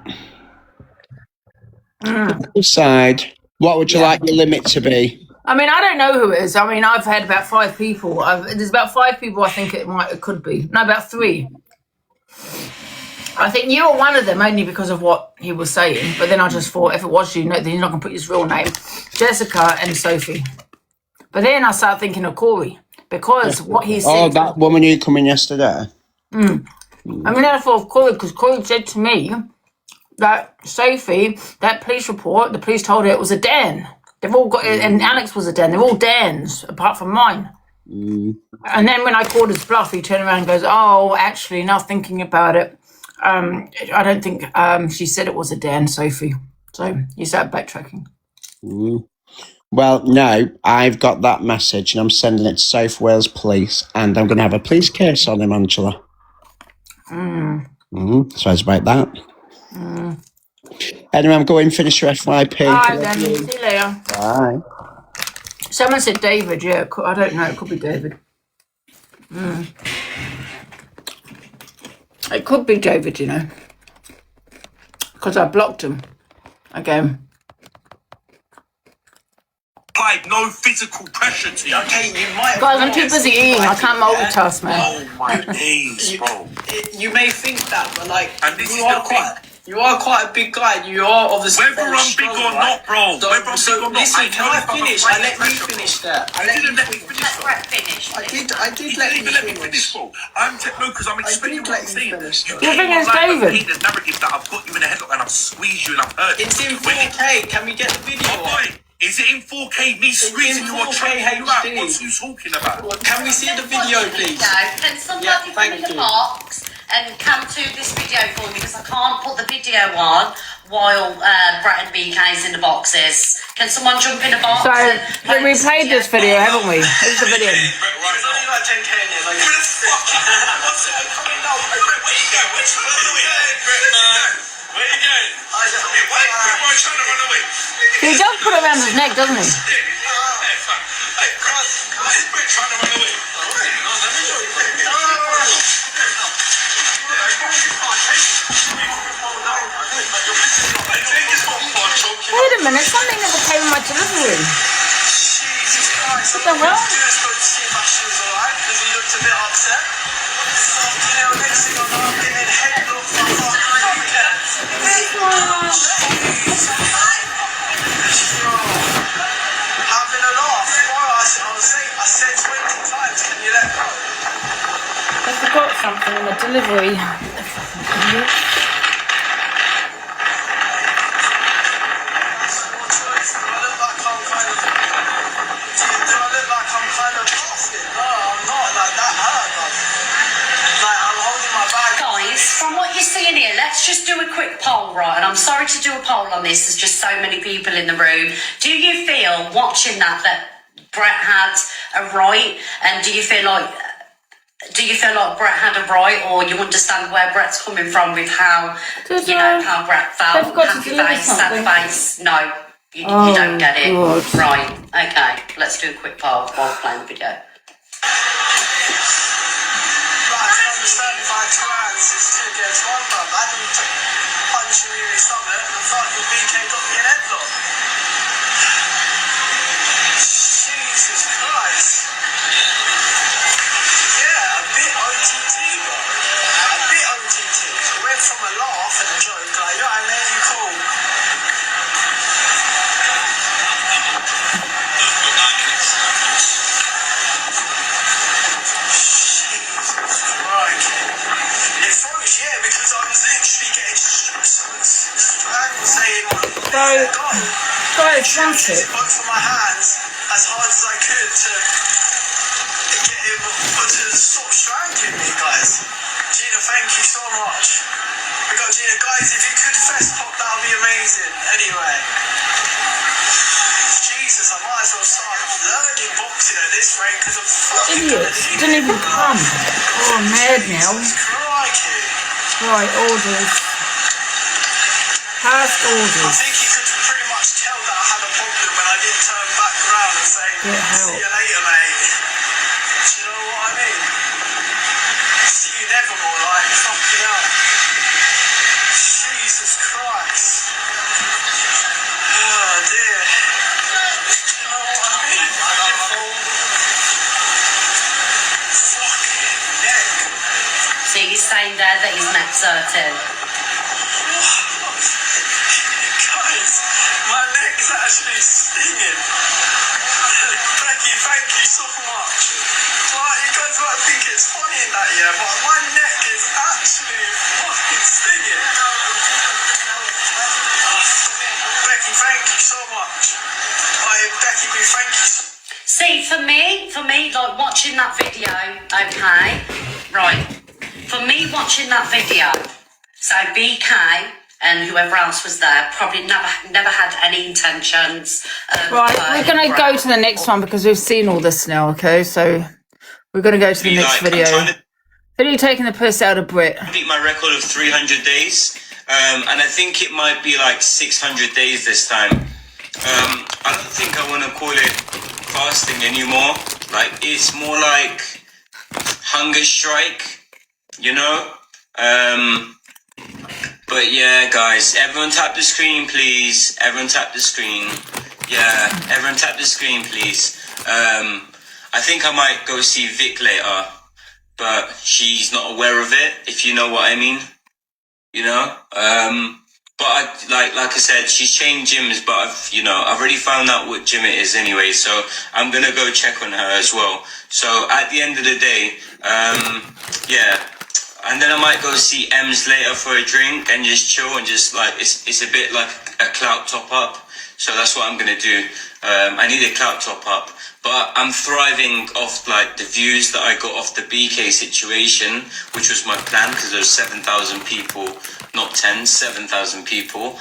Decide. What would you like your limit to be? I mean, I don't know who it is. I mean, I've had about 5 people. There's about 5 people I think it could be. No, about 3. I think you were one of them only because of what he was saying. But then I just thought, if it was you, then you're not going to put his real name. Jessica and Sophie. But then I started thinking of Corey. Because what he said... Oh, that woman who come in yesterday? I mean, I thought of Corey because Corey said to me that Sophie, that police report, the police told her it was a Dan. They've all got it, and Alex was a Dan. They're all Dans, apart from mine. And then when I called his bluff, he turned around and goes, oh, actually, now thinking about it, I don't think she said it was a Dan, Sophie. So you started backtracking. Well, no, I've got that message and I'm sending it to South Wales Police and I'm going to have a police case on him, Angela. So it's about that. Anyway, I'm going to finish your FYP. Bye then, see you later. Bye. Someone said David, yeah, I don't know, it could be David. It could be David, you know. Because I blocked him again. Applied no physical pressure to you. Okay, you might. Guys, I'm too busy eating. I can't multitask, man. Oh my days, bro. You may think that, but like, you are quite a big guy. You are obviously. Whether I'm big or not, bro. Whether I'm big or not. Listen, can I finish? I let you finish that. I didn't let me finish. I did let you finish. Bro. I'm because I'm explaining what I'm saying. You're thinking it's David. The narrative that I've got you in a headlock and I've squeezed you and I've hurt you. It's in 4K. Can we get the video? Is it in 4K? Me squeezing you or choking you out? What's you talking about? Can we see the video, please? Can somebody put in the box and come to this video for me because I can't put the video on while Brett and BK is in the boxes. Can someone jump in the box? So we played this video, haven't we? Here's the video. It's only like 10K in here. Like, where you going? Why are you trying to run away? He does put it around his neck, doesn't he? Hey, why is Brett trying to run away? Wait a minute, something never came in my delivery. What the hell? Because he looked a bit upset. You know, next thing I know, I'm getting headlocked for having a laugh. I said 20 times, can you let go? I forgot something in the delivery. Guys, from what you're seeing here, let's just do a quick poll, right? And I'm sorry to do a poll on this, there's just so many people in the room. Do you feel, watching that Brett had a right? And do you feel like Brett had a right, or you understand where Brett's coming from with how, how Brett felt? Happy face, sad face? No, you don't get it. God. Right, okay, let's do a quick poll while playing the video. Frantic. Both of my hands as hard as I could to get him to stop strangling me, guys. Gina, thank you so much. We got Gina, guys. If you could fest pop, that would be amazing. Anyway, Jesus, I might as well start learning boxing at this rate because of Idiots. Didn't even come. Oh, I'm mad now. Right, orders. Past orders. I think you could pretty much tell that I had a problem when I didn't turn back around and say, see you later, mate. Do you know what I mean? See you never more, like, fucking hell. Jesus Christ. Oh, dear. Do you know what I mean? Fucking neck. So you're saying there that his neck's hurting? Guys, my neck's actually stinging. Becky, thank you so much. Like, you guys might think it's funny in that, yeah, but my neck is actually fucking stinging. Becky, thank you so much. Becky, thank you so much. See, for me, like watching that video, okay, right. For me, watching that video, so BK and whoever else was there probably never had any intentions of... Right, we're going to go to the next one because we've seen all this now, okay? So we're going to go to the next video. Video taking the piss out of Brit. I beat my record of 300 days, and I think it might be like 600 days this time. I don't think I want to call it fasting anymore. Like, it's more like hunger strike, you know? But yeah, guys, everyone tap the screen, please. Everyone tap the screen. Yeah, everyone tap the screen, please. I think I might go see Vic later, but she's not aware of it, if you know what I mean. You know? But like I said, she's changed gyms, but I've already found out what gym it is anyway, so I'm gonna go check on her as well. So at the end of the day, yeah. And then I might go see Ems later for a drink and just chill and just like, it's a bit like a clout top up. So that's what I'm going to do. I need a clout top up, but I'm thriving off like the views that I got off the BK situation, which was my plan because there was 7,000 people, not 10, 7,000 people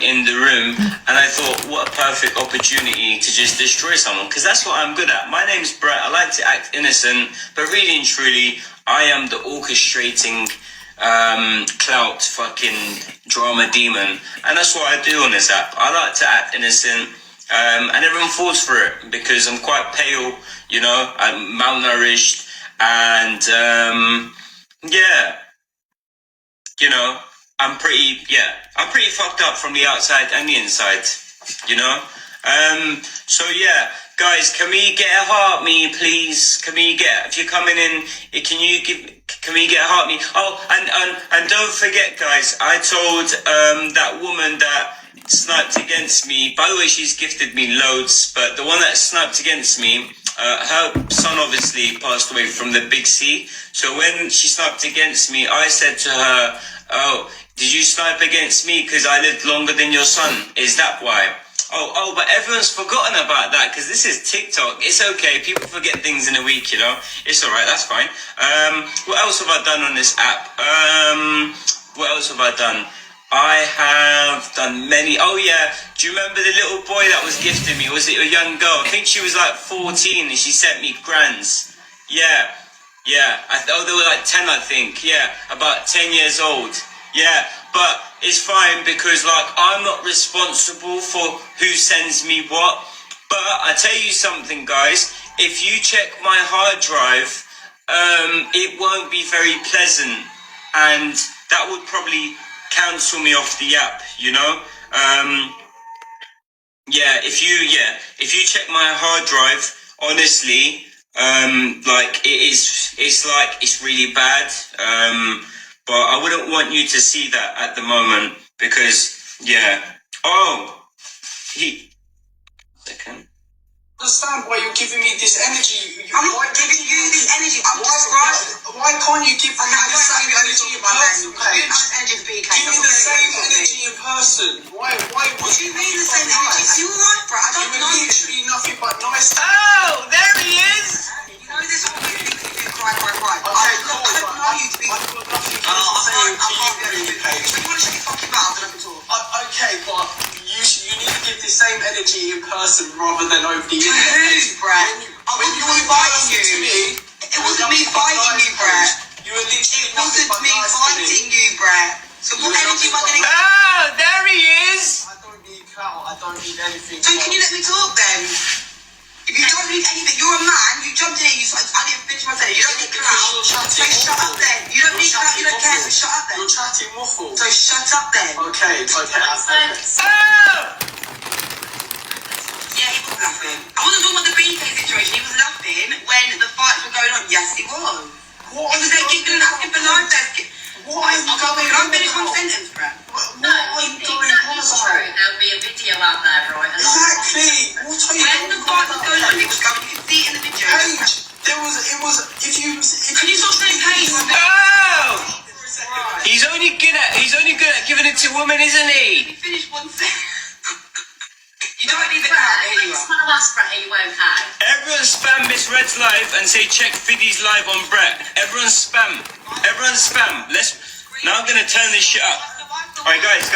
in the room. And I thought, what a perfect opportunity to just destroy someone, because that's what I'm good at. My name's Brett. I like to act innocent, but really and truly, I am the orchestrating clout fucking drama demon, and that's what I do on this app. I like to act innocent, and everyone falls for it because I'm quite pale, you know, I'm malnourished, and yeah, you know, I'm pretty fucked up from the outside and the inside, you know. So yeah, guys, can we get a heart me, please? Can we get, if you're coming in, can we get a heart me? Oh, and don't forget, guys, I told that woman that sniped against me, by the way, she's gifted me loads, but the one that sniped against me, her son obviously passed away from the big C. So when she sniped against me, I said to her, oh, did you snipe against me because I lived longer than your son? Is that why? Oh, but everyone's forgotten about that because this is TikTok. It's okay. People forget things in a week, you know. It's all right. That's fine. What else have I done on this app? What else have I done? I have done many. Oh, yeah. Do you remember the little boy that was gifting me? Was it a young girl? I think she was like 14 and she sent me grands. Yeah. Yeah. They were like 10, I think. Yeah. About 10 years old. Yeah. But it's fine because, like, I'm not responsible for who sends me what. But I tell you something, guys. If you check my hard drive, it won't be very pleasant. And that would probably cancel me off the app, you know? If you check my hard drive, honestly, like, it's really bad. But I wouldn't want you to see that at the moment because, yeah. Second. Understand why you're giving me this energy. I'm not giving you this energy. I'm just right. Why can't you give me the same energy in person? Give me the same energy in person. Why? What do you mean the same energy? You alright, bro? I don't know. You're literally nothing but nice. Oh, there he is. You know this whole thing makes me cry. Okay, cool. I don't know you to be. I've got nothing to say to you, If you want to shut your fucking mouth, then I can talk. Okay, but you need to give the same energy in person rather than over the internet. To who, Brett? wasn't fighting you. It wasn't me fighting you, Brett. It wasn't me fighting you, Brett. So what energy am I going to get? Oh, there he is. I don't need clout. I don't need anything. So can you let me talk then? If you don't need anything, you're a man, you jumped in here, I didn't finish my sentence. You don't need clout. So shut up then. You don't need clout, you don't care, so shut up then. You're chatting waffle. So shut up then. Okay. Oh! Yeah, he was laughing. I wasn't talking about the BK situation. He was laughing when the fights were going on. Yes, he was. What? He was there giggling, asking for life desk. What are you doing? Can I finish one sentence, Brad? No, if that is true, there'll be a video out there, right? Exactly. What are you When the fight was going on, it was going. You can see it in the video. Paige, if you stop saying Paige? Oh! He's only good at giving it to women, isn't he? Finish one sentence. You don't need the Brett, crowd. when you smell us, Brett, are you okay? Everyone spam Miss Red's live and say check Fiddy's live on Brett. Everyone spam. Now I'm gonna turn this shit up. Alright, guys.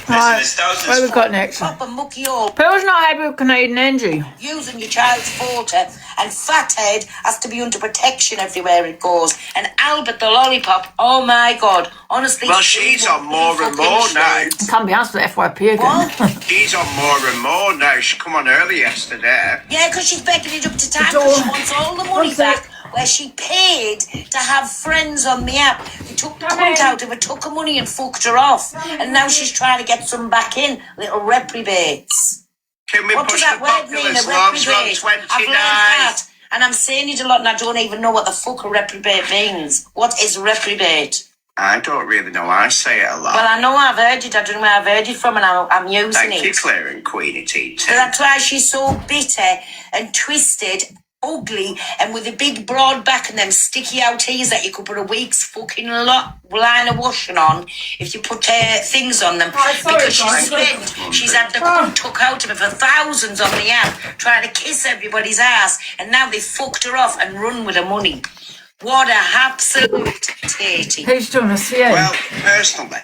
Right, Listen, there's what have we got next? Proper mucky up. Bill's not happy with Canadian Angie. Using your child's photo, and Fathead has to be under protection everywhere it goes. And Albert the lollipop, oh my God, honestly. Well, she's on more and more now. I can't be asked for FYP again. She's on more and more now. She come on early yesterday. Yeah, because she's begging it up to time because she wants all the money back where she paid to have friends on the app. They took the cunt out of her, took her money and fucked her off. And now she's trying to get some back in, little reprobates. Can we What push does that the word mean, a populace logs from reprobate? 29? I've learned that. And I'm saying it a lot and I don't even know what the fuck a reprobate means. What is reprobate? I don't really know. I say it a lot. Well, I know I've heard it. I don't know where I've heard it from and I'm using Thank it. you, Claire and Queenie T. So that's why she's so bitter and twisted, ugly, and with a big broad back and them sticky out ears that you could put a week's fucking line of washing on if you put things on them. Because she's had the cunt took out of her for thousands on the app, trying to kiss everybody's ass, and now they fucked her off and run with her money. What a absolute tatey. Who's doing a CA? Well, personally,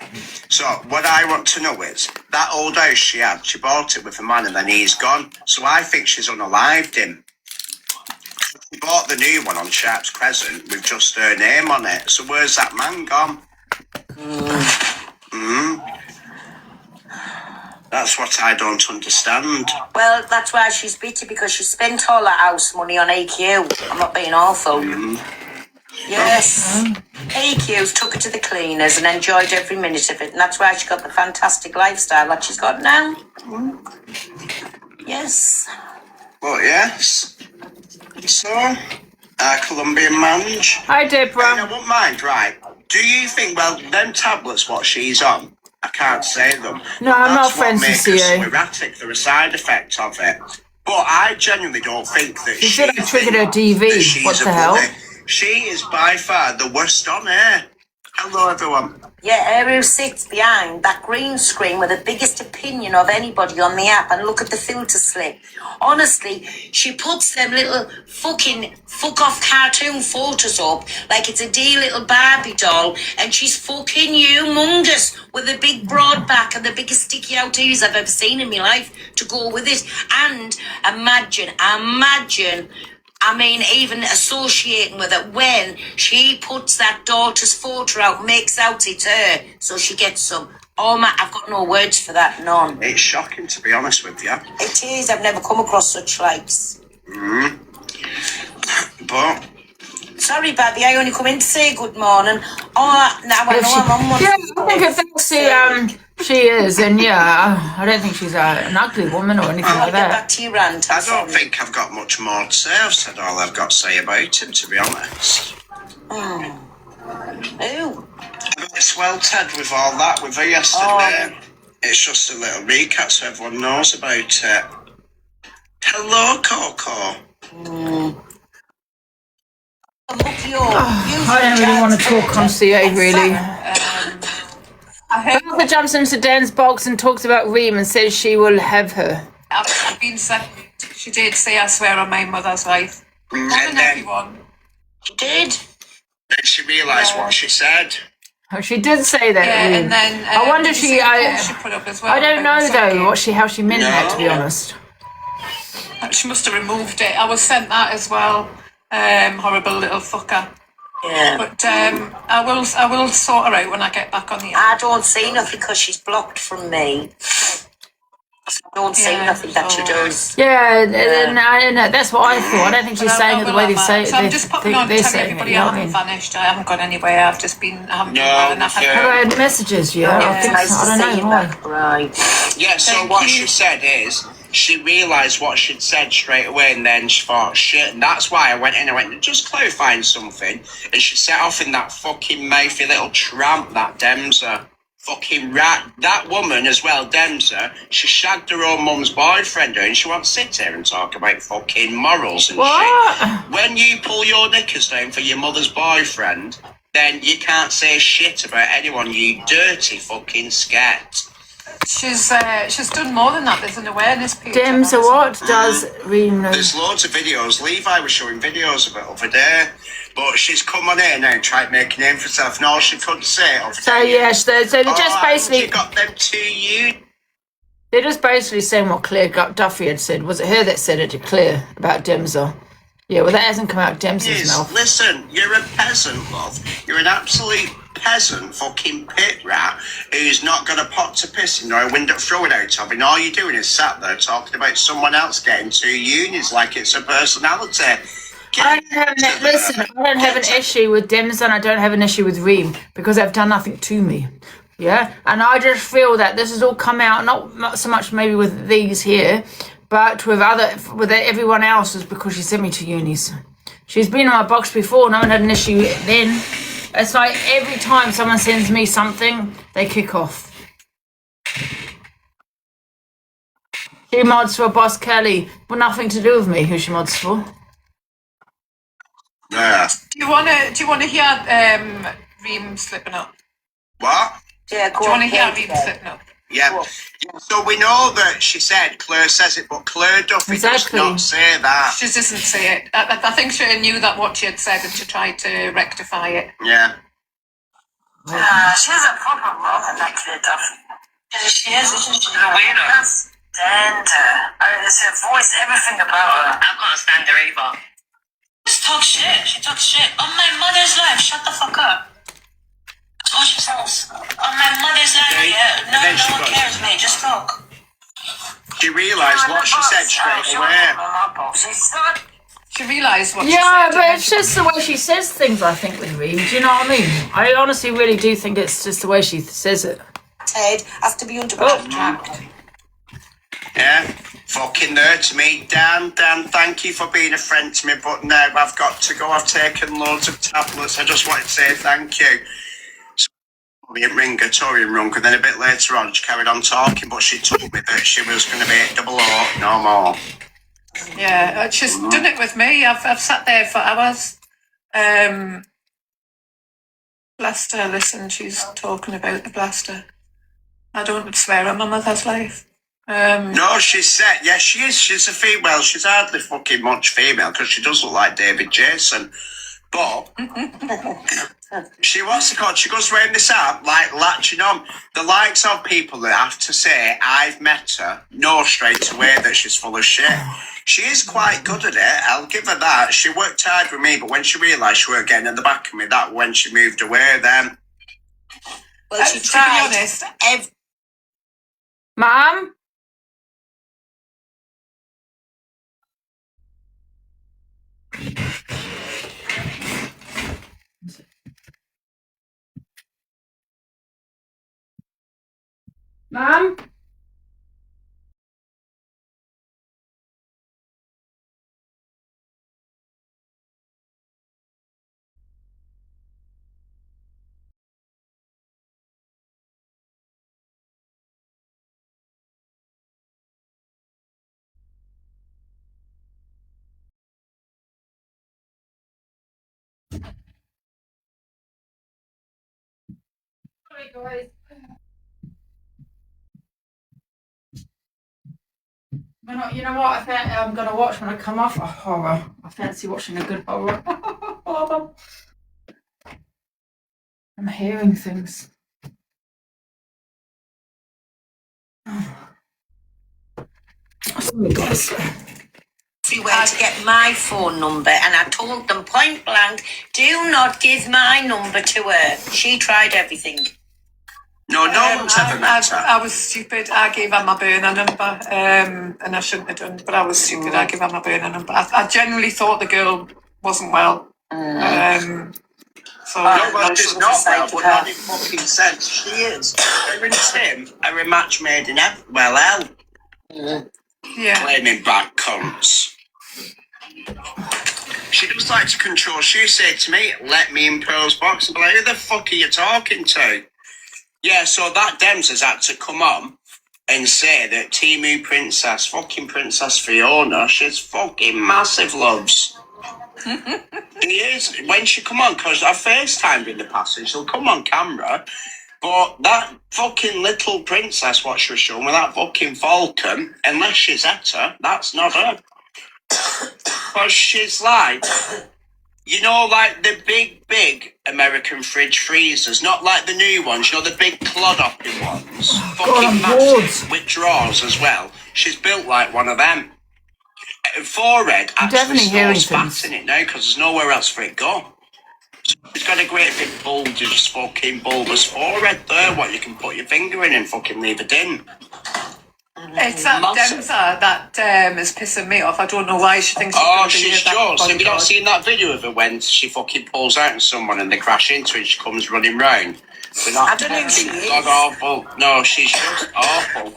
so what I want to know is, that old house she bought it with a man and then he's gone. So I think she's unalived him. She bought the new one on Sharps Crescent with just her name on it. So where's that man gone? That's what I don't understand. Well, that's why she's bitter, because she spent all her house money on EQ. I'm not being awful. Yes. EQ's took her to the cleaners and enjoyed every minute of it, and that's why she got the fantastic lifestyle that she's got now. Yes. Well, yes. So, our Colombian mange. Hi, Deborah. I won't mind, right? Do you think, well, them tablets, what she's on, I can't say them. No, I'm not friends with with her so you. erratic. They're a side effect of it. But I genuinely don't think that She should have triggered her DV. What the hell? She is by far the worst on air. Hello, everyone. Yeah, her who sits behind that green screen with the biggest opinion of anybody on the app, and look at the filter slip. Honestly, she puts them little fucking fuck-off cartoon photos up like it's a dear little Barbie doll, and she's fucking humongous with a big broad back and the biggest sticky out ears I've ever seen in my life to go with it. And imagine, I mean, even associating with it when she puts that daughter's photo out, makes out it's her, so she gets some. Oh my, I've got no words for that, none. It's shocking, to be honest with you. It is, I've never come across such likes. But... Sorry, Babby, I only come in to say good morning. Oh, now I know I'm on one. Yeah, I think she is, and yeah, I don't think she's an ugly woman or anything like that. Back to your rant. I don't think I've got much more to say. I've said all I've got to say about him, to be honest. Who? It's well, Ted, with all that with her yesterday. It's just a little recap so everyone knows about it. Hello, Coco. I don't really want to talk on CA, really. Martha jumps into Dan's box and talks about Reem and says she will have her. I've been said, she did say I swear on my mother's life. And then everyone. She did. Then she realised what she said. Oh, she did say that. Yeah, Reem. and then I wonder if she. she put up as well. I don't know about though how she meant that, to be honest. She must have removed it. I was sent that as well. Horrible little fucker. Yeah. But I will sort her out when I get back on the I don't see nothing because she's blocked from me. I don't see nothing that she does. Yeah, no, that's what I thought. I don't think she's saying it the way they say it. So I'm just popping on to tell everybody I haven't vanished. I haven't gone anywhere. I've just been, I haven't been well enough. Have I had messages? Yeah, I think so. I don't know why. Right. Yeah, so what she said is, she realised what she'd said straight away, and then she thought, shit, and that's why I went just clarifying something, and she set off in that fucking Mayfi little tramp, that Demza. Fucking rat. That woman as well, Demza, she shagged her own mum's boyfriend, and she won't sit here and talk about fucking morals and shit. When you pull your knickers down for your mother's boyfriend, then you can't say shit about anyone, you dirty fucking scat. She's done more than that. There's an awareness page. Demza, what does Reem know? There's loads of videos. Levi was showing videos of it over there. But she's come on here now and tried to make a name for herself, and all she couldn't say it. So yeah, so they just basically got them to you. They're just basically saying what Claire Duffy had said. Was it her that said it to Claire about Demza? Yeah, well that hasn't come out of Demza's mouth. Listen, you're a peasant, love. You're an absolute peasant fucking pit rat who's not got a pot to piss in or a window to throw it out of, and all you're doing is sat there talking about someone else getting 2 unis like it's a personality. I don't have an issue with Demza and I don't have an issue with Reem because they've done nothing to me. Yeah, and I just feel that this has all come out not so much maybe with these here, but with everyone else is because she sent me to unis. She's been in my box before. No one had an issue then. It's like every time someone sends me something, they kick off. She mods for Boss Kelly, but nothing to do with me. Who she mods for? Yeah. Do you wanna hear Reem slipping up? What? Yeah, do you wanna hear Reem slipping up? Yeah. So we know that she said Claire says it, but Claire Duffy does not say that. She doesn't say it. I think she knew that what she had said and she tried to rectify it. Yeah. She's a proper mother, that Claire Duffy. She is, isn't she? I can't stand her. It's her voice, everything about her. I can't stand her either. Just talk shit. She talks shit. On my mother's life, shut the fuck up. That's all she says. On my mother's life, yeah. No one cares, mate. Just talk. She realised what she said straight away. She realised what she Yeah, said. but it's just the way she says things, I think, with Reem. Do you know what I mean? I honestly really do think it's just the way she says it. Ted has to be under contract. Yeah, fucking there to me. Dan, thank you for being a friend to me, but now I've got to go. I've taken loads of tablets. I just wanted to say thank you. So, Torian rung, and then a bit later on she carried on talking, but she told me that she was going to be at 00, no more. Yeah, she's done it with me. I've sat there for hours. Blaster, listen, she's talking about the blaster. I don't swear on my mother's life. No, she said, yeah, she is. She's a female. She's hardly fucking much female because she does look like David Jason. But she wants to call. She goes round this app like latching on. The likes of people that have to say, I've met her, know straight away that she's full of shit. She is quite good at it. I'll give her that. She worked hard with me, but when she realised she weren't getting in the back of me, that when she moved away then. Well, she tried. To be honest, Mom? Mom? Sorry, guys. You know what? I'm going to watch when I come off a horror. I fancy watching a good horror. I'm hearing things. Sorry, guys. everywhere to get my phone number, and I told them point blank, do not give my number to her. She tried everything. No one's ever met her. I was stupid. I gave her my burner number, and I shouldn't have done, but I was stupid. I gave her my burner number. I genuinely thought the girl wasn't well. So no, she's not well, but not in fucking sense. She is. Her and Tim are a match made in heaven. Well, hell. Yeah. Claiming bad cunts. She does like to control. She said to me, let me in Pearl's box. I'm like, who the fuck are you talking to? Yeah, so that Dems has had to come on and say that Timu Princess, fucking Princess Fiona, she's fucking massive loves. She is. When she come on, because I've FaceTimed in the past and she'll come on camera, but that fucking little princess what she was showing with that fucking falcon, unless she's at her, that's not her. Because she's like, you know, like the big American fridge freezers, not like the new ones, you know, the big clod-hopping ones. Fucking massive, with drawers as well. She's built like one of them. Forehead actually stores fat in it now because there's nowhere else for it to go. She's got a great big bulbous fucking bulbous forehead there, what you can put your finger in and fucking leave it in. It's that Demza that is pissing me off. I don't know why she thinks she's just. Have you not seen that video of her when she fucking pulls out on someone and they crash into her and she comes running round? I don't know who she is. God awful. No, she's just awful.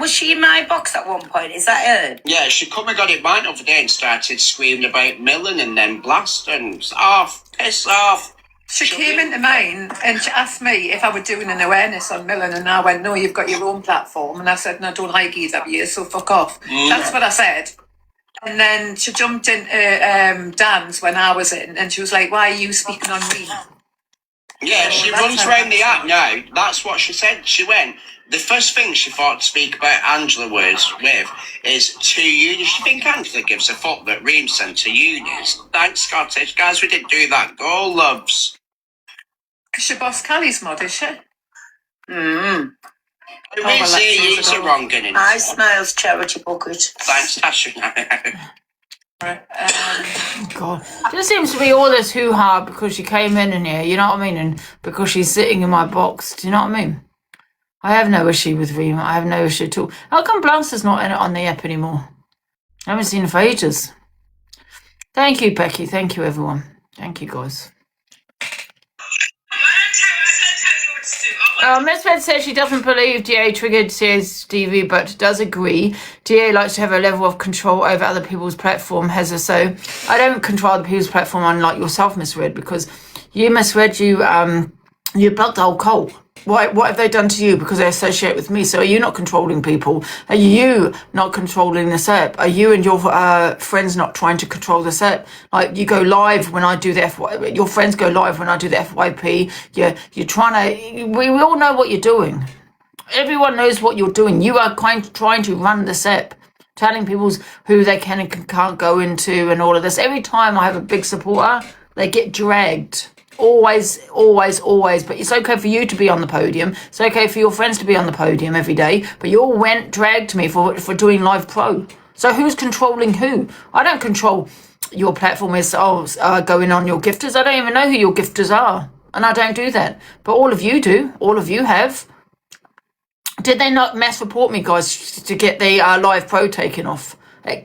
Was she in my box at one point? Is that her? Yeah, she come and got it mine over there and started screaming about milling and then blasting. Off, piss off. She came into mine and she asked me if I were doing an awareness on milling, and I went, no, you've got your own platform. And I said, no, I don't like either of you, so fuck off. That's what I said. And then she jumped into Dan's when I was in, and she was like, why are you speaking on me? Yeah, she runs around the app now. That's what she said. She went, the first thing she thought to speak about Angela with is 2 unis. She think Angela gives a fuck that Reem sent 2 unis. Thanks, Scottish. Guys, we didn't do that. Go, loves. Is she Boss Callie's mod, is she? It's a wrong in it. I smiles charity bucket. Thanks, Tasha. God, there seems to be all this hoo-ha because she came in here, you know what I mean, and because she's sitting in my box, do you know what I mean? I have no issue with Rima, I have no issue at all. How come Blaster's not in it on the app anymore? I haven't seen her for ages. Thank you, Becky, thank you everyone. Thank you guys. Miss Fed says she doesn't believe DA triggered CSDV, but does agree. DA likes to have a level of control over other people's platform, has her so. I don't control other people's platform unlike yourself, Miss Red, because you, Miss Red, you blocked the whole cult. What have they done to you? Because they associate with me. So are you not controlling people? Are you not controlling this app? Are you and your friends not trying to control this app? Like, you go live when I do the FYP. Your friends go live when I do the FYP. You're trying to... We all know what you're doing. Everyone knows what you're doing. You are trying to run this app. Telling people who they can and can't go into and all of this. Every time I have a big supporter, they get dragged. Always. But it's okay for you to be on the podium. It's okay for your friends to be on the podium every day. But you all dragged me for doing Live Pro. So who's controlling who? I don't control your platform is going on your gifters. I don't even know who your gifters are. And I don't do that. But all of you do. All of you have. Did they not mass report me, guys, to get the Live Pro taken off? And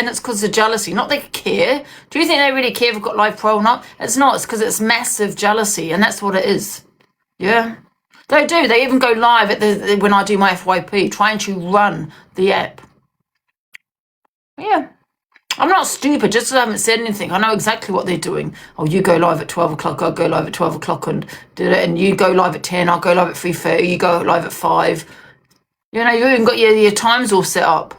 it's because of jealousy, not they care. Do you think they really care if we've got Live Pro or not? It's not. It's because it's massive jealousy, and that's what it is. Yeah, they do. They even go live at when I do my FYP, trying to run the app. Yeah, I'm not stupid. Just because I haven't said anything, I know exactly what they're doing. Oh, you go live at 12 o'clock. I'll go live at 12 o'clock and do it. And you go live at 10. I'll go live at 3:30. You go live at 5. You know, you even got your times all set up.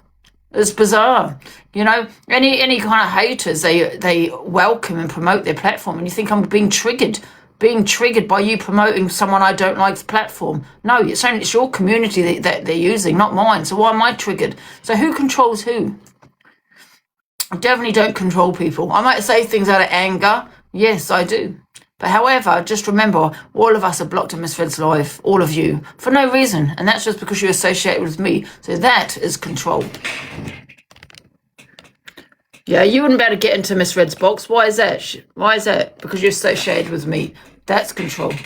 It's bizarre, you know. Any kind of haters, they welcome and promote their platform, and you think I'm being triggered by you promoting someone I don't like's platform. No, it's your community that they're using, not mine. So why am I triggered? So who controls who? I definitely don't control people. I might say things out of anger. Yes, I do. But however, just remember, all of us are blocked in Miss Fed's life, all of you, for no reason. And that's just because you're associated with me. So that is control. Yeah, you wouldn't be able to get into Miss Red's box. Why is that? Why is that? Because you're associated with me. That's control. Don't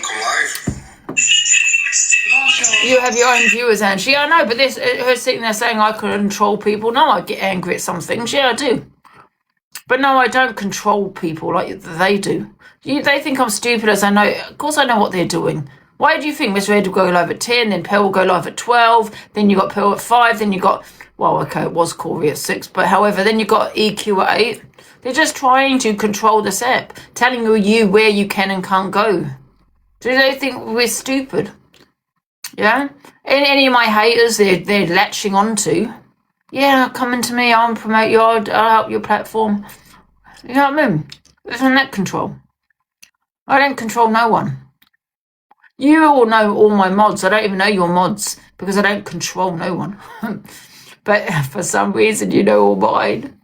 come live. You have your own viewers, Angie. I know, but this her sitting there saying I control people. No, I get angry at some things. Yeah, I do. But no, I don't control people like they do. They think I'm stupid as I know. Of course I know what they're doing. Why do you think Miss Red will go live at 10, then Pearl will go live at 12, then you got Pearl at 5, then you got, well, okay, it was Corey at 6, but however, then you got EQ at 8. They're just trying to control this app, telling you where you can and can't go. Do they think we're stupid? Yeah? And any of my haters they're latching onto, yeah, come into me, I'll promote you, I'll help your platform. You know what I mean? Isn't that control? I don't control no one. You all know all my mods. I don't even know your mods because I don't control no one. But for some reason, you know all mine.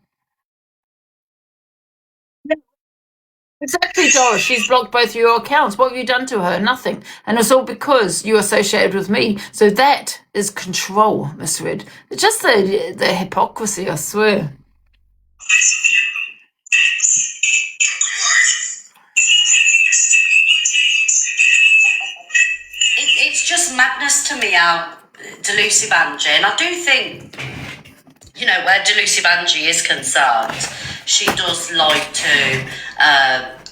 Exactly, Doris. She's blocked both your accounts. What have you done to her? Nothing. And it's all because you associated with me. So that is control, Miss Red. It's just the hypocrisy, I swear. It's just madness to me how delusive Angie, and I do think, you know, where delusive Angie is concerned, she does like to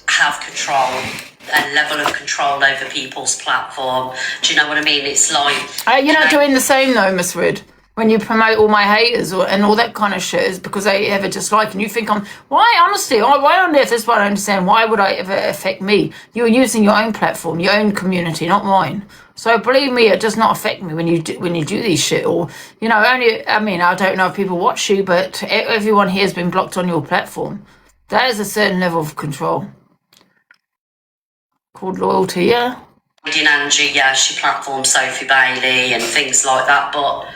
have control, a level of control over people's platform. Do you know what I mean? It's like... You're not doing the same though, Miss Red. When you promote all my haters and all that kind of shit is because they ever dislike and you think why honestly, why on earth is what I understand, why would I ever affect me? You're using your own platform, your own community, not mine. So believe me, it does not affect me when you do these shit or, you know, I don't know if people watch you, but everyone here has been blocked on your platform. That is a certain level of control. Called loyalty, yeah? Angie, yeah, she platformed Sophie Bailey and things like that, but...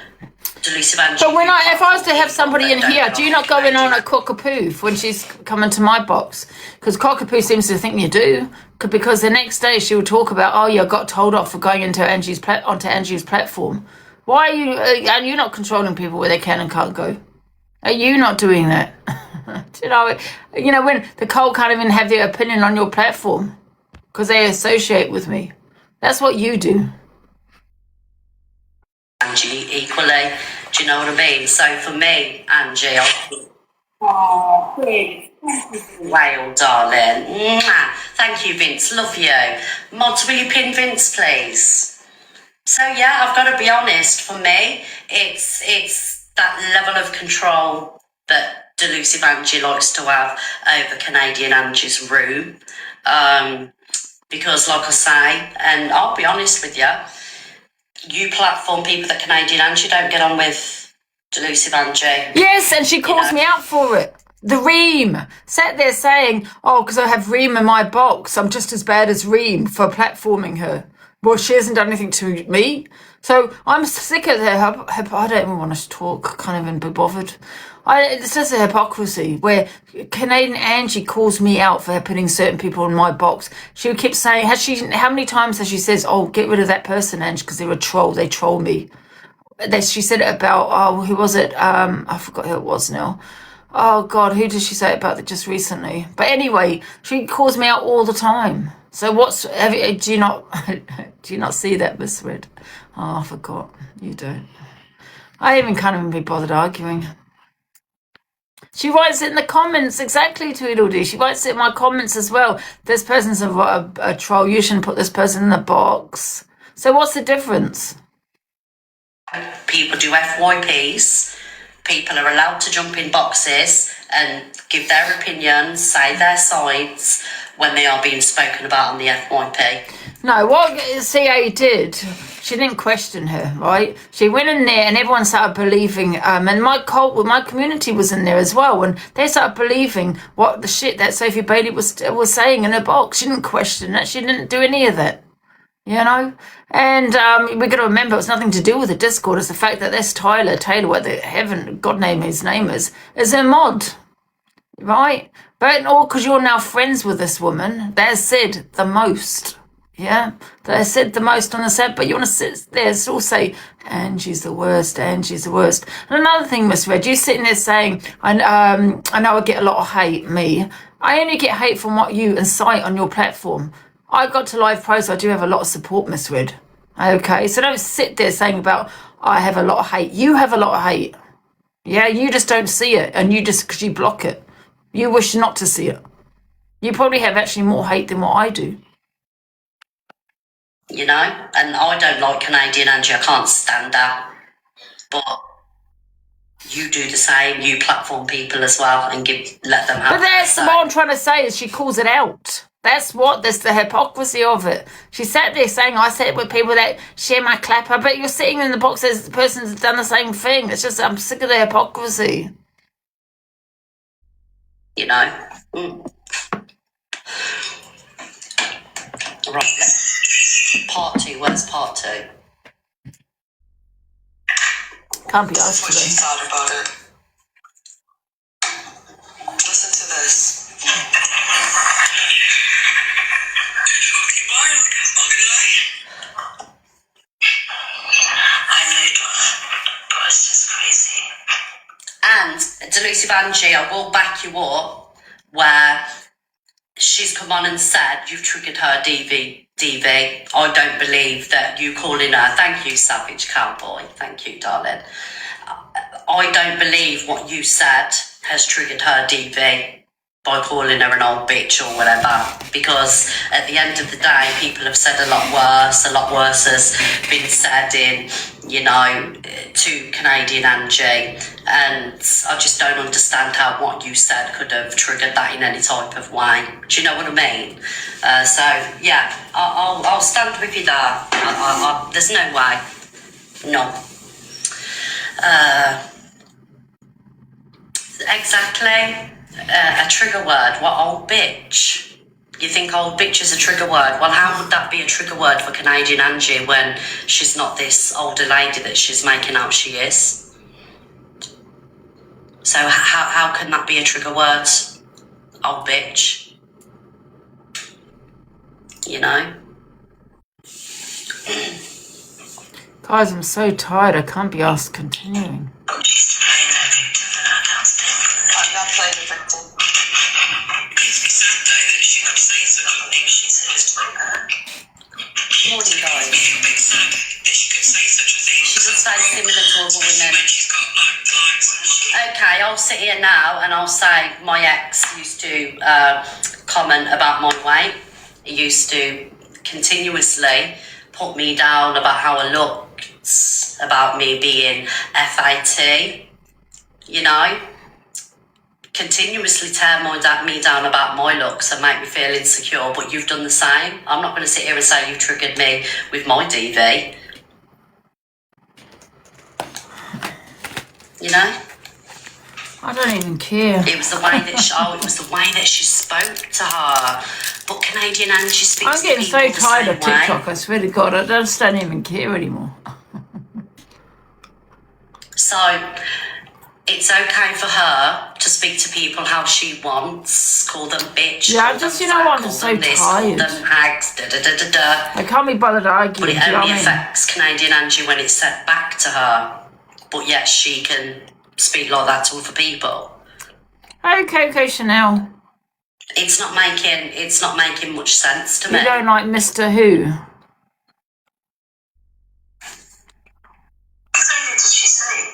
But if I was to have somebody in here, do you not go in on a cockapoo when she's coming to my box? Because cockapoo seems to think you do. Because the next day she will talk about, oh, you got told off for going onto Angie's platform. Why are you? Are you not controlling people where they can and can't go? Are you not doing that? Do you know when the Cole can't even have their opinion on your platform because they associate with me. That's what you do. Angie equally. Do you know what I mean? So for me, Angie, whale, darling. Mwah. Thank you, Vince. Love you. Mods, will you pin Vince, please? So yeah, I've got to be honest. For me, it's that level of control that delusive Angie likes to have over Canadian Angie's room. Because, like I say, and I'll be honest with you. You platform people that Canadian Angie don't get on with delusive Angie. Yes, and she calls me out for it. The Reem. Sat there saying, oh, because I have Reem in my box, I'm just as bad as Reem for platforming her. Well, she hasn't done anything to me. So I'm sick of her. I don't even want to talk. I can't even be bothered. It's just a hypocrisy where Canadian Angie calls me out for putting certain people in my box. She would keep saying, how many times has she says, oh, get rid of that person, Angie, because they're a troll. They troll me. She said it about, who was it? I forgot who it was now. Oh, God, who did she say it about that just recently? But anyway, she calls me out all the time. So do you not see that, Miss Red? Oh, I forgot. You don't. I even can't even be bothered arguing. She writes it in the comments, exactly, Tweedledee. She writes it in my comments as well. This person's a troll. You shouldn't put this person in the box. So what's the difference? People do FYPs. People are allowed to jump in boxes and give their opinions, say their sides when they are being spoken about on the FYP. No, what CA did, she didn't question her, right? She went in there and everyone started believing, and my community was in there as well, and they started believing what the shit that Sophie Bailey was saying in her box. She didn't question that. She didn't do any of that, you know? And we've got to remember it's nothing to do with the Discord. It's the fact that this Taylor, what the heaven, God name his name is a mod, right? But all because you're now friends with this woman, that said the most. Yeah, that I said the most on the set, but you want to sit there and still say, Angie's the worst, Angie's the worst. And another thing, Miss Red, you sitting there saying, I know I get a lot of hate, me. I only get hate from what you incite on your platform. I got to live post, I do have a lot of support, Miss Red. Okay, so don't sit there saying about, I have a lot of hate. You have a lot of hate. Yeah, you just don't see it, and because you block it. You wish not to see it. You probably have actually more hate than what I do. You know, and I don't like Canadian Angie. I can't stand her. But you do the same. You platform people as well and let them have. But that's what I'm trying to say is she calls it out. That's the hypocrisy of it. She sat there saying, I sit with people that share my clapper, but you're sitting in the box as the person's done the same thing. It's just, I'm sick of the hypocrisy. You know? Right. Part 2. Where's part 2? Can't be asked what she thought about it. Listen to this. I know you don't, but it's just crazy. And Delusive Angie, I will back you up where she's come on and said you've triggered her DV. I don't believe that you calling her, thank you, Savage Cowboy, thank you, darling. I don't believe what you said has triggered her DV by calling her an old bitch or whatever, because at the end of the day, people have said a lot worse has been said in, you know, to Canadian Angie, and I just don't understand how what you said could have triggered that in any type of way. Do you know what I mean? So yeah, I'll stand with you there. There's no way. No. Exactly. A trigger word. What, old bitch? You think old bitch is a trigger word? Well, how would that be a trigger word for Canadian Angie when she's not this older lady that she's making out she is? So how can that be a trigger word? Old bitch. You know? Guys, I'm so tired. I can't be asked continuing. I'm not playing the victim. Morning, guys. She does say similar to other women. Okay, I'll sit here now and I'll say my ex used to comment about my weight. He used to continuously put me down about how I looked, about me being FYP, you know? Continuously tear me down about my looks and make me feel insecure, but you've done the same. I'm not going to sit here and say you triggered me with my DV. You know? I don't even care. It was the way that she spoke to her. But Canadian Angie speaks I'm getting to so people tired of the same TikTok, way. I swear to God, I just don't even care anymore. So it's okay for her to speak to people how she wants, call them bitch. Yeah, call just, them you know fat, what, I'm call just them so this, tired. Call them hags, I can't be bothered arguing, But it do you know only what I mean? affects Canadian Angie when it's said back to her. But yet she can speak like that to other people. Okay, Chanel. It's not making much sense to me. You don't like Mr. Who? What did she say?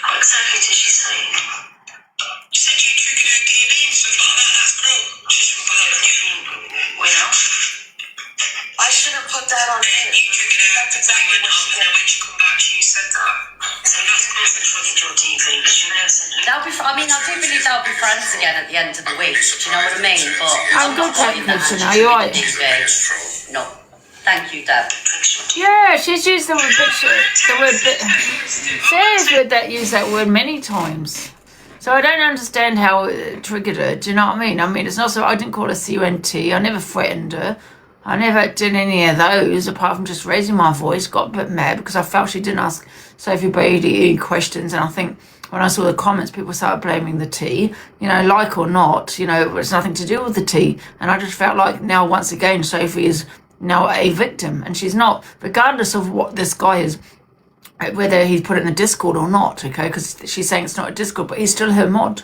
What exactly did she say? She said you triggered her DV and stuff like that. That's cool. She shouldn't put that on you. Well, I shouldn't put that on you. You triggered her. That's exactly what she did. When she come back, she said that. So that's cool. She triggered your DV because you never said that. I do believe they'll be friends again at the end of the week. Do you know what I mean? But I'm good, Chanel, you're right. No. Thank you, Deb. Yeah, she's used the word bitch. Sarah's heard that use that word many times. So I don't understand how it triggered her. Do you know what I mean? I mean, it's not so. I didn't call her CUNT. I never threatened her. I never did any of those apart from just raising my voice. Got a bit mad because I felt she didn't ask Sophie Brady any questions, and I think when I saw the comments, people started blaming the tea. You know, like or not, you know, it's nothing to do with the tea. And I just felt like now, once again, Sophie is now a victim, and she's not, regardless of what this guy is, whether he's put it in the Discord or not, okay, because she's saying it's not a Discord, but he's still her mod.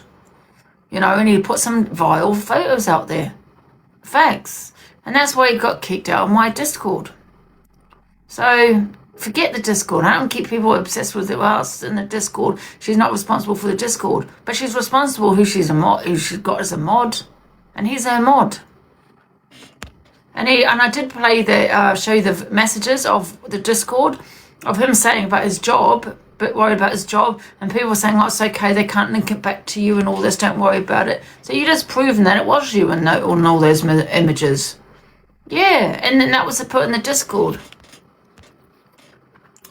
You know, and he put some vile photos out there. Facts. And that's why he got kicked out of my Discord. So forget the Discord. I don't keep people obsessed with us in the Discord. She's not responsible for the Discord, but she's responsible who she's got as a mod, and he's her mod. And I did play show you the messages of the Discord of him saying about his job, but worried about his job, and people were saying, oh, it's okay, they can't link it back to you and all this, don't worry about it. So you just proven that it was you and all those images. Yeah, and then that was put in the Discord.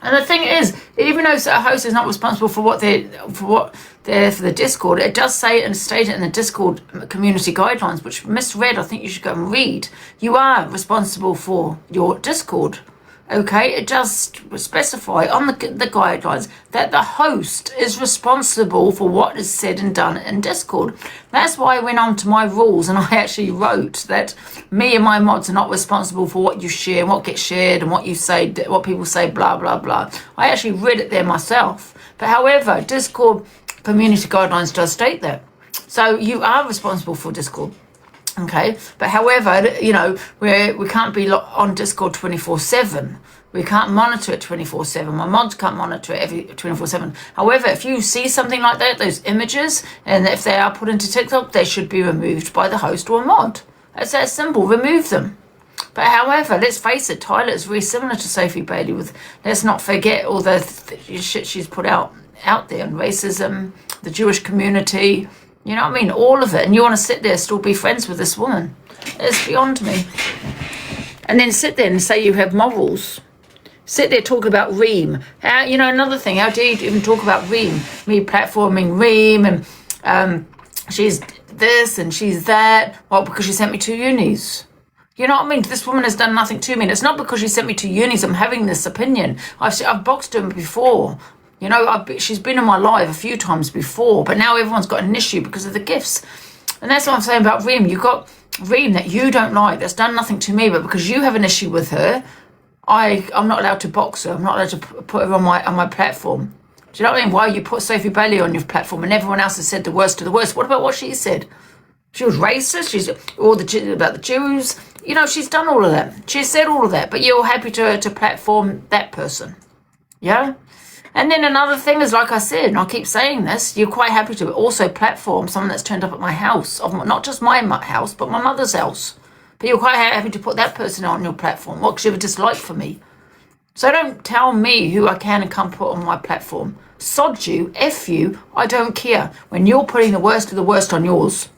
And the thing is, even though a host is not responsible for the Discord, it does say and state it in the Discord community guidelines, which misread. I think you should go and read. You are responsible for your Discord. Okay, it does specify on the guidelines that the host is responsible for what is said and done in Discord. That's why I went on to my rules, and I actually wrote that me and my mods are not responsible for what you share and what gets shared and what you say, what people say, blah, blah, blah. I actually read it there myself. But however, Discord community guidelines does state that. So you are responsible for Discord. Okay, but however, you know, we can't be on Discord 24/7. We can't monitor it 24/7. My mods can't monitor it 24/7. However, if you see something like that, those images, and if they are put into TikTok, they should be removed by the host or mod. It's that simple. Remove them. But however, let's face it, Tyler is very similar to Sophie Bailey. Let's not forget all the shit she's put out there, and racism, the Jewish community. You know what I mean? All of it. And you want to sit there, still be friends with this woman. It's beyond me. And then sit there and say you have morals. Sit there, talk about Reem. You know, another thing, how dare you even talk about Reem? Me platforming Reem, and she's this and she's that. Well, because she sent me to unis. You know what I mean? This woman has done nothing to me. And it's not because she sent me to unis I'm having this opinion. I've boxed her before. You know, she's been in my life a few times before, but now everyone's got an issue because of the gifts. And that's what I'm saying about Reem. You've got Reem that you don't like, that's done nothing to me, but because you have an issue with her, I'm not allowed to box her. I'm not allowed to put her on my platform. Do you know what I mean? Why you put Sophie Bailey on your platform and everyone else has said the worst of the worst? What about what she said? She was racist. She's about the Jews. You know, she's done all of that. She said all of that, but you're happy to platform that person. Yeah? And then another thing is, like I said, and I keep saying this, you're quite happy to also platform someone that's turned up at my house, not just my house, but my mother's house. But you're quite happy to put that person on your platform. What you have a dislike for me? So don't tell me who I can and can't put on my platform. Sod you, F you, I don't care. When you're putting the worst of the worst on yours.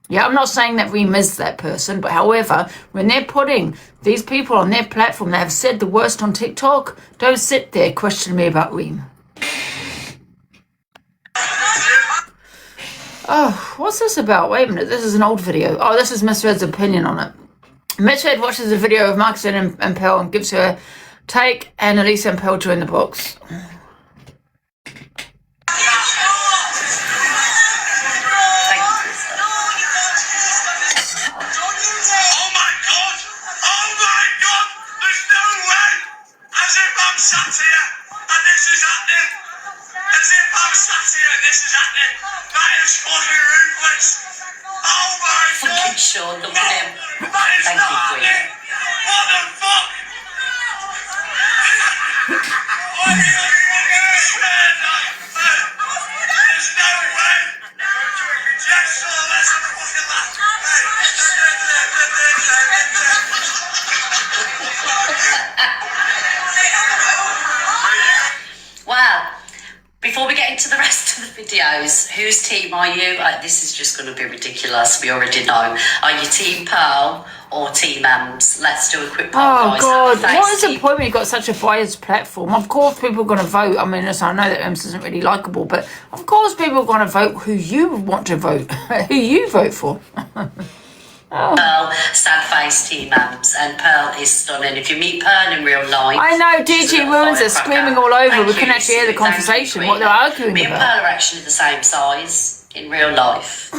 Yeah, I'm not saying that Reem is that person, but however, when they're putting these people on their platform that have said the worst on TikTok, don't sit there questioning me about Reem. Oh, what's this about? Wait a minute, this is an old video. Oh, this is Miss Red's opinion on it. Miss Red watches a video of Marcus and Pearl and gives her take, and Elisa and Pearl join the box. Sat here and this is happening. As if I'm sat here and this is happening. That is fucking ruthless. Oh my god. Fucking sure, look at him. That is not happening. What the fuck? There's no way. Yes, sir, let's have a fucking laugh. Well, before we get into the rest of the videos, whose team are you? This is just going to be ridiculous. We already know. Are you Team Pearl or Team Ems? Let's do a quick poll, guys. God, what is the point when you've got such a biased platform? Of course people are going to vote. I mean, listen, I know that Ems isn't really likeable, but of course people are going to vote who you want to vote, who you vote for. Pearl, sad-faced T-Mams, and Pearl is stunning. If you meet Pearl in real life... I know, DG Ruins are screaming all over. We couldn't actually hear the conversation, what they're arguing Me and about. Pearl are actually the same size in real life.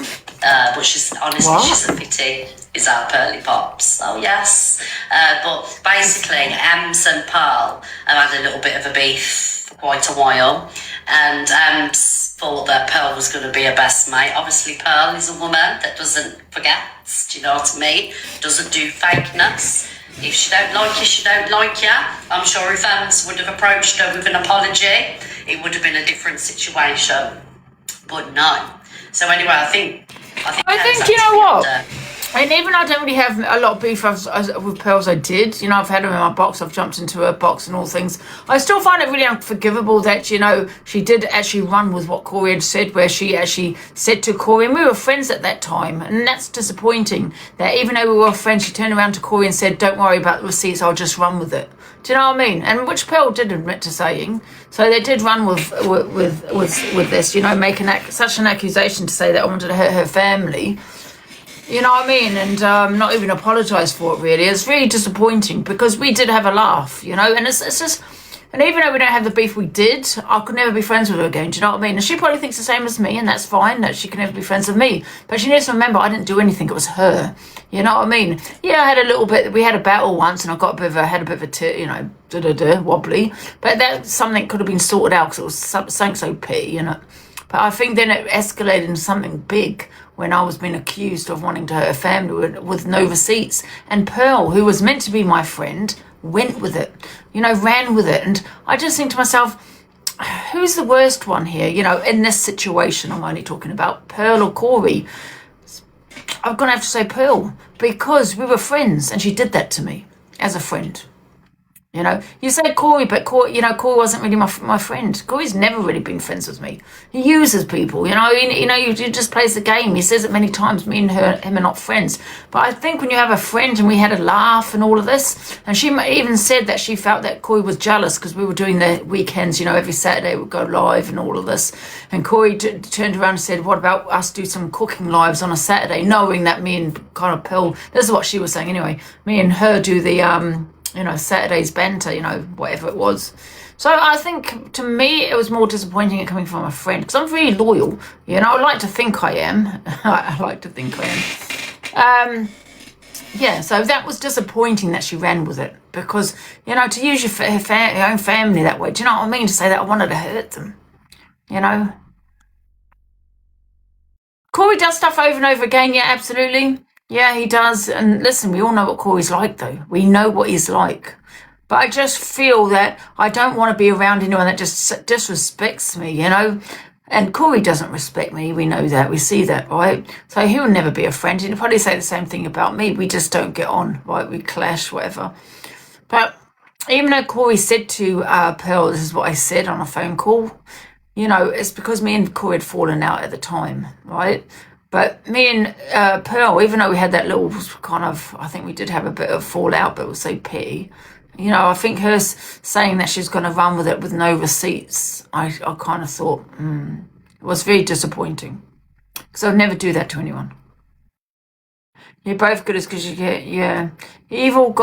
But she's, honestly, she's a pity. Is our Pearly Pops. Oh, yes. But basically, Ems and Pearl have had a little bit of a beef for quite a while. And Ems thought that Pearl was going to be her best mate. Obviously, Pearl is a woman that doesn't forget. Do you know what I mean? Doesn't do fakeness. If she don't like you, she don't like you. I'm sure if Ems would have approached her with an apology, it would have been a different situation. But no. So anyway, I think you know what? And even I don't really have a lot of beef with Pearl as I did. You know, I've had her in my box. I've jumped into her box and all things. I still find it really unforgivable that, you know, she did actually run with what Corey had said, where she actually said to Corey, and we were friends at that time. And that's disappointing that even though we were friends, she turned around to Corey and said, don't worry about the receipts, I'll just run with it. Do you know what I mean? And which Pearl did admit to saying. So they did run with this, you know, making such an accusation to say that I wanted to hurt her family. You know what I mean? And not even apologise for it, really. It's really disappointing because we did have a laugh, you know? And it's just... And even though we don't have the beef we did, I could never be friends with her again, do you know what I mean? And she probably thinks the same as me, and that's fine, that she can never be friends with me. But she needs to remember I didn't do anything, it was her. You know what I mean? Yeah, I had a little bit... We had a battle once, and I got had a bit of a, you know, wobbly. But that's something that could have been sorted out because it was something so petty, you know? But I think then it escalated into something big when I was being accused of wanting to hurt her family with no receipts. And Pearl, who was meant to be my friend, went with it, you know, ran with it. And I just think to myself, who's the worst one here? You know, in this situation, I'm only talking about Pearl or Corey. I'm going to have to say Pearl because we were friends and she did that to me as a friend. You know, you say Corey, but Corey, you know, Corey wasn't really my friend. Corey's never really been friends with me. He uses people, you know, he just plays the game. He says it many times, me and him are not friends. But I think when you have a friend and we had a laugh and all of this, and she even said that she felt that Corey was jealous because we were doing the weekends, you know, every Saturday we'd go live and all of this. And Corey turned around and said, what about us do some cooking lives on a Saturday, knowing that me and kind of Pearl, this is what she was saying anyway, me and her do the, you know, Saturday's banter, you know, whatever it was. So I think, to me, it was more disappointing it coming from a friend, because I'm really loyal, you know, I like to think I am. I like to think I am. Yeah, so that was disappointing that she ran with it, because, you know, to use your own family that way, do you know what I mean? To say that I wanted to hurt them, you know? Corey does stuff over and over again, yeah, absolutely. Yeah, he does. And listen, we all know what Corey's like, though. We know what he's like. But I just feel that I don't want to be around anyone that just disrespects me, you know? And Corey doesn't respect me. We know that. We see that, right? So he'll never be a friend. He'll probably say the same thing about me. We just don't get on, right? We clash, whatever. But even though Corey said to Pearl, this is what I said on a phone call, you know, it's because me and Corey had fallen out at the time, right? But me and Pearl, even though we had that little kind of, I think we did have a bit of fallout, but it was so petty. You know, I think her saying that she's going to run with it with no receipts, I kind of thought, it was very disappointing. Because I would never do that to anyone. You're both good as because you get, yeah. Evil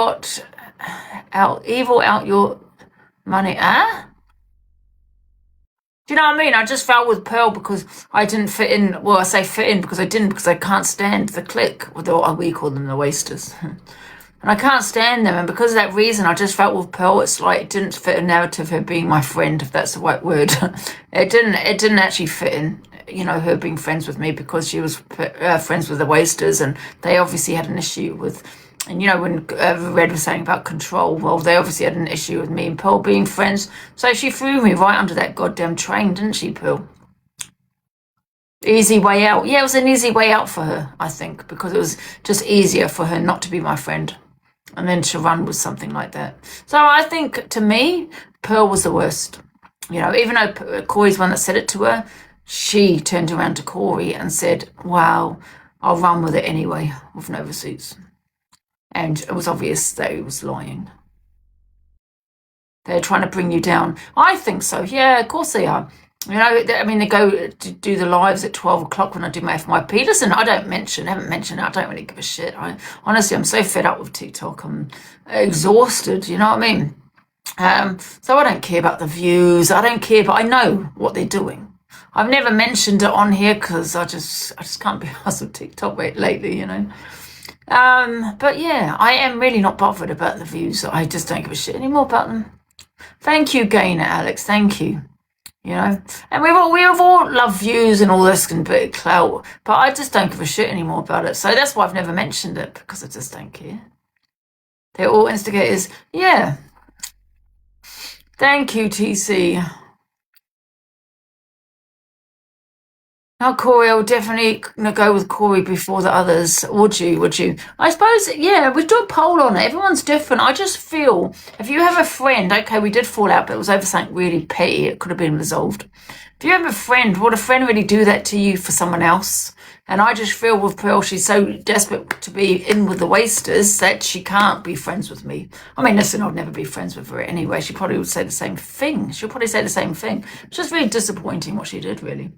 out your money, huh? Do you know what I mean? I just felt with Pearl because I didn't fit in. Well, I say fit in because I didn't, because I can't stand the clique. Or we call them the wasters. And I can't stand them. And because of that reason, I just felt with Pearl, it's like it didn't fit a narrative of her being my friend, if that's the right word. It didn't actually fit in, you know, her being friends with me because she was friends with the wasters. And they obviously had an issue with... And, you know, when Red was saying about control, well, they obviously had an issue with me and Pearl being friends. So she threw me right under that goddamn train, didn't she, Pearl? Easy way out. Yeah, it was an easy way out for her, I think, because it was just easier for her not to be my friend. And then to run with something like that. So I think, to me, Pearl was the worst. You know, even though Corey's one that said it to her, she turned around to Corey and said, wow, I'll run with it anyway, with no receipts. And it was obvious that he was lying. They're trying to bring you down. I think so. Yeah, of course they are. You know, I mean, they go to do the lives at 12 o'clock when I do my FYP. Listen, I haven't mentioned it. I don't really give a shit. Honestly, I'm so fed up with TikTok. I'm exhausted, you know what I mean? So I don't care about the views. I don't care, but I know what they're doing. I've never mentioned it on here because I just can't be arsed with TikTok lately, you know. But yeah, I am really not bothered about the views. I just don't give a shit anymore about them. Thank you, Gainer Alex. Thank you. You know, and we have all loved views and all this and bit of clout, but I just don't give a shit anymore about it. So that's why I've never mentioned it, because I just don't care. They're all instigators. Yeah. Thank you, TC. Now, Corey, I would definitely go with Corey before the others. Would you? I suppose, yeah, we do a poll on it. Everyone's different. I just feel, if you have a friend, okay, we did fall out, but it was over something really petty. It could have been resolved. If you have a friend, would a friend really do that to you for someone else? And I just feel with Pearl, she's so desperate to be in with the Wasters that she can't be friends with me. I mean, listen, I'd never be friends with her anyway. She probably would say the same thing. She'll probably say the same thing. It's just really disappointing what she did, really.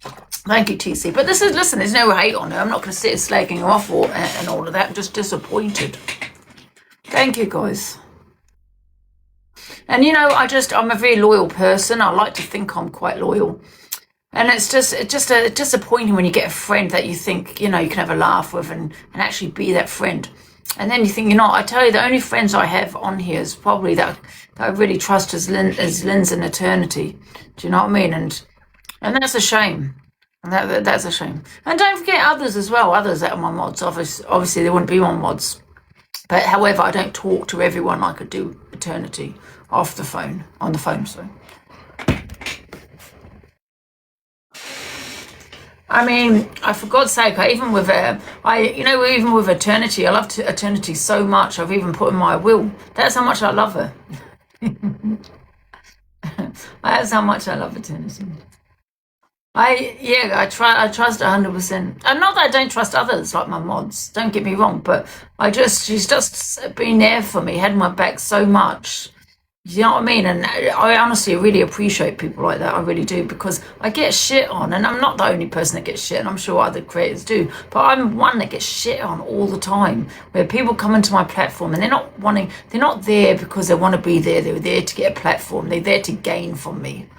Thank you, TC. But listen, there's no hate on her. I'm not going to sit slagging her off and all of that. I'm just disappointed. Thank you, guys. And, you know, I'm a very loyal person. I like to think I'm quite loyal. And it's just disappointing when you get a friend that you think, you know, you can have a laugh with and actually be that friend. And then you think, you know, I tell you, the only friends I have on here is probably that I really trust as Lynn's in eternity. Do you know what I mean? And that's a shame. And that's a shame. And don't forget others as well. Others that are my mods. Obviously, they wouldn't be my mods. But however, I don't talk to everyone like I do eternity on the phone, sorry. I mean, for God's sake, even with Eternity, I love Eternity so much. I've even put in my will. That's how much I love her. That's how much I love Eternity. I trust 100%. And not that I don't trust others like my mods. Don't get me wrong, but she's just been there for me, had my back so much. You know what I mean? And I honestly really appreciate people like that. I really do, because I get shit on, and I'm not the only person that gets shit, and I'm sure other creators do, but I'm one that gets shit on all the time, where people come into my platform and they're not there because they want to be there. They're there to get a platform. They're there to gain from me.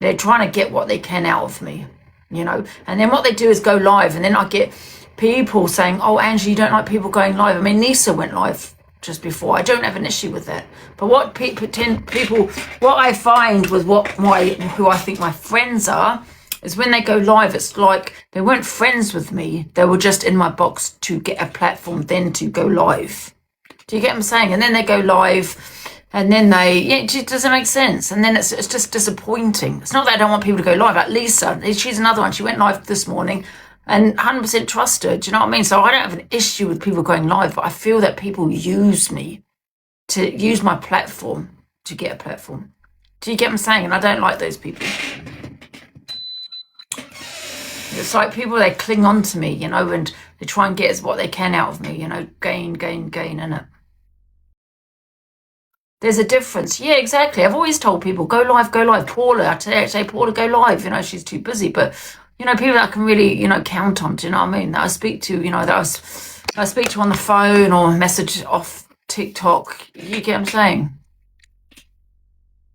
They're trying to get what they can out of me, you know? And then what they do is go live, and then I get people saying, oh, Angie, you don't like people going live. I mean, Nisa went live just before. I don't have an issue with that. But what what I find with who I think my friends are, is when they go live, it's like they weren't friends with me. They were just in my box to get a platform, then to go live. Do you get what I'm saying? And then they go live, and then it just doesn't make sense. And then it's just disappointing. It's not that I don't want people to go live. Like Lisa, she's another one. She went live this morning, and 100% trust her. Do you know what I mean? So I don't have an issue with people going live, but I feel that people use me to use my platform to get a platform. Do you get what I'm saying? And I don't like those people. It's like people, they cling on to me, you know, and they try and get what they can out of me, you know, gain, innit? There's a difference. Yeah, exactly. I've always told people, go live. Paula, I say, Paula, go live. You know, she's too busy, but you know, people that I can really, you know, count on, do you know what I mean? That I speak to, you know, that I speak to on the phone or message off TikTok. You get what I'm saying?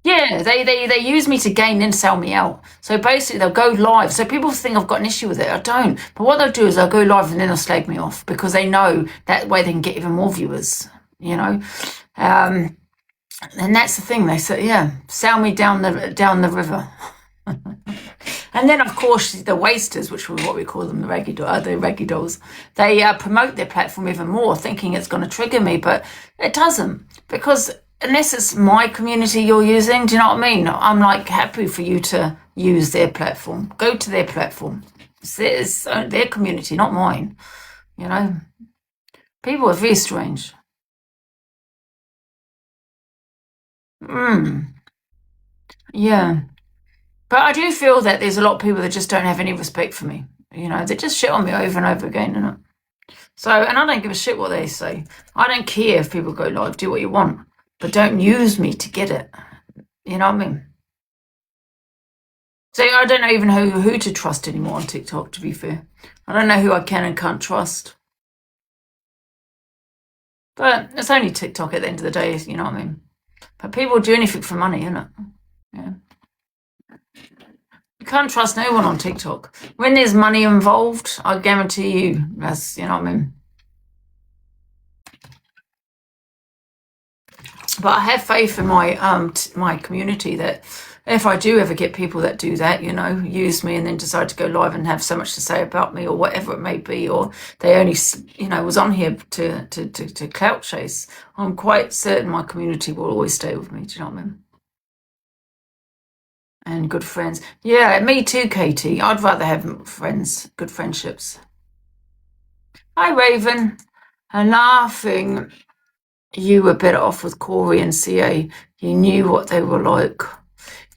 Yeah, they use me to gain and sell me out. So basically they'll go live. So people think I've got an issue with it. I don't. But what they'll do is they'll go live and then they'll slag me off, because they know that way they can get even more viewers, you know? And that's the thing. They say, yeah, sell me down the river. And then, of course, the Wasters, which is what we call them, the reggae dolls, they promote their platform even more, thinking it's going to trigger me, but it doesn't, because unless it's my community you're using, do you know what I mean? I'm like happy for you to use their platform. Go to their platform. It's their community, not mine. You know, people are very strange. Yeah. But I do feel that there's a lot of people that just don't have any respect for me. You know, they just shit on me over and over again, you know. So, and I don't give a shit what they say. I don't care if people go live, do what you want, but don't use me to get it. You know what I mean? So I don't know even who to trust anymore on TikTok, to be fair. I don't know who I can and can't trust. But it's only TikTok at the end of the day, you know what I mean? But people do anything for money, innit? Yeah. You can't trust no one on TikTok. When there's money involved, I guarantee you, that's, you know what I mean? But I have faith in my my community that if I do ever get people that do that, you know, use me and then decide to go live and have so much to say about me or whatever it may be, or they only, you know, was on here to clout chase, I'm quite certain my community will always stay with me. Do you know what I mean? And good friends. Yeah, me too, Katie. I'd rather have friends, good friendships. Hi, Raven. And laughing, you were better off with Corey and CA. You knew what they were like.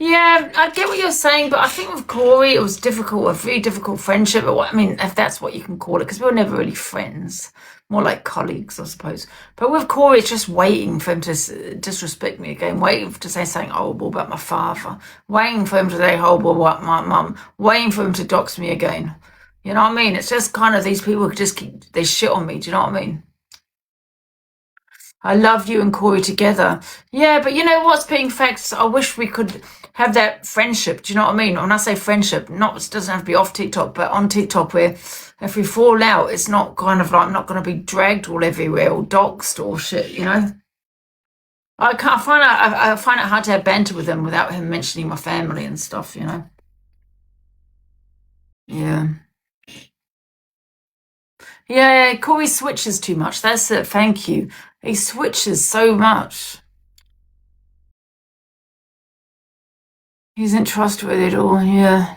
Yeah, I get what you're saying, but I think with Corey, it was difficult, a very difficult friendship. I mean, if that's what you can call it, because we were never really friends, more like colleagues, I suppose. But with Corey, it's just waiting for him to disrespect me again, waiting to say something horrible about my father, waiting for him to say horrible about my mum, waiting for him to dox me again. You know what I mean? It's just kind of these people who just keep, they shit on me. Do you know what I mean? I love you and Corey together. Yeah, but you know what's being facts? I wish we could have that friendship. Do you know what I mean? When I say friendship, it doesn't have to be off TikTok, but on TikTok, where if we fall out, it's not kind of like I'm not going to be dragged all everywhere or doxed or shit. You know, I find it hard to have banter with him without him mentioning my family and stuff. You know. Yeah. Yeah, Corey switches too much. That's it. Thank you. He switches so much. He isn't trustworthy at all, yeah.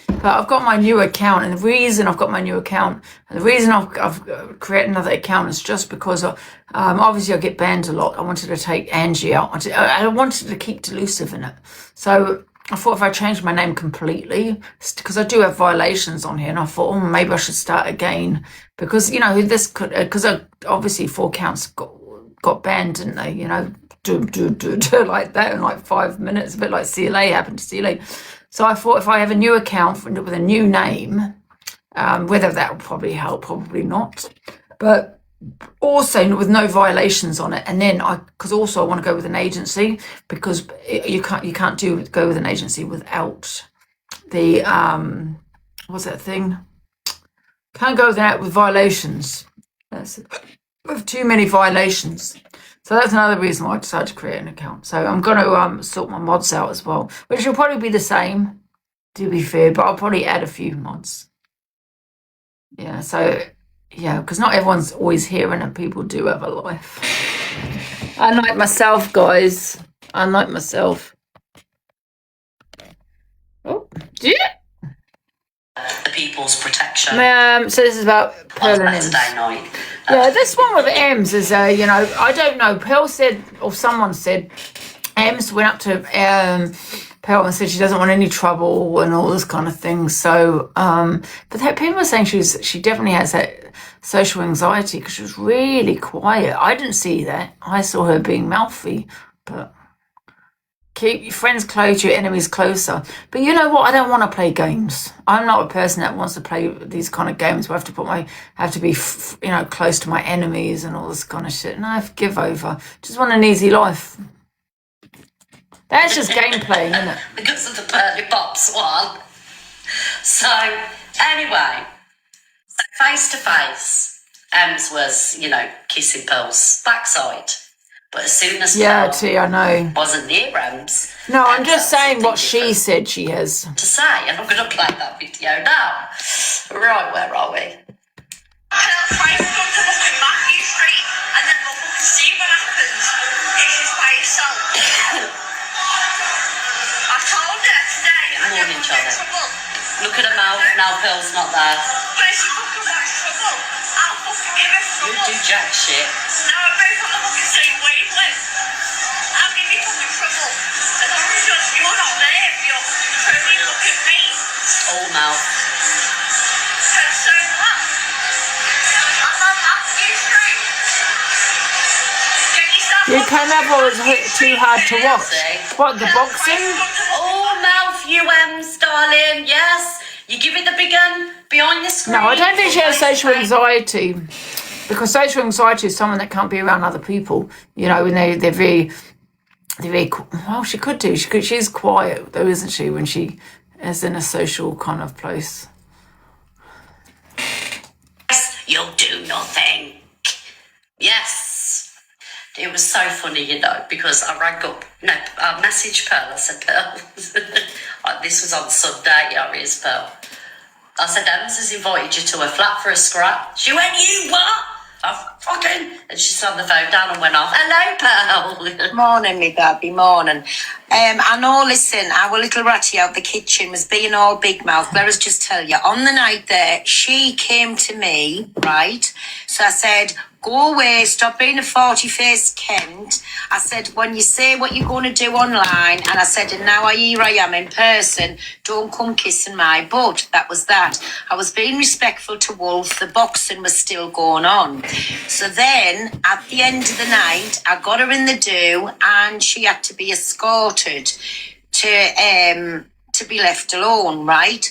But I've got my new account, and the reason I've got my new account, and the reason I've created another account is just because obviously I get banned a lot. I wanted to take Angie out. I wanted to keep Delusive in it. So I thought if I changed my name completely, because I do have violations on here, and I thought, maybe I should start again. Because, you know, this could, because obviously 4 accounts got banned, didn't they? You know, do like that in like 5 minutes, a bit like CLA happened to CLA. So I thought if I have a new account with a new name, whether that will probably help, probably not, but also with no violations on it. And then because also I want to go with an agency, because you can't go with an agency without the what's that thing? Can't go with violations. With too many violations. So that's another reason why I decided to create an account. So I'm going to sort my mods out as well, which will probably be the same, to be fair, but I'll probably add a few mods. Yeah, so, yeah, because not everyone's always here and people do have a life. Unlike myself, guys. Unlike myself. Oh, yeah. The people's protection. So this is about Pearl and Ems. Yeah, this one with Ems is, you know, I don't know. Pearl said, or someone said, Ems went up to Pearl and said she doesn't want any trouble and all this kind of thing. So, but people are saying she definitely has that social anxiety because she was really quiet. I didn't see that. I saw her being mouthy, but keep your friends close, your enemies closer. But you know what? I don't want to play games. I'm not a person that wants to play these kind of games where I have to be, you know, close to my enemies and all this kind of shit. No, I give over. Just want an easy life. That's just game playing, isn't it? Because of the Pearly Pops one. So, anyway, face to face, Ems was, you know, kissing Pearl's backside. But as soon as Pearl I know. wasn't near Ems... No, I'm just saying what she said she has. ...to say, and I'm going to play that video now. Right, where are we? Pearl's face is going to look in Matthew Street, and then we'll look and see what happens if she's by herself. I told her today I never get trouble. Look at her mouth, now Pearl's not there. But if she fucking wants trouble, I'll fucking give her trouble. You do jack shit. No, I'm both on the fucking same wavelength. I'll give you fucking trouble. As long as you're not there, you're only look at me. All mouth. So what? I'm on Matthew Street. You can never was too hard to watch. What, the boxing? Oh, mouth, you darling. Yes. You give it the big one behind the screen. No, I don't think she has social anxiety. Because social anxiety is someone that can't be around other people. You know, and they're very, well, she could do. She's quiet, though, isn't she, when she is in a social kind of place. Yes, you'll do nothing. Yes. It was so funny, you know, because I rang up, I messaged Pearl. I said, Pearl, this was on Sunday, Ari's Pearl. I said, Ems has invited you to her flat for a scrap. She went, you what? I fucking... And she slammed the phone down and went off. Hello, Pearl. Morning, me baby, morning. I know, listen, our little ratty out the kitchen was being all big mouth. Let us just tell you, on the night there, she came to me, right? So I said, go away, stop being a 40-faced Kent. I said, when you say what you're going to do online, and I said, and now here I am in person, don't come kissing my butt. That was that. I was being respectful to Wolf. The boxing was still going on. So then, at the end of the night, I got her in the do, and she had to be escorted to be left alone, right?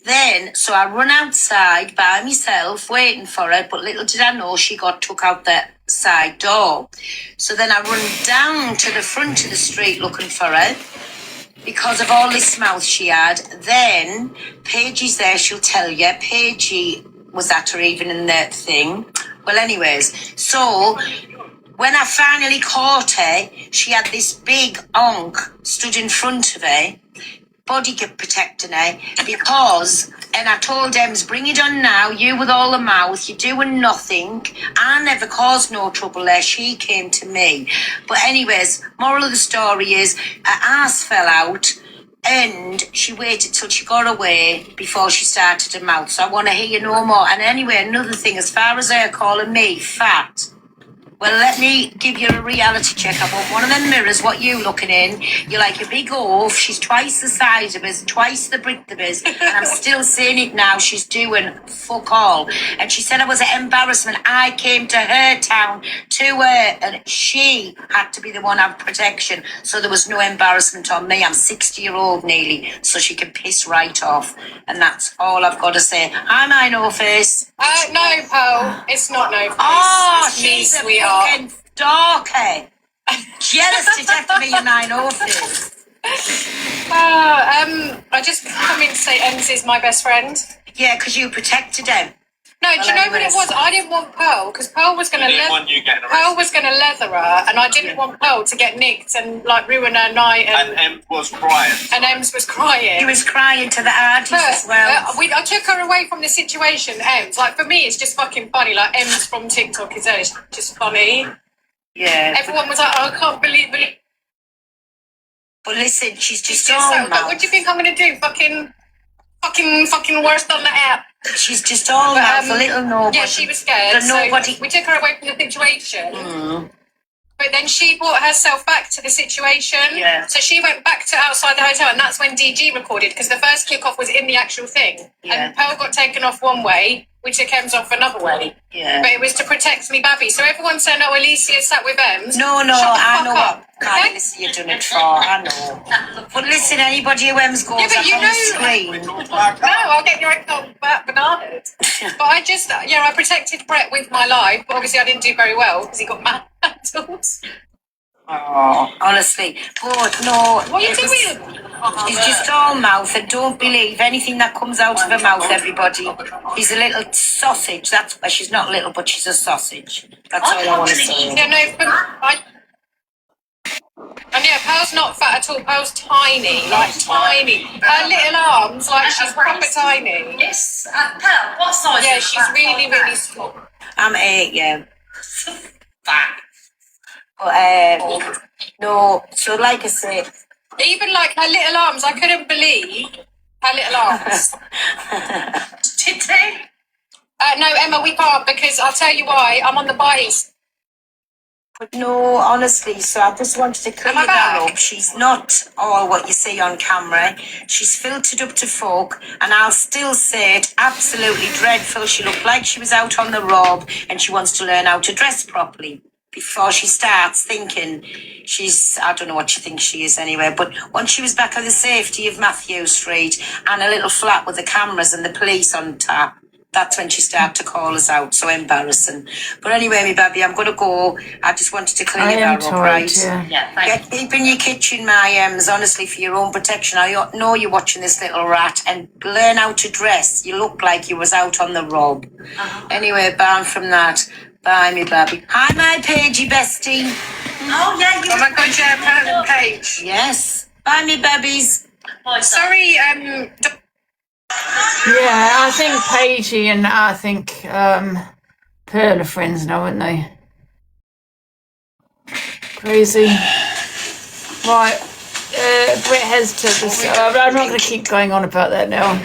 Then, so I run outside by myself, waiting for her, but little did I know she got took out the side door. So then I run down to the front of the street looking for her, because of all this mouth she had. Then, Paige's there, she'll tell you. Paige was at her even in that thing. Well, anyways, so... when I finally caught her, she had this big onk stood in front of her, bodyguard protecting her, because, and I told Ems, bring it on now, you with all the mouth, you're doing nothing. I never caused no trouble there, she came to me. But anyways, moral of the story is, her ass fell out, and she waited till she got away before she started her mouth. So I want to hear no more. And anyway, another thing, as far as her calling me fat, well, let me give you a reality check. I want one of them mirrors, what you looking in. You're like a big oaf. She's twice the size of us, twice the breadth of us. And I'm still saying it now. She's doing fuck all. And she said I was an embarrassment. I came to her town, to her, and she had to be the one of protection. So there was no embarrassment on me. I'm 60-year-old nearly, so she can piss right off. And that's all I've got to say. Am I no face? No, Pearl. It's not no face. Oh, it's me, she's a sweetheart. fucking darky. Jealous to death of me and my office. I just come in to say Ems is my best friend. Yeah, because you protected him. No, do you know what it was? I didn't want Pearl because Pearl was going to leather her, and I didn't want Pearl to get nicked and like ruin her night. And Ems was crying. And Ems was crying. He was crying to the artist as well. I took her away from the situation. Ems, like for me, it's just fucking funny. Like Ems from TikTok is there. It's just funny. Yeah. Everyone was like, oh, I can't believe. But listen, she's just all mouth. Like, what do you think I'm going to do? Fucking worst on the app. She's just all mouth, a little nobody. Yeah, she was scared. So we took her away from the situation. Mm. But then she brought herself back to the situation. Yeah. So she went back to outside the hotel, and that's when DG recorded, because the first kickoff was in the actual thing. Yeah. And Pearl got taken off one way, we took Ems off another way. Yeah. But it was to protect me, babby. So everyone said, oh, Alicia sat with Ems. No, Shut the I fuck know up. what Alicia done it for, I know. But listen, anybody who Ems goes up on the screen. No, I'll get your bananas. But I protected Brett with my life, but obviously I didn't do very well because he got mantled. Oh, honestly. But no. What are you doing? He's just all mouth, and don't believe anything that comes out of her mouth, everybody. He's a little sausage. That's why she's not little, but she's a sausage. That's all I want to say. Yeah, no, and yeah, Pearl's not fat at all. Pearl's tiny, like tiny. Her little arms, like she's proper tiny. Yes. Pearl, what size? Yeah, she's really, really small. I'm 8, yeah. But, no, so like I said... Even like her little arms, I couldn't believe her little arms. Did they? No, Emma, we can't, because I'll tell you why. I'm on the bias. But no, honestly, so I just wanted to clear that up. She's not all what you see on camera. She's filtered up to folk, and I'll still say it, absolutely dreadful. She looked like she was out on the rob, and she wants to learn how to dress properly. before she starts thinking I don't know what she thinks she is anyway, but once she was back on the safety of Matthew Street and a little flat with the cameras and the police on top, that's when she started to call us out. So embarrassing. But anyway, me baby, I'm going to go. I just wanted to clear you up, right? Yeah, Keep in your kitchen, my honestly, for your own protection. I know you're watching this little rat, and learn how to dress. You look like you was out on the rob. Anyway, barn from that. Bye, me baby. Hi, my Pagey bestie. Oh, yeah, Oh my God, yeah, Pearl and Paige. Yes. Bye, me babies. Sorry, Yeah, I think Paigey and I think Pearl are friends now, aren't they? Crazy. Right. Brit has to this. I'm not going to keep going on about that now.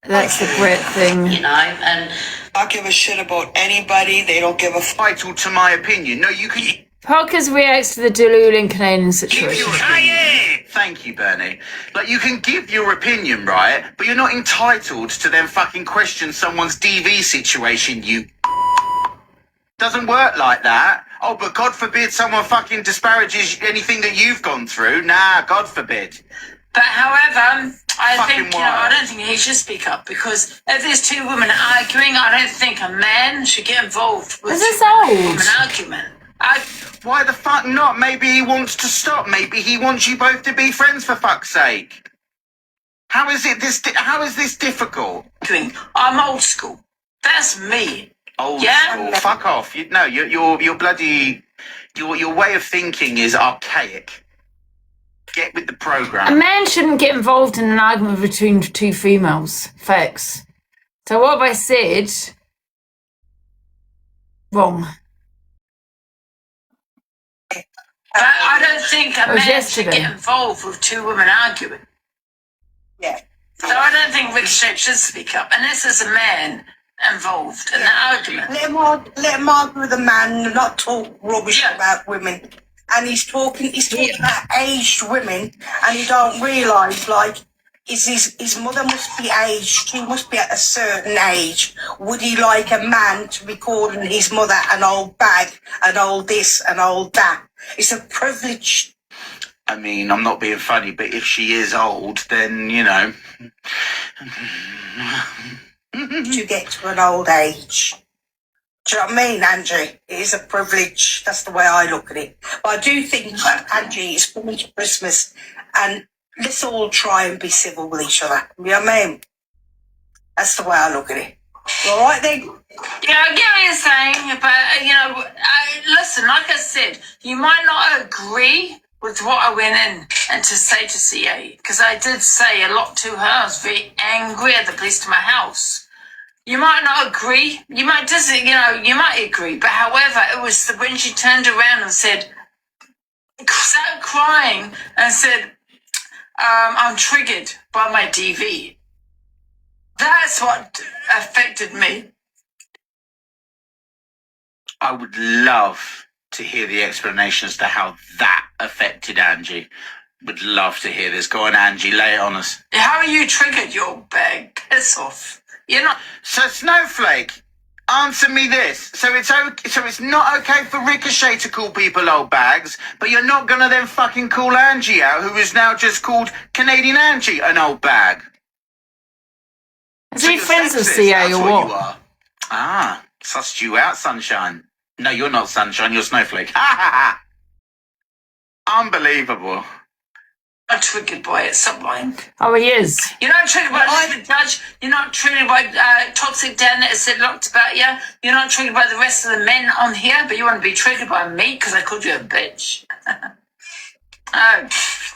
That's the Brit thing. You know, and I give a shit about anybody. They don't give a vital to my opinion. No, you can. Parker's reacts to the Delulu Canadian situation. Ah, yeah. Thank you, Bernie. Like, you can give your opinion, right? But you're not entitled to then fucking question someone's DV situation, you. Doesn't work like that. Oh, but God forbid someone fucking disparages anything that you've gone through. Nah, God forbid. But however, I Fucking think, I don't think he should speak up, because if there's two women arguing, I don't think a man should get involved with two women argument. Why the fuck not? Maybe he wants to stop. Maybe he wants you both to be friends, for fuck's sake. How is this difficult? I'm old school. That's me. Old school. Fuck off. You're bloody. Your way of thinking is archaic. Get with the program. A man shouldn't get involved in an argument between two females. Facts. So what have I said? Wrong. But I don't think a man should get involved with two women arguing. Yeah. So I don't think Ricochet should speak up, unless there's a man involved in the argument. Let him argue with a man, not talk rubbish about women. And he's talking about aged women, and he don't realise, like, his mother must be aged. She must be at a certain age. Would he like a man to be calling his mother an old bag, an old this, an old that? It's a privilege. I mean, I'm not being funny, but if she is old, then, to get to an old age. Do you know what I mean, Angie? It is a privilege. That's the way I look at it. But I do think, Angie, it's coming to Christmas, and let's all try and be civil with each other. You know what I mean? That's the way I look at it. All right, then? Yeah, I get what you're saying, but, listen, like I said, you might not agree with what I went in and to say to CA, because I did say a lot to her. I was very angry at the police to my house. You might not agree. You might you might agree. But however, it was when she turned around and started crying and said, I'm triggered by my DV. That's what affected me. I would love to hear the explanation as to how that affected Angie. Would love to hear this. Go on, Angie, lay it on us. How are you triggered, you bag? Piss off. You're not. So, Snowflake, answer me this. So it's not okay for Ricochet to call people old bags, but you're not gonna then fucking call Angie out, who is now just called Canadian Angie, an old bag. Is he friends with CA or what? You are. Ah, sussed you out, Sunshine. No, you're not Sunshine, you're Snowflake. Ha ha ha! Unbelievable. I'm triggered by it, sublime. Oh, he is. You're not triggered by the judge. You're not triggered by Toxic Dan that has said lots about you. You're not triggered by the rest of the men on here, but you want to be triggered by me because I called you a bitch. Oh,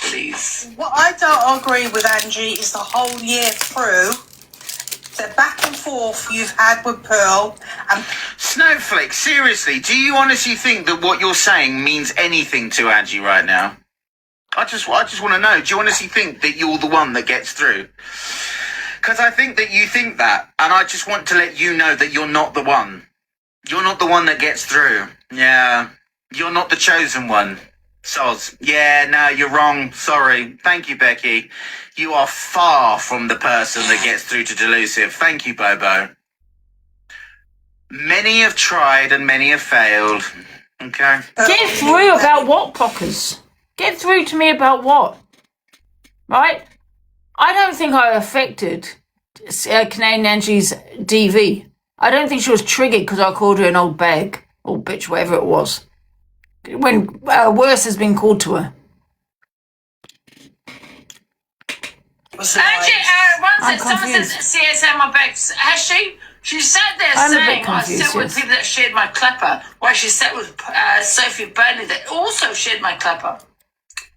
please. What I don't agree with, Angie, is the whole year through, the back and forth you've had with Pearl and... Snowflake, seriously, do you honestly think that what you're saying means anything to Angie right now? I just want to know, do you honestly think that you're the one that gets through? Because I think that you think that, and I just want to let you know that you're not the one. You're not the one that gets through. Yeah, you're not the chosen one. Soz. Yeah, no, you're wrong. Sorry. Thank you, Becky. You are far from the person that gets through to Delusive. Thank you, Bobo. Many have tried and many have failed. Okay. Get through about what, Pockers? Get through to me about what? Right? I don't think I affected Canadian Angie's DV. I don't think she was triggered because I called her an old bag, old bitch, whatever it was. When worse has been called to her. Angie, once someone says CSM my bags, has she? She sat there saying I sit with people that shared my clapper, while she sat with Sophie Burnley that also shared my clapper.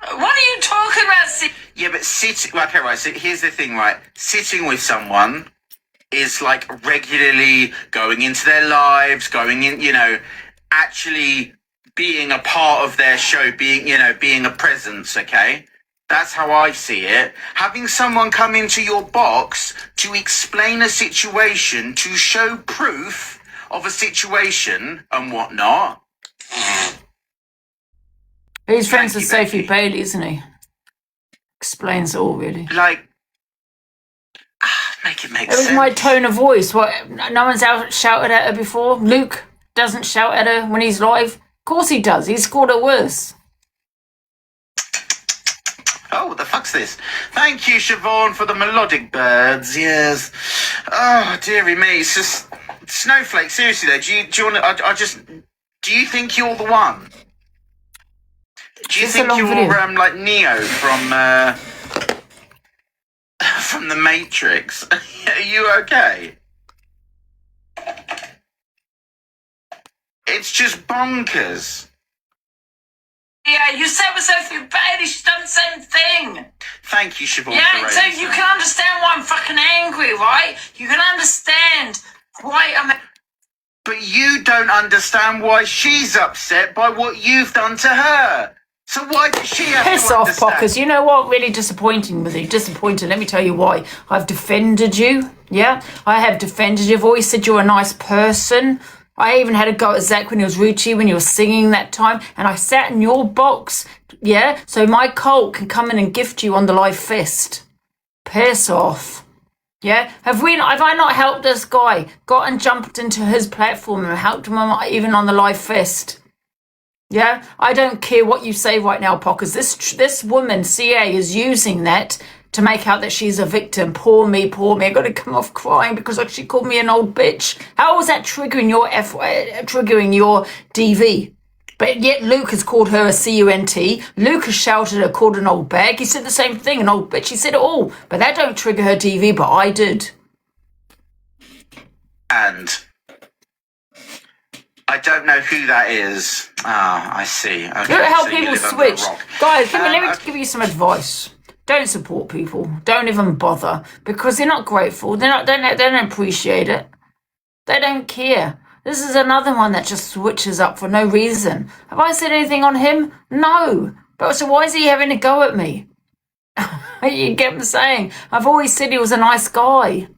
What are you talking about? Yeah, but sitting... Okay, right, so here's the thing, right? Sitting with someone is like regularly going into their lives, going in, you know, actually being a part of their show, being, you know, being a presence, okay? That's how I see it. Having someone come into your box to explain a situation, to show proof of a situation and whatnot. He's friends with Sophie Bailey, isn't he? Explains it all, really. Like, make it make sense. It was my tone of voice. What? No one's shouted at her before? Luke doesn't shout at her when he's live? Of course he does. He's called her worse. Oh, what the fuck's this? Thank you, Siobhan, for the melodic birds. Yes. Oh, dearie me. It's just... Snowflake, seriously, though, do you want to... Do you think you're the one? Do you think you're, like, Neo from The Matrix? Are you okay? It's just bonkers. Yeah, you said with Sophie Bailey, she's done the same thing. Thank you, Siobhan. Yeah, so you can understand why I'm fucking angry, right? You can understand why I'm... But you don't understand why she's upset by what you've done to her. So why does she have Piss to off, understand? Pockers. You know what? Really disappointing with you. Disappointed. Let me tell you why. I've defended you. Yeah? I have defended you. I've always said you're a nice person. I even had a go at Zach when he was rude to you, when you were singing that time, and I sat in your box, yeah, so my cult can come in and gift you on the live fest. Piss off. Yeah? Have I not helped this guy? Got and jumped into his platform and helped him even on the live fest. Yeah? I don't care what you say right now, Pockers. This woman, CA, is using that to make out that she's a victim. Poor me, poor me. I've got to come off crying because she called me an old bitch. How was that triggering your DV? But yet Luke has called her a CUNT. Luke has shouted her, called an old bag. He said the same thing, an old bitch. He said it all. But that don't trigger her DV, but I did. And I don't know who that is. Ah, I see. Okay, Look at how so people switch. Guys, let me give you some advice. Don't support people. Don't even bother because they're not grateful. They don't appreciate it. They don't care. This is another one that just switches up for no reason. Have I said anything on him? No. But so why is he having a go at me? You get what I'm saying? I've always said he was a nice guy.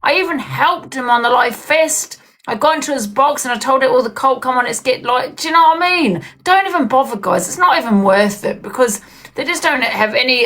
I even helped him on the live fest. I got into his box and I told it all the cult, come on, let's get like, do you know what I mean? Don't even bother, guys. It's not even worth it because they just don't have any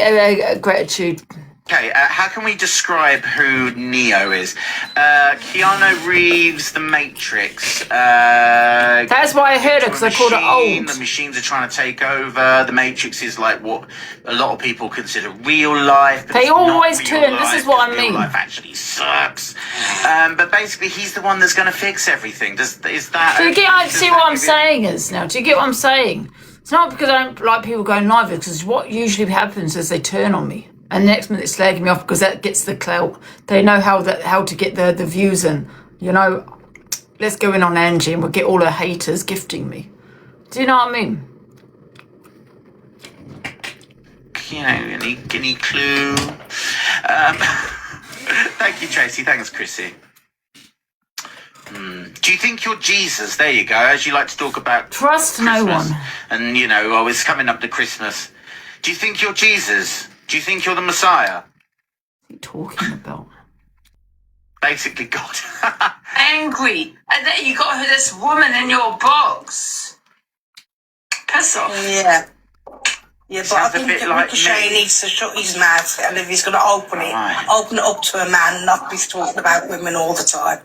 gratitude. Okay, how can we describe who Neo is? Keanu Reeves, The Matrix. That's why I heard it, because I called it old. The machines are trying to take over. The Matrix is like what a lot of people consider real life. But they always turn. This is what I mean. Real life actually sucks. But basically, he's the one that's going to fix everything. Is that? Do you get? See what I'm saying is now. Do you get what I'm saying? It's not because I don't like people going live, because what usually happens is they turn on me. And next minute it's slagging me off because that gets the clout. They know how to get the views in. You know, let's go in on Angie and we'll get all her haters gifting me. Do you know what I mean? You know, any clue? Thank you, Tracy. Thanks, Chrissy. Do you think you're Jesus? There you go. As you like to talk about trust Christmas. No one. And you know, it's coming up to Christmas. Do you think you're Jesus? Do you think you're the Messiah? What are you talking about? Basically, God. Angry. And then you got this woman in your box. Piss off. Yeah. Yeah, but I think that Ricochet needs to shut his mouth, and if he's going to open it up to a man, not be talking about women all the time.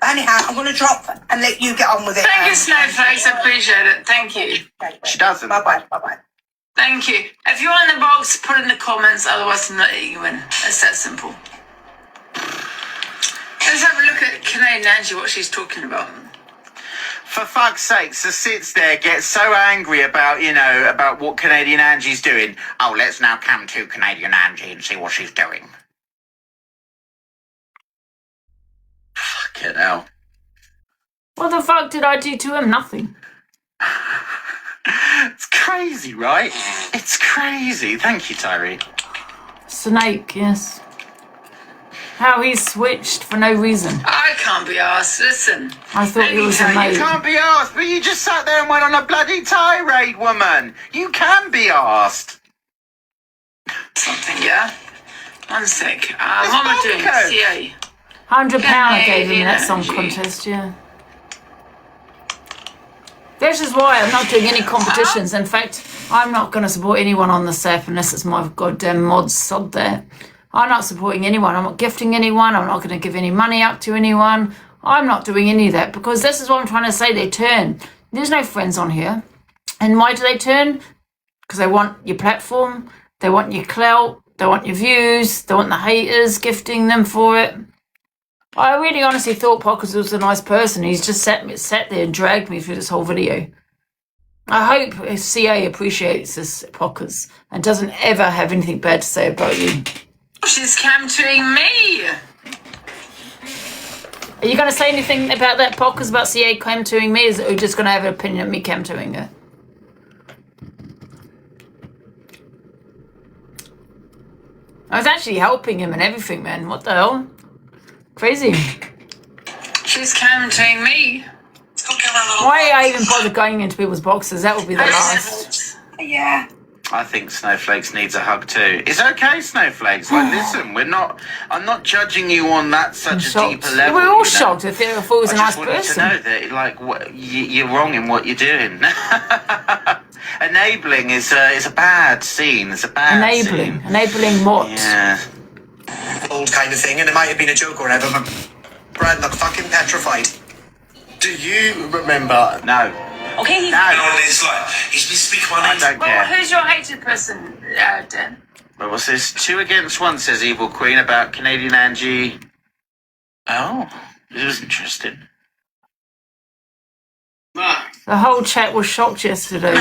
But anyhow, I'm going to drop and let you get on with it. Thank you, Snowflakes. I appreciate it. Thank you. She doesn't. Bye-bye. Bye-bye. Thank you. If you want the box, put it in the comments. Otherwise, I'm not letting you in. It's that simple. Let's have a look at Canadian Angie, what she's talking about. For fuck's sake, so sits there, gets so angry about, about what Canadian Angie's doing. Oh, let's now come to Canadian Angie and see what she's doing. Fucking hell. What the fuck did I do to him? Nothing. It's crazy, right? It's crazy. Thank you, Tyree. Snake, yes. How he switched for no reason. I can't be asked. Listen. I thought he was a mate. You can't be asked, but you just sat there and went on a bloody tirade, woman. You can be asked. Something, yeah? One sec. What am I doing? CA. £100 I gave him in that song contest, yeah. This is why I'm not doing any competitions. In fact, I'm not going to support anyone on this app unless it's my goddamn mods sod there. I'm not supporting anyone. I'm not gifting anyone. I'm not going to give any money out to anyone. I'm not doing any of that because this is what I'm trying to say. They turn. There's no friends on here. And why do they turn? Because they want your platform. They want your clout. They want your views. They want the haters gifting them for it. I really honestly thought Pockers was a nice person. He's just sat there and dragged me through this whole video. I hope CA appreciates this, Pockers, and doesn't ever have anything bad to say about you. She's camtering me. Are you going to say anything about that, Pockers, about CA camtering me? Or are you just going to have an opinion of me camtering her? I was actually helping him and everything, man. What the hell? Crazy. She's camtering me. Why I even bother going into people's boxes? That would be the last. Yeah. I think Snowflakes needs a hug too. It's okay, Snowflakes. Like, listen, I'm not judging you on that such a deeper level. We're all shocked if he was a nice person. I just want you to know that, you're wrong in what you're doing. Enabling is a bad scene. It's a bad scene. Enabling what? Yeah. Old kind of thing, and it might have been a joke or whatever, but Brad looked fucking petrified. Do you remember? No. Okay, he's been speaking my name. I don't care. Who's your hated person, Dan? Well, what's this? 2 against 1, says Evil Queen, about Canadian Angie. Oh, this was interesting. The whole chat was shocked yesterday.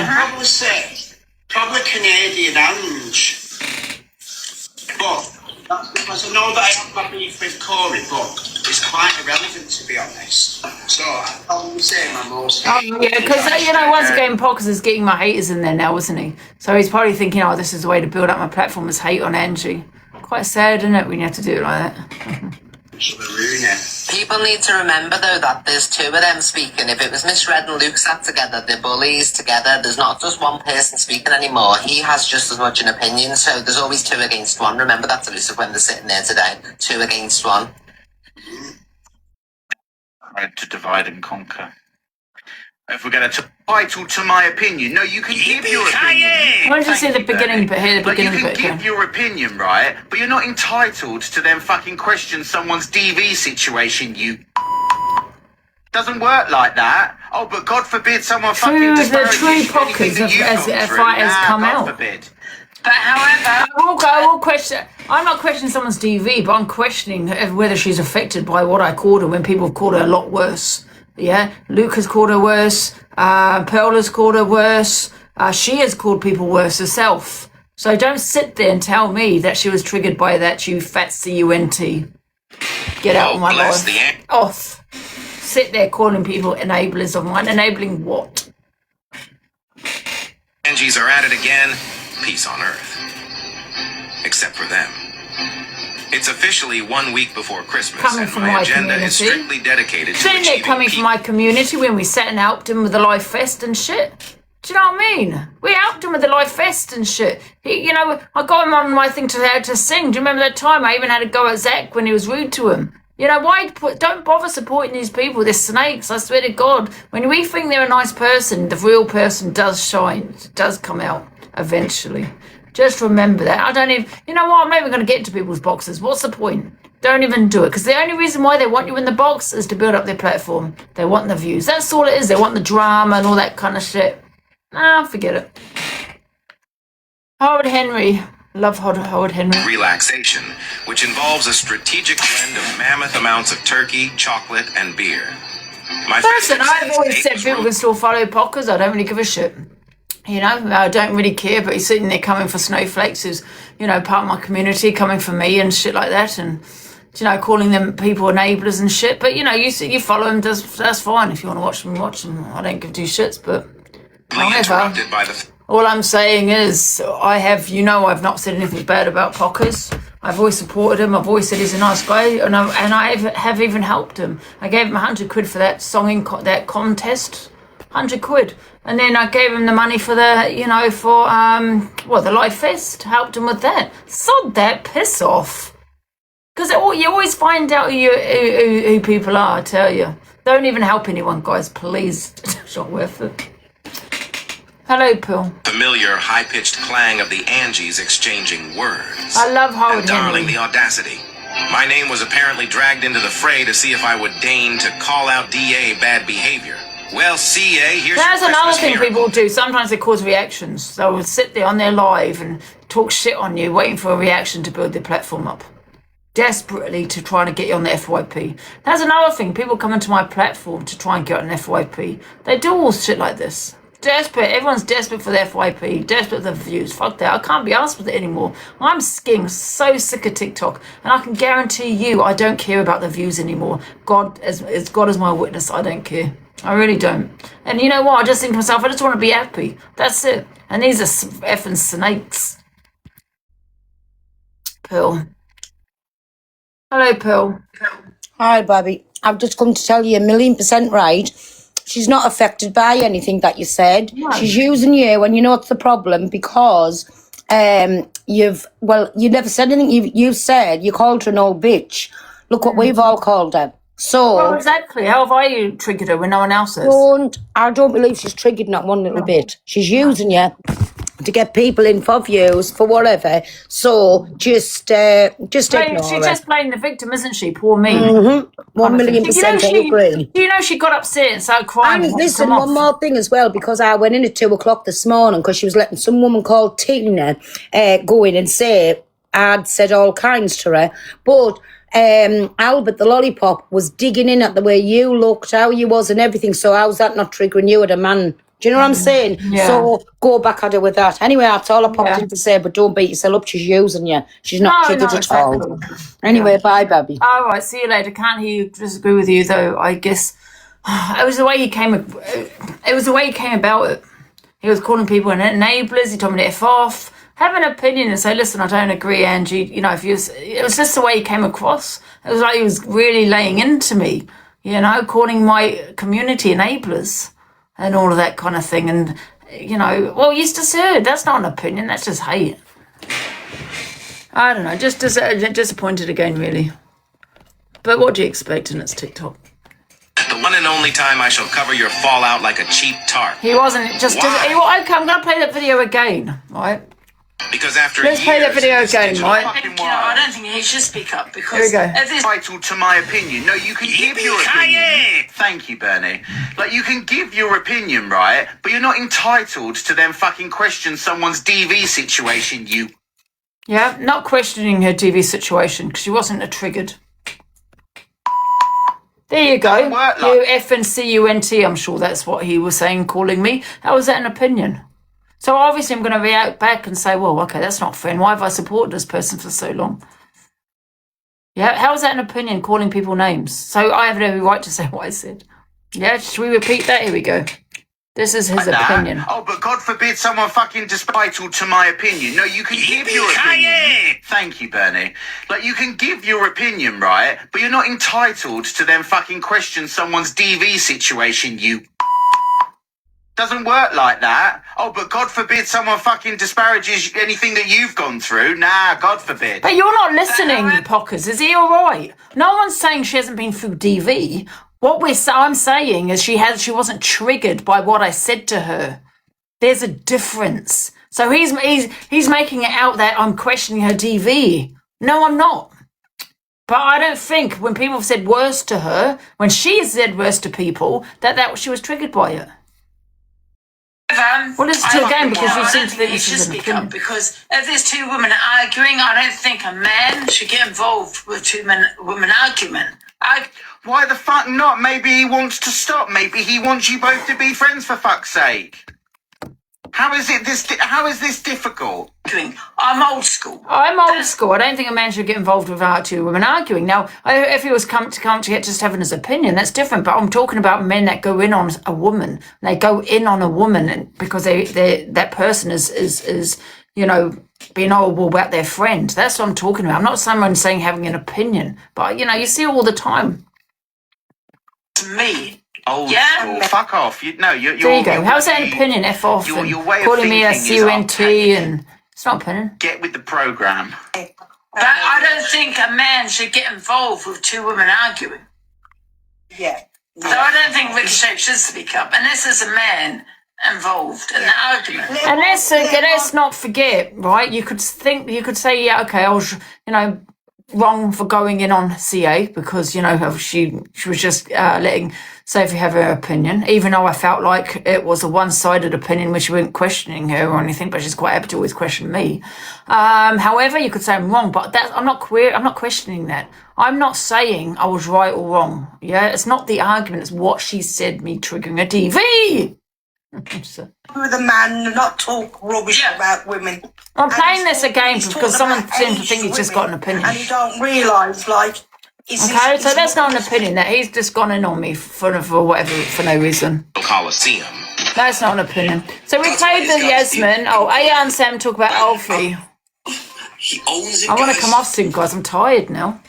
Probably Canadian Angie. But that's because I know that I have my beef with Corey, but it's quite irrelevant, to be honest. So I'll say my most. Oh, yeah, because once again, Pockers is getting my haters in there now, isn't he? So he's probably thinking, oh, this is the way to build up my platform, is hate on Angie. Quite sad, isn't it, when you have to do it like that? People need to remember, though, that there's 2 of them speaking. If it was Miss Red and Luke sat together, the bullies together, there's not just one person speaking anymore. He has just as much an opinion, so there's always 2 against 1. Remember that, Elisa, when they're sitting there today. 2 against 1. Right, to divide and conquer. If we're going to title to my opinion, no, you can give your opinion. Why don't you say the beginning bit here, the beginning bit here? You can give your opinion, right? But you're not entitled to then fucking question someone's DV situation, you doesn't work like that. Oh, but God forbid someone fucking disparages the true Pockers as fighters come out. God forbid. But however, I will question. I'm not questioning someone's DV, but I'm questioning whether she's affected by what I called her when people have called her a lot worse. Yeah, Luke has called her worse. Pearl has called her worse. She has called people worse herself. So don't sit there and tell me that she was triggered by that, you fat CUNT. Get out of my life. Off. Sit there calling people enablers of mine. Enabling what? Angie's are at it again. Peace on earth. Except for them. It's officially 1 week before Christmas, coming from my my agenda community. is strictly dedicated to Isn't it achieving coming from my community when we sat and helped him with the Life Fest and shit? Do you know what I mean? We helped him with the Life Fest and shit. I got him on my thing to sing. Do you remember that time I even had to go at Zach when he was rude to him? Don't bother supporting these people. They're snakes, I swear to God. When we think they're a nice person, the real person does shine. It does come out eventually. Just remember that. I don't even... You know what? I'm not even going to get into people's boxes. What's the point? Don't even do it. Because the only reason why they want you in the box is to build up their platform. They want the views. That's all it is. They want the drama and all that kind of shit. Nah, forget it. Howard Henry. Love Howard Henry. Relaxation, which involves a strategic blend of mammoth amounts of turkey, chocolate, and beer. Listen, I've always said people can still follow Pockers. I don't really give a shit. You know, I don't really care, but he's sitting there coming for Snowflakes, who's, you know, part of my community, coming for me and shit like that, and, you know, calling them people enablers and shit. But, you know, you follow him, that's fine. If you want to watch them, watch them. I don't give two shits, but however, all I'm saying is I've not said anything bad about Pockers. I've always supported him. I've always said he's a nice guy, and I have even helped him. I gave him 100 quid for that that contest, 100 quid. And then I gave him the money for the, you know, for, the Live Fest. Helped him with that. Sod that, piss off. Because you always find out who people are, I tell you. Don't even help anyone, guys, please. It's not worth it. Hello, Paul. Familiar high-pitched clang of the Angies exchanging words. I love Howard And darling, Henry. the audacity. My name was apparently dragged into the fray to see if I would deign to call out DA bad behavior. Well, CA, here's That's your another Christmas thing miracle. people do. Sometimes they cause reactions. They'll sit there on their live and talk shit on you, waiting for a reaction to build their platform up. Desperately to try to get you on the FYP. That's another thing. People come into my platform to try and get on FYP. They do all shit like this. Desperate. Everyone's desperate for the FYP. Desperate for the views. Fuck that. I can't be asked with it anymore. I'm getting so sick of TikTok. And I can guarantee you I don't care about the views anymore. God is my witness. I don't care. I really don't. And you know what? I just think to myself, I just want to be happy. That's it. And these are effing snakes. Pearl. Hello, Pearl. Hi, Bobby. I've just come to tell you 1,000,000% right. She's not affected by anything that you said. No. She's using you, and you know what's the problem, because you never said anything. You said you called her an old bitch. Look what we've all called her. So Well, exactly. How have I triggered her when no one else has? I don't believe she's triggered not one little bit. She's using you to get people in for views, for whatever. So just ignore She's her. just playing the victim, isn't she? Poor me. 1,000,000% I agree. Do you know she got upset and started crying? And listen, one more thing as well, because I went in at 2:00 this morning because she was letting some woman called Tina go in and say I'd said all kinds to her. But Albert the lollipop was digging in at the way you looked, how you was and everything. So how's that not triggering you at a man? Do you know what I'm saying? Yeah. So go back at her with that. Anyway, that's all I popped in to say, but don't beat yourself up. She's using you. She's not triggered at all. Anyway, bye, baby. All right, see you later. Can't hear you. Disagree with you though. I guess it was the way he came. It was the way he came about it. He was calling people enablers. He told me to F off. Have an opinion and say, listen, I don't agree, Angie. You know, it was just the way he came across. It was like he was really laying into me. You know, calling my community enablers and all of that kind of thing. And you know, well, you just heard. That's not an opinion. That's just hate. I don't know. Just disappointed again, really. But what do you expect? And it's TikTok. The one and only time I shall cover your fallout like a cheap tart. He wasn't just. Okay, I'm going to play that video again, right? Because after Let's play that video again, right? I don't think he should speak up because Here we go. Entitled to my opinion. No, you can give your opinion. Thank you, Bernie. Like, you can give your opinion, right? But you're not entitled to then fucking question someone's DV situation, you. Yeah, not questioning her TV situation because she wasn't triggered. There you go. You effing CUNT, I'm sure that's what he was saying, calling me. How was that an opinion? So obviously I'm going to react back and say, well, okay, that's not fair. And why have I supported this person for so long? Yeah, how is that an opinion, calling people names? So I have every right to say what I said. Yeah, should we repeat that? Here we go. This is his opinion. Oh, but God forbid someone fucking entitled to my opinion. No, you can give your opinion. Thank you, Bernie. Like, you can give your opinion, right? But you're not entitled to then fucking question someone's DV situation, you. Doesn't work like that. Oh, but God forbid someone fucking disparages anything that you've gone through. Nah, God forbid. But you're not listening, Pockers. Is he all right? No one's saying she hasn't been through DV. What I'm saying is she wasn't triggered by what I said to her. There's a difference. So he's making it out that I'm questioning her DV. No, I'm not. But I don't think when people have said worse to her, when she has said worse to people, that she was triggered by it. Well, listen to it again because you seem to think this is an opinion. Because if there's two women arguing, I don't think a man should get involved with women argument. Why the fuck not? Maybe he wants to stop. Maybe he wants you both to be friends, for fuck's sake. How is this difficult? I'm old school. I'm old school. I don't think a man should get involved with two women arguing. Now, if he was come to get just having his opinion, that's different. But I'm talking about men that go in on a woman. They go in on a woman because that person is being horrible about their friend. That's what I'm talking about. I'm not someone saying having an opinion, but you see it all the time. To me. Old school. Fuck off. There you go. How's that an opinion? F off. Your way of calling me a thinking CUNT and it's not opinion. Get with the program. But I don't think a man should get involved with two women arguing. Yeah. So I don't think Ricochet should speak up unless there's a man involved in the argument. And let's not forget, right? You could say, yeah, okay, I was, wrong for going in on CA because she was just letting Sophie have her opinion, even though I felt like it was a one-sided opinion which she wasn't questioning her or anything, but she's quite happy to always question me. However, you could say I'm wrong, but I'm not questioning that. I'm not saying I was right or wrong. Yeah, it's not the argument, it's what she said me triggering a TV. With a man, not talk rubbish about women. I'm playing this again because someone seems to think he's just got an opinion. And you don't realise, okay, so that's not an opinion, that he's just gone in on me for whatever, for no reason. Coliseum. That's not an opinion. So we played the Yasmin. Oh, Aya and Sam talk about Alfie. He owns it, I want to come off soon, guys. I'm tired now.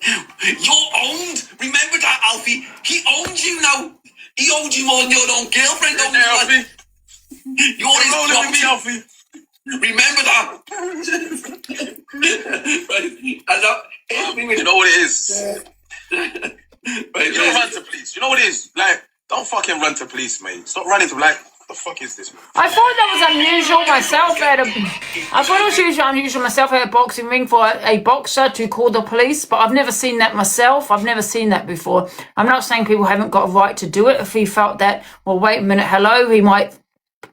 You're owned. Remember that, Alfie. He owns you now. He owns you more than your own girlfriend. Alfie. You're his property, Alfie. Remember that. You know what it is. You don't run to police. You know what it is. Don't fucking run to police, mate. Stop running to what the fuck is this, man? I thought that was unusual myself. I thought it was unusual myself at a boxing ring for a boxer to call the police, but I've never seen that myself. I've never seen that before. I'm not saying people haven't got a right to do it. If he felt that, well, wait a minute, hello, he might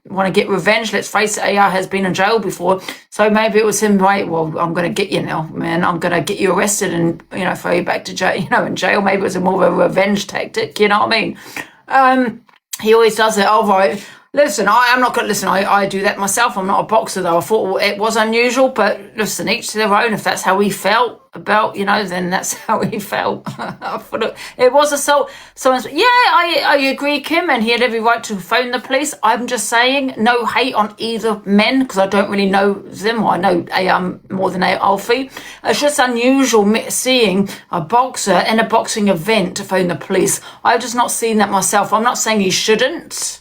want to get revenge. Let's face it, AR has been in jail before, so maybe it was him. Right, well, I'm going to get you now, man. I'm going to get you arrested and throw you back to jail. In jail. Maybe it was more of a revenge tactic. You know what I mean? He always does it. All right. Listen, I'm not going to listen. I do that myself. I'm not a boxer, though. I thought it was unusual, but listen, each to their own. If that's how he felt about, then that's how he felt. I thought it was assault. Someone's, I agree, Kim, and he had every right to phone the police. I'm just saying, no hate on either men because I don't really know them. I know more than Alfie. It's just unusual seeing a boxer in a boxing event to phone the police. I've just not seen that myself. I'm not saying he shouldn't.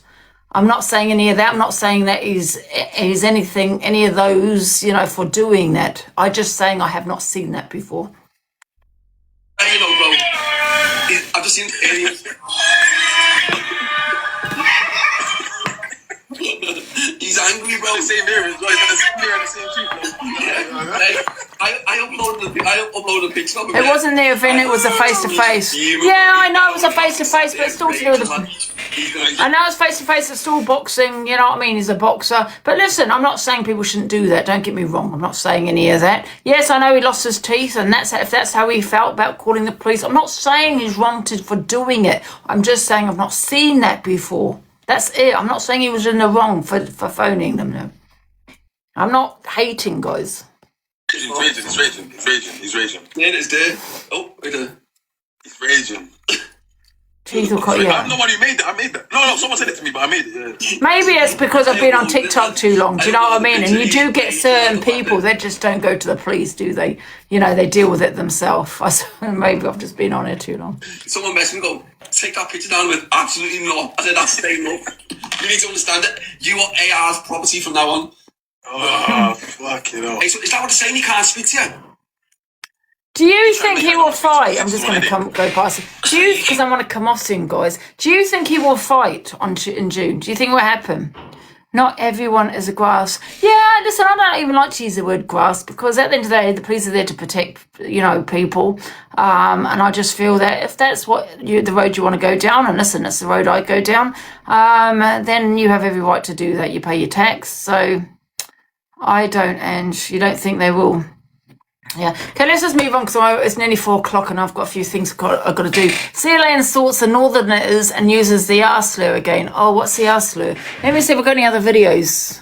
I'm not saying any of that. I'm not saying that he's any of those, for doing that. I'm just saying I have not seen that before. Bro. I've just seen He's angry, bro. Same here. He's gonna sit here and the same too, bro. I uploaded a picture of it. It wasn't the event, it was a face-to-face. Yeah, I know it was a face-to-face, but it's still to do with the... I know it's face-to-face, it's still boxing, you know what I mean? He's a boxer. But listen, I'm not saying people shouldn't do that, don't get me wrong. I'm not saying any of that. Yes, I know he lost his teeth, and if that's how he felt about calling the police. I'm not saying he's wrong for doing it. I'm just saying I've not seen that before. That's it. I'm not saying he was in the wrong for phoning them, no. I'm not hating, guys. He's raging. Yeah, it's there. Oh, wait there. He's raging. Teeth will cut you out. I'm the one who made that. I made that. No, someone said it to me, but I made it. Yeah. Maybe it's because I've been on TikTok too long. Do you know what I mean? And you do get certain people that just don't go to the police, do they? They deal with it themselves. Maybe I've just been on it too long. Someone messaged me, go, take that picture down with absolutely not. I said, that's staying up. You need to understand it. You are AR's property from now on. Oh, fuck it up. Hey, so is that what they're saying? He can't speak to you? Do you think he will fight? I'm just going to go past it. Because I want to come off soon, guys. Do you think he will fight in June? Do you think it will happen? Not everyone is a grass. Yeah, listen, I don't even like to use the word grass because at the end of the day, the police are there to protect, people. And I just feel that if that's the road you want to go down, and listen, it's the road I go down, then you have every right to do that. You pay your tax. So I don't, and you don't think they will. Yeah. Okay, let's just move on because it's nearly 4 o'clock and I've got a few things I've got to do. CLA insults the Northerners and uses the R slur again. Oh, what's the R slur? Let me see if we've got any other videos.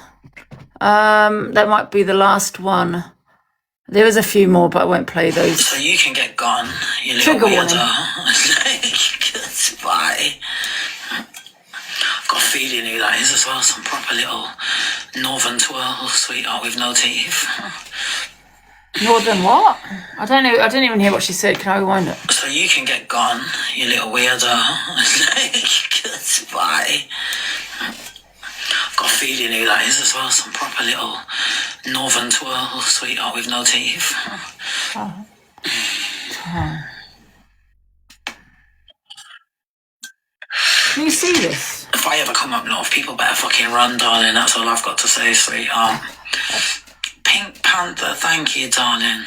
That might be the last one. There was a few more, but I won't play those. So you can get gone, you little weirdo. Goodbye. I've got a feeling who that is as well. Some proper little northern twirl, sweetheart with no teeth. Northern what? I don't know. I didn't even hear what she said. Can I rewind it? So you can get gone, you little weirdo. Goodbye. I've got a feeling who that is as well. Some proper little northern twirl, sweetheart with no teeth. Oh. Can you see this? If I ever come up north, people better fucking run, darling. That's all I've got to say, sweetheart. Pink Panther, thank you, darling.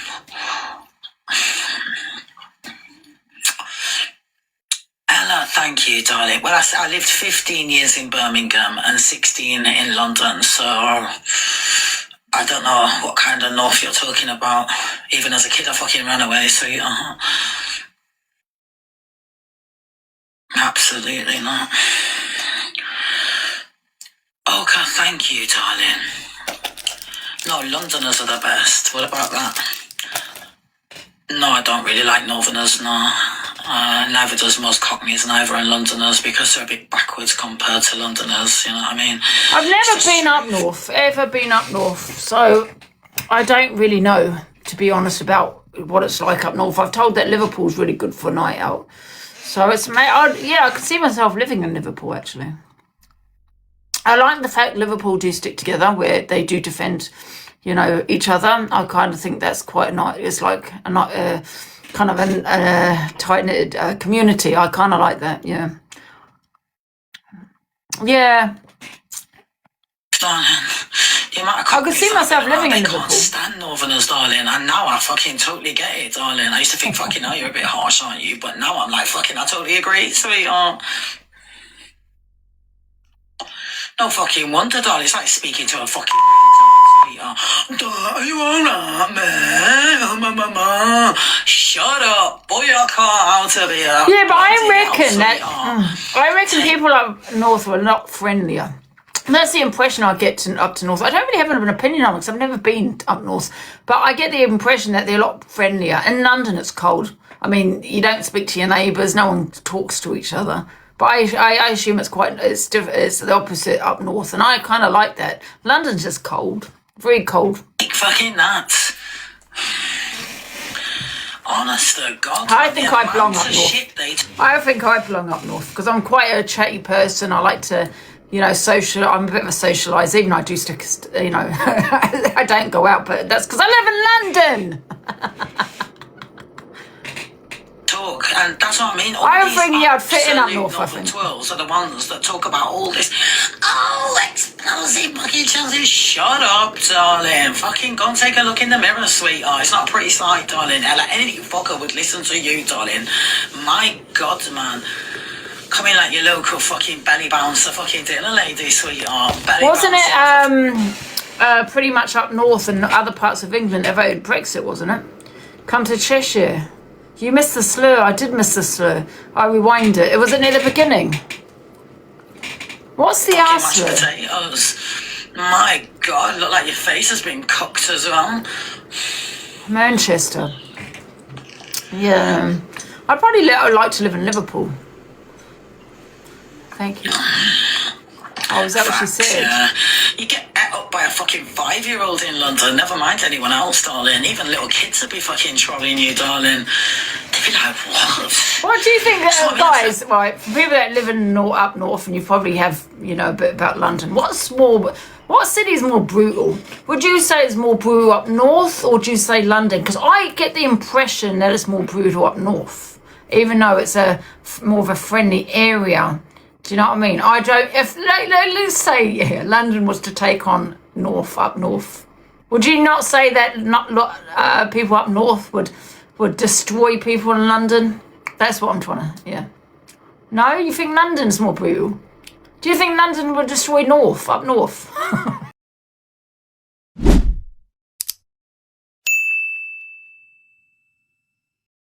Ella, thank you, darling. Well, I lived 15 years in Birmingham and 16 in London, so I don't know what kind of north you're talking about. Even as a kid, I fucking ran away, sweetheart. Absolutely not. Okay, thank you, darling. No, Londoners are the best. What about that? No, I don't really like Northerners, no. Neither does most Cockneys, neither are Londoners, because they're a bit backwards compared to Londoners, you know what I mean? I've never been up north, ever been up north, so I don't really know, to be honest, about what it's like up north. I've told that Liverpool's really good for a night out. So it's, I could see myself living in Liverpool, actually. I like the fact Liverpool do stick together, where they do defend, each other. I kind of think that's quite nice. It's like a kind of a tight-knit community. I kind of like that, yeah. Yeah. Darling, I could see myself living in Liverpool. I can't stand Northerners, darling, and now I fucking totally get it, darling. I used to think, fucking, oh, you're a bit harsh, aren't you? But now I'm like, fucking, I totally agree, sweetheart. No fucking wonder, darling. It's like speaking to a fucking sweetheart. You alright, man? Shut up, boy. I can't to be a yeah, but I reckon people up north are a lot friendlier. That's the impression I get up to north. I don't really have an opinion on it because I've never been up north, but I get the impression that they're a lot friendlier. In London, it's cold. I mean, you don't speak to your neighbours. No one talks to each other. But I assume it's the opposite up north, and I kind of like that. London's just cold, very cold. Fucking nuts. Honest to God. I think I belong up north. I think I belong up north because I'm quite a chatty person. I like to, social. I'm a bit of a socialise, even though I do stick, I don't go out, but that's because I live in London. Talk, and that's what I mean. I think I'd fit in up north. I think twirls are the ones that talk about all this. Oh, explosive fucking Chelsea. Shut up, darling. Fucking go and take a look in the mirror, sweetheart. It's not a pretty sight, darling. Like any fucker would listen to you, darling. My God, man. Come in like your local fucking belly bouncer, fucking dinner lady, sweetheart. Wasn't it pretty much up north and other parts of England? They voted Brexit, wasn't it? Come to Cheshire. You missed the slur. I did miss the slur. I rewind it. It wasn't near the beginning. What's the R slur? Potatoes. My God, look like your face has been cooked as well. Manchester. Yeah. I'd probably like to live in Liverpool. Thank you. Oh, is that what she said? You get ate up by a fucking 5-year-old in London. Never mind anyone else, darling. Even little kids would be fucking trolling you, darling. They'd be like, what? What do you think, guys, right, for people that live up north, and you probably have, a bit about London, what city is more brutal? Would you say it's more brutal up north, or do you say London? Because I get the impression that it's more brutal up north, even though it's more of a friendly area Do you know what I mean? I don't. If let's say London was to take on up north, would you not say that people up north would destroy people in London? That's what I'm trying to. Yeah. No, you think London's more brutal? Do you think London would destroy up north?